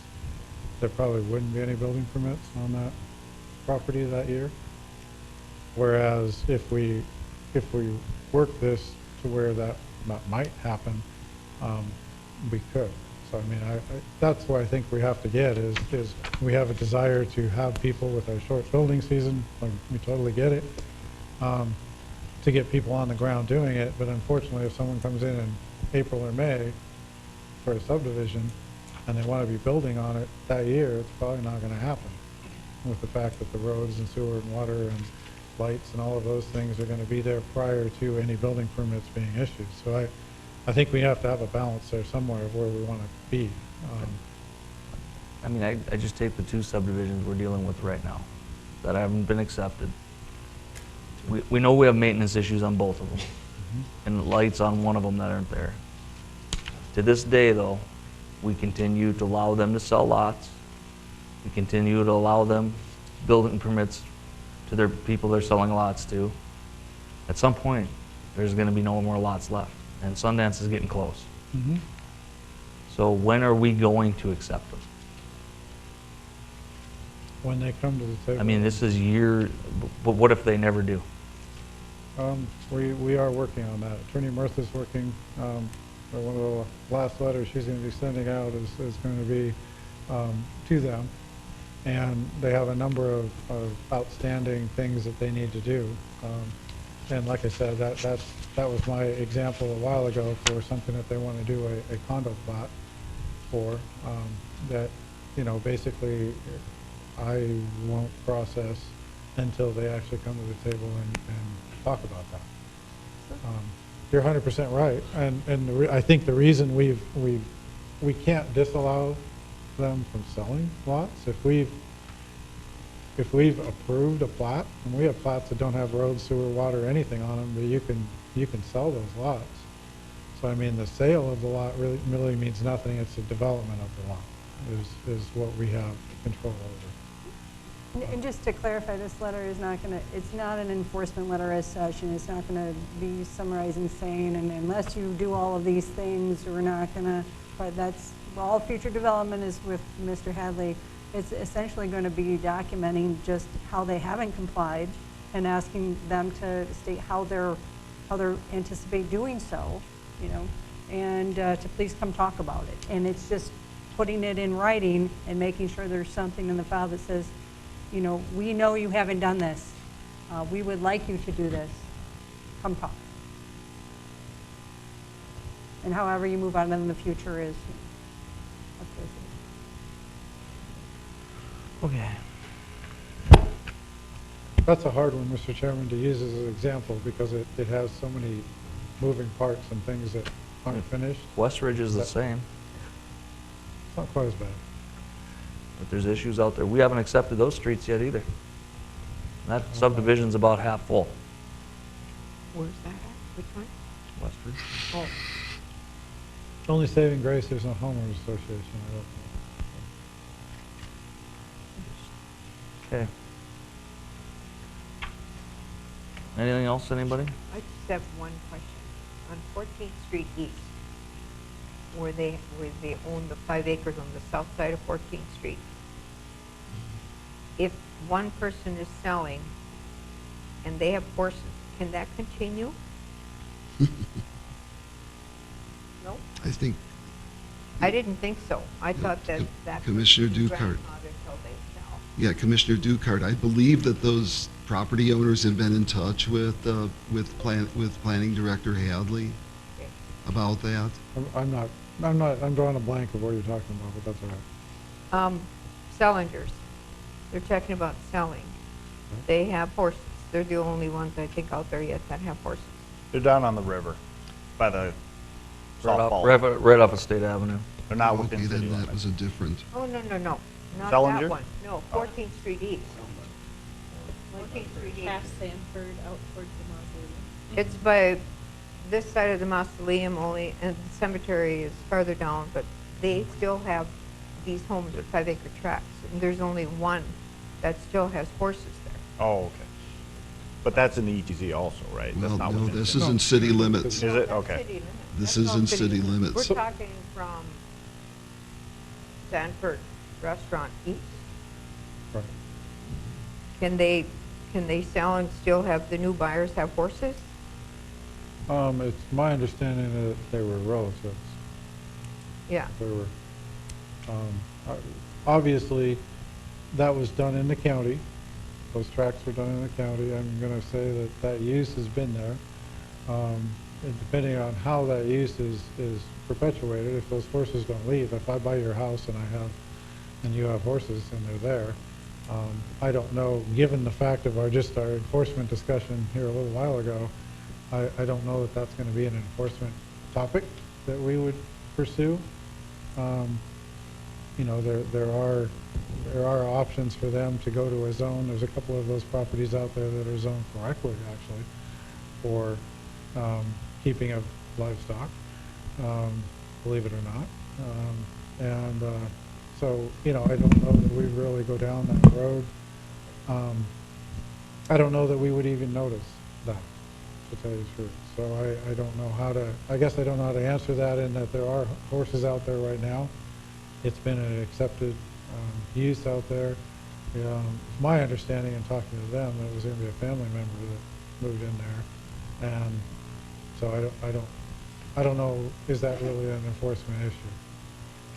there probably wouldn't be any building permits on that property that year. Whereas if we work this to where that might happen, we could. So I mean, that's where I think we have to get is we have a desire to have people with our short building season. Like, we totally get it. To get people on the ground doing it, but unfortunately, if someone comes in April or May for a subdivision and they want to be building on it that year, it's probably not going to happen. With the fact that the roads and sewer and water and lights and all of those things are going to be there prior to any building permits being issued. So I think we have to have a balance there somewhere of where we want to be. I mean, I just take the 2 subdivisions we're dealing with right now that haven't been accepted. We know we have maintenance issues on both of them, and lights on one of them that aren't there. To this day, though, we continue to allow them to sell lots. We continue to allow them building permits to their people they're selling lots to. At some point, there's going to be no more lots left, and Sundance is getting close. So when are we going to accept them? When they come to the table. I mean, this is but what if they never do? We are working on that. Attorney Murtha's working. One of the last letters she's going to be sending out is going to be to them. And they have a number of outstanding things that they need to do. And like I said, that was my example a while ago for something that they want to do a condo plot for, that, basically I won't process until they actually come to the table and talk about that. You're 100% right, and I think the reason we can't disallow them from selling lots if we've approved a plat, and we have plats that don't have roads, sewer, water, anything on them, but you can sell those lots. So I mean, the sale of the lot really means nothing. It's the development of the lot is what we have control over. And just to clarify, this letter is not going to, it's not an enforcement letter as such, and it's not going to be summarizing saying, and unless you do all of these things, we're not going to, but that's, all future development is with Mr. Hadley. It's essentially going to be documenting just how they haven't complied and asking them to state how they're anticipate doing so, and to please come talk about it. And it's just putting it in writing and making sure there's something in the file that says, we know you haven't done this. We would like you to do this. Come talk. And however you move on in the future is up to the city. Okay. That's a hard one, Mr. Chairman, to use as an example because it has so many moving parts and things that aren't finished. West Ridge is the same, It's not quite as bad. but there's issues out there. We haven't accepted those streets yet either. That subdivision's about half full. Where's that at? Which one? West Ridge. Oh, Only saving grace, there's no homeowners association, I don't Okay. Anything else, anybody? I just have one question. On 14th Street East, where they own the 5 acres on the south side of 14th Street, if one person is selling and they have horses, can that continue? No? I think I didn't think so. I thought that that Commissioner would be Dukart. grandfathered till they sell. Yeah, Commissioner Dukart, I believe that those property owners have been in touch with Planning Director Hadley Okay. about that. I'm drawing a blank of what you're talking about, but that's all right. Sellingers, they're talking about selling. They have horses. They're the only ones, I think, out there yet that have horses. They're down on the river by the softball. Right off of State Avenue. They're not Okay, within city then that limits. was a different. Oh, no, not Sellinger? that one. No, 14th Street East. 14th Street East. Past Sanford, out towards the mausoleum. It's by this side of the mausoleum only, and the cemetery is farther down, but they still have these homes with 5 acre tracts. And there's only one that still has horses there. Oh, okay. But that's in the ETZ also, right? That's Well, not no, within this city. is in city limits. Is it? That's Okay. city limits. This That's is all in city limits. We're talking from Sanford Restaurant East. Right. Can they sell and still have the new buyers have horses? It's my understanding that they were relatives. Yeah. They were, obviously, that was done in the county. Those tracks were done in the county. I'm gonna say that that use has been there. And depending on how that use is perpetuated, if those horses don't leave, if I buy your house and you have horses and they're there, I don't know, given the fact of our enforcement discussion here a little while ago, I don't know that that's gonna be an enforcement topic that we would pursue. You know, there are options for them to go to a zone. There's a couple of those properties out there that are zoned correctly, actually, for keeping of livestock, believe it or not. So, you know, I don't know that we really go down that road. I don't know that we would even notice that, to tell you the truth. So I don't know I guess I don't know how to answer that, in that there are horses out there right now. It's been an accepted use out there. My understanding in talking to them, that it was going to be a family member that moved in there. And so I don't know, is that really an enforcement issue?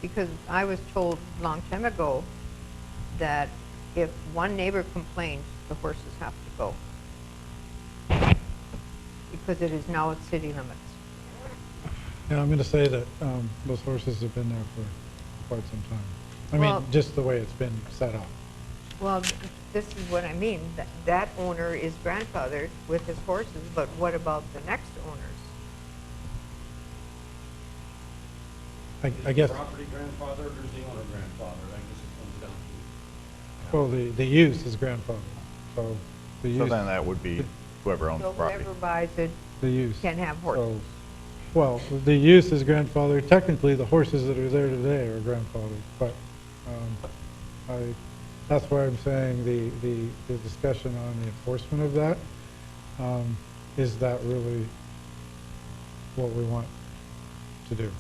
Because I was told a long time ago that if one neighbor complains, the horses have to go. Because it is now at city limits. Yeah, I'm going to say that those horses have been there for quite some time. I Well- mean, just the way it's been set up. Well, this is what I mean. That owner is grandfathered with his horses, but what about the next owners? I guess, Property grandfather or is the owner grandfather? I guess it comes down well, the use is grandfathered, so the use. So then that would be whoever owns the So property. whoever buys it The use. can have horses. So, well, the use is grandfathered. Technically, the horses that are there today are grandfathered, but that's why I'm saying the discussion on the enforcement of that, is that really what we want to do?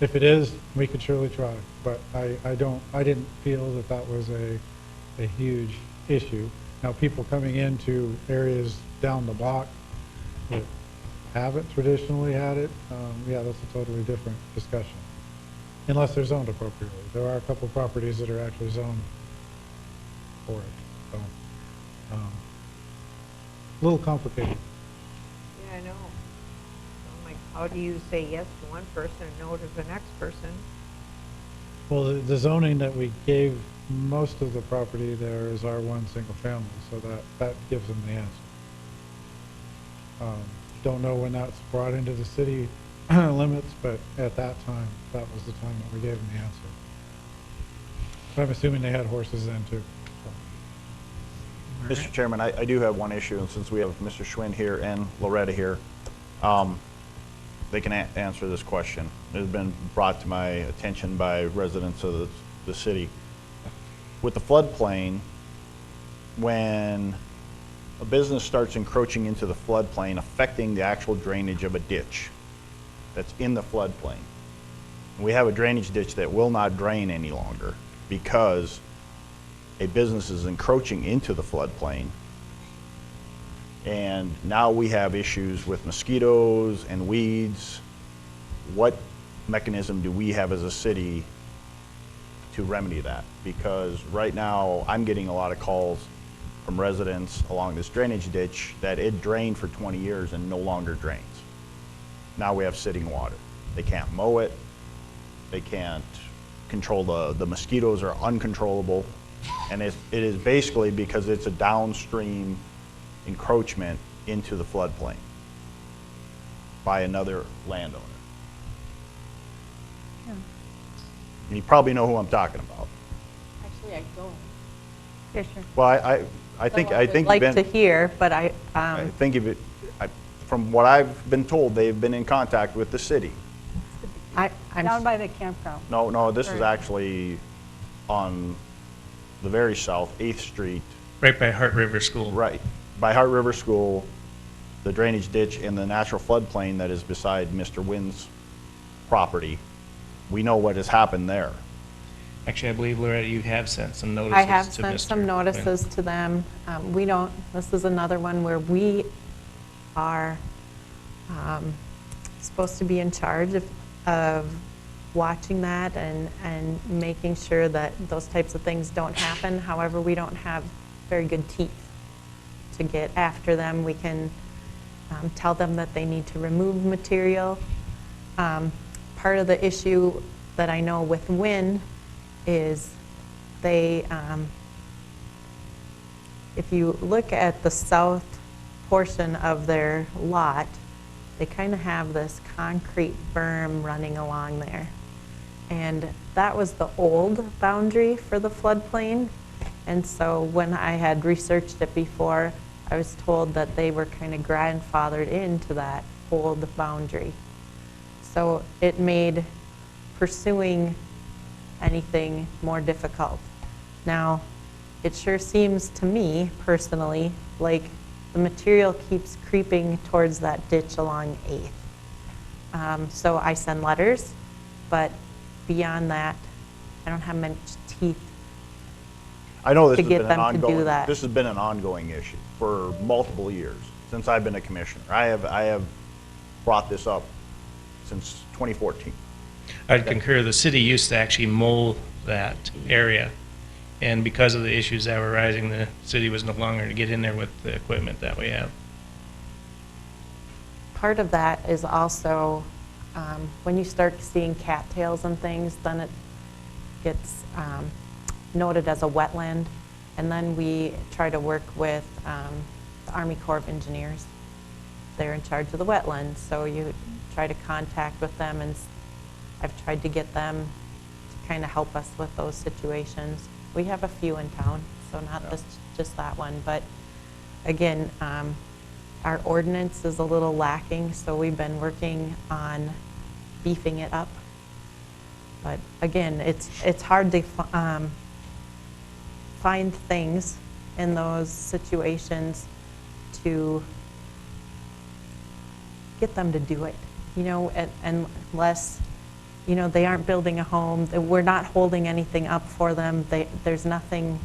If it is, we could surely try, but I didn't feel that that was a huge issue. Now, people coming into areas down the block that haven't traditionally had it, yeah, that's a totally different discussion. Unless they're zoned appropriately. There are a couple properties that are actually zoned for it, so, a little complicated. Yeah, I know. how do you say yes to one person and no to the next person? Well, the zoning that we gave most of the property there is R1 single family, so that gives them the answer. Don't know when that's brought into the city limits, but at that time, that was the time that we gave them the answer. But I'm assuming they had horses then too. Mr. Chairman, I do have one issue, and since we have Mr. Schwinn here and Loretta here, they can answer this question. It has been brought to my attention by residents of the city. With the floodplain, when a business starts encroaching into the floodplain, affecting the actual drainage of a ditch that's in the floodplain, we have a drainage ditch that will not drain any longer because a business is encroaching into the floodplain. And now we have issues with mosquitoes and weeds. What mechanism do we have as a city to remedy that? Because right now I'm getting a lot of calls from residents along this drainage ditch that it drained for 20 years and no longer drains. Now we have sitting water. They can't mow it. They can't control the mosquitoes are uncontrollable. And it is basically because it's a downstream encroachment into the floodplain by another landowner. Yeah. And you probably know who I'm talking about. Actually, I don't. Yeah, sure. Well, I think you've like been, to hear, but I think of it, from what I've been told, they've been in contact with the city. I'm Down by the campground. No, this is Or- actually on the very south, 8th Street. Right by Hart River School. Right, by Hart River School, the drainage ditch and the natural floodplain that is beside Mr. Wynn's property. We know what has happened there. Actually, I believe, Loretta, you have sent some notices I have to sent Mr. some notices to them. We don't, this is another one where we are supposed to be in charge of watching that and making sure that those types of things don't happen. However, we don't have very good teeth to get after them. We can tell them that they need to remove material. Part of the issue that I know with Wynn is they, if you look at the south portion of their lot, they kind of have this concrete berm running along there. And that was the old boundary for the floodplain. And so when I had researched it before, I was told that they were kind of grandfathered into that old boundary. So it made pursuing anything more difficult. Now, it sure seems to me personally like the material keeps creeping towards that ditch along 8th. So I send letters, but beyond that, I don't have much teeth I know this to has get been an them to do ongoing, that. this has been an ongoing issue for multiple years, since I've been a commissioner. I have brought this up since 2014. I'd concur, the city used to actually mow that area. And because of the issues that were rising, the city was no longer to get in there with the equipment that we have. Part of that is also when you start seeing cattails and things, then it gets noted as a wetland. And then we try to work with the Army Corps of Engineers. They're in charge of the wetlands, so you try to contact with them, and I've tried to get them to kind of help us with those situations. We have a few in town, so not just that one, but again, our ordinance is a little lacking, so we've been working on beefing it up. But again, it's hard to find things in those situations to get them to do it, you know, unless, you know, they aren't building a home, we're not holding anything up for them, there's nothing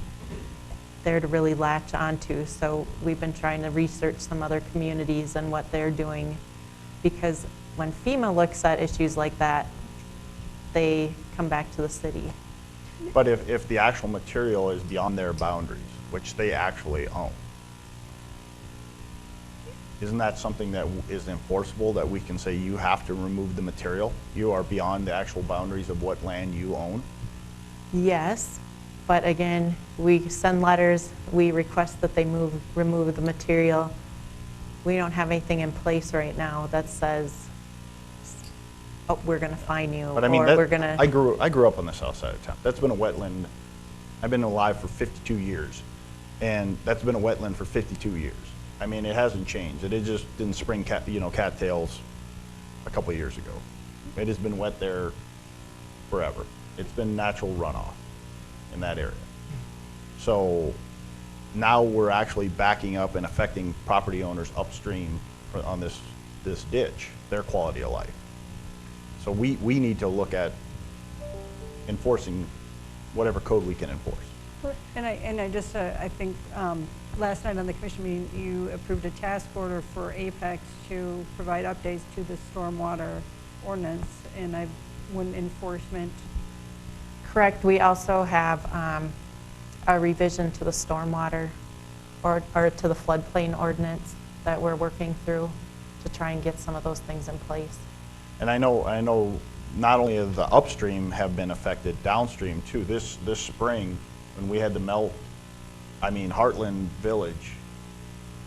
there to really latch onto. So we've been trying to research some other communities and what they're doing, because when FEMA looks at issues like that, they come back to the city. But if the actual material is beyond their boundaries, which they actually own, Isn't that something that is enforceable, that we can say you have to remove the material? You are beyond the actual boundaries of what land you own? Yes, but again, we send letters, we request that they remove the material. We don't have anything in place right now that says, oh, we're gonna fine you, But I mean, or we're gonna. I grew up on the south side of town. That's been a wetland. I've been alive for 52 years, and that's been a wetland for 52 years. I mean, it hasn't changed. It just didn't spring cattails a couple of years ago. It has been wet there forever. It's been natural runoff in that area. So now we're actually backing up and affecting property owners upstream on this ditch, their quality of life. So we need to look at enforcing whatever code we can enforce. And I think last night on the commission meeting, you approved a task order for Apex to provide updates to the stormwater ordinance, and enforcement. Correct, we also have a revision to the stormwater or to the floodplain ordinance that we're working through to try and get some of those things in place. And I know not only have the upstream have been affected, downstream too. This spring, when we had the melt, I mean, Heartland Village,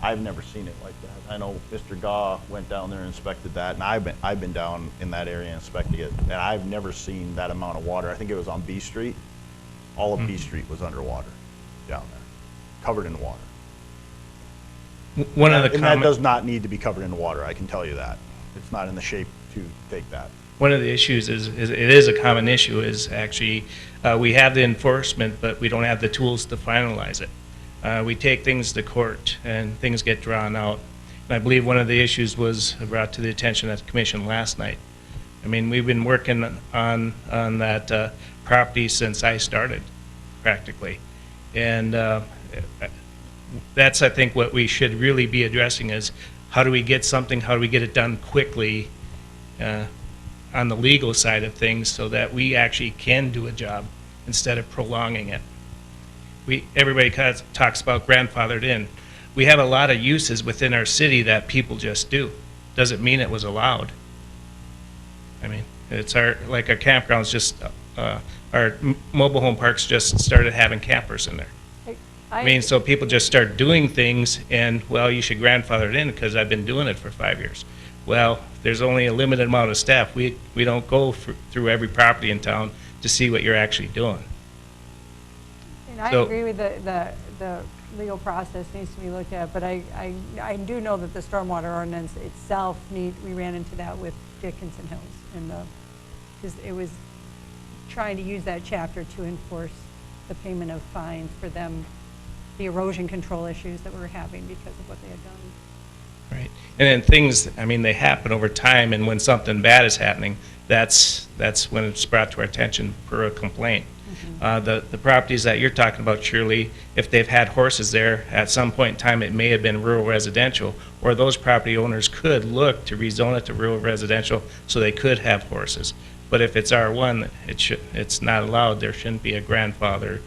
I've never seen it like that. I know Mr. Gaw went down there and inspected that, and I've been down in that area inspecting it, and I've never seen that amount of water. I think it was on B Street. All of B Street was underwater down there, covered in water. And that does not need to be covered in water, I can tell you that. It's not in the shape to take that. One of the issues is it is a common issue, is actually we have the enforcement, but we don't have the tools to finalize it. We take things to court and things get drawn out. And I believe one of the issues was brought to the attention of the commission last night. I mean, we've been working on that property since I started, practically. And that's, I think, what we should really be addressing is how do we get something, how do we get it done quickly on the legal side of things so that we actually can do a job instead of prolonging it. Everybody kind of talks about grandfathered in. We have a lot of uses within our city that people just do. Doesn't mean it was allowed. I mean, it's like our campgrounds just, our mobile home parks just started having campers in there. I mean, so people just start doing things and, well, you should grandfather it in because I've been doing it for 5 years. Well, there's only a limited amount of staff. We don't go through every property in town to see what you're actually doing. And I agree with the legal process needs to be looked at, but I do know that the stormwater ordinance itself we ran into that with Dickinson Hills, because it was trying to use that chapter to enforce the payment of fines for them, the erosion control issues that we're having because of what they had done. Right. And then things, I mean, they happen over time, and when something bad is happening, that's when it's brought to our attention per a complaint. The properties that you're talking about, Shirley, if they've had horses there, at some point in time, it may have been rural residential, or those property owners could look to rezone it to rural residential so they could have horses. But if it's R1, it's not allowed. There shouldn't be a grandfather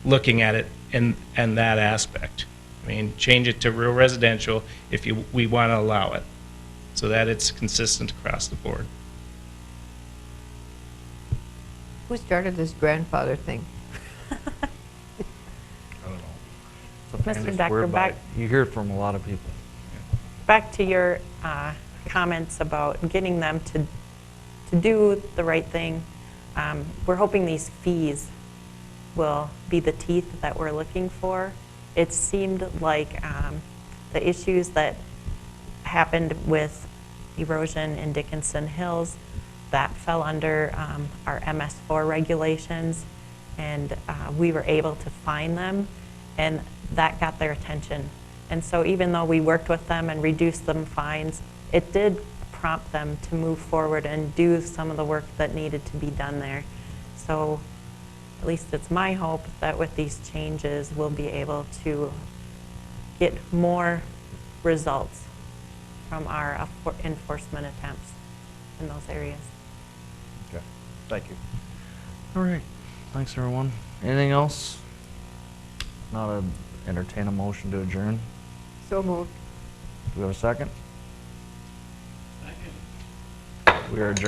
looking at it in that aspect. I mean, change it to rural residential if we want to allow it, so that it's consistent across the board. Who started this grandfather thing? Mr. Decker, back. You hear it from a lot of people. Back to your comments about getting them to do the right thing. We're hoping these fees will be the teeth that we're looking for. It seemed like the issues that happened with erosion in Dickinson Hills, that fell under our MS4 regulations, and we were able to fine them, and that got their attention. And so even though we worked with them and reduced them fines, it did prompt them to move forward and do some of the work that needed to be done there. So at least it's my hope that with these changes, we'll be able to get more results from our enforcement attempts in those areas. Okay, thank you. All right, thanks everyone. Anything else? Not entertain a motion to adjourn. So moved. we have a second? We are adjourned.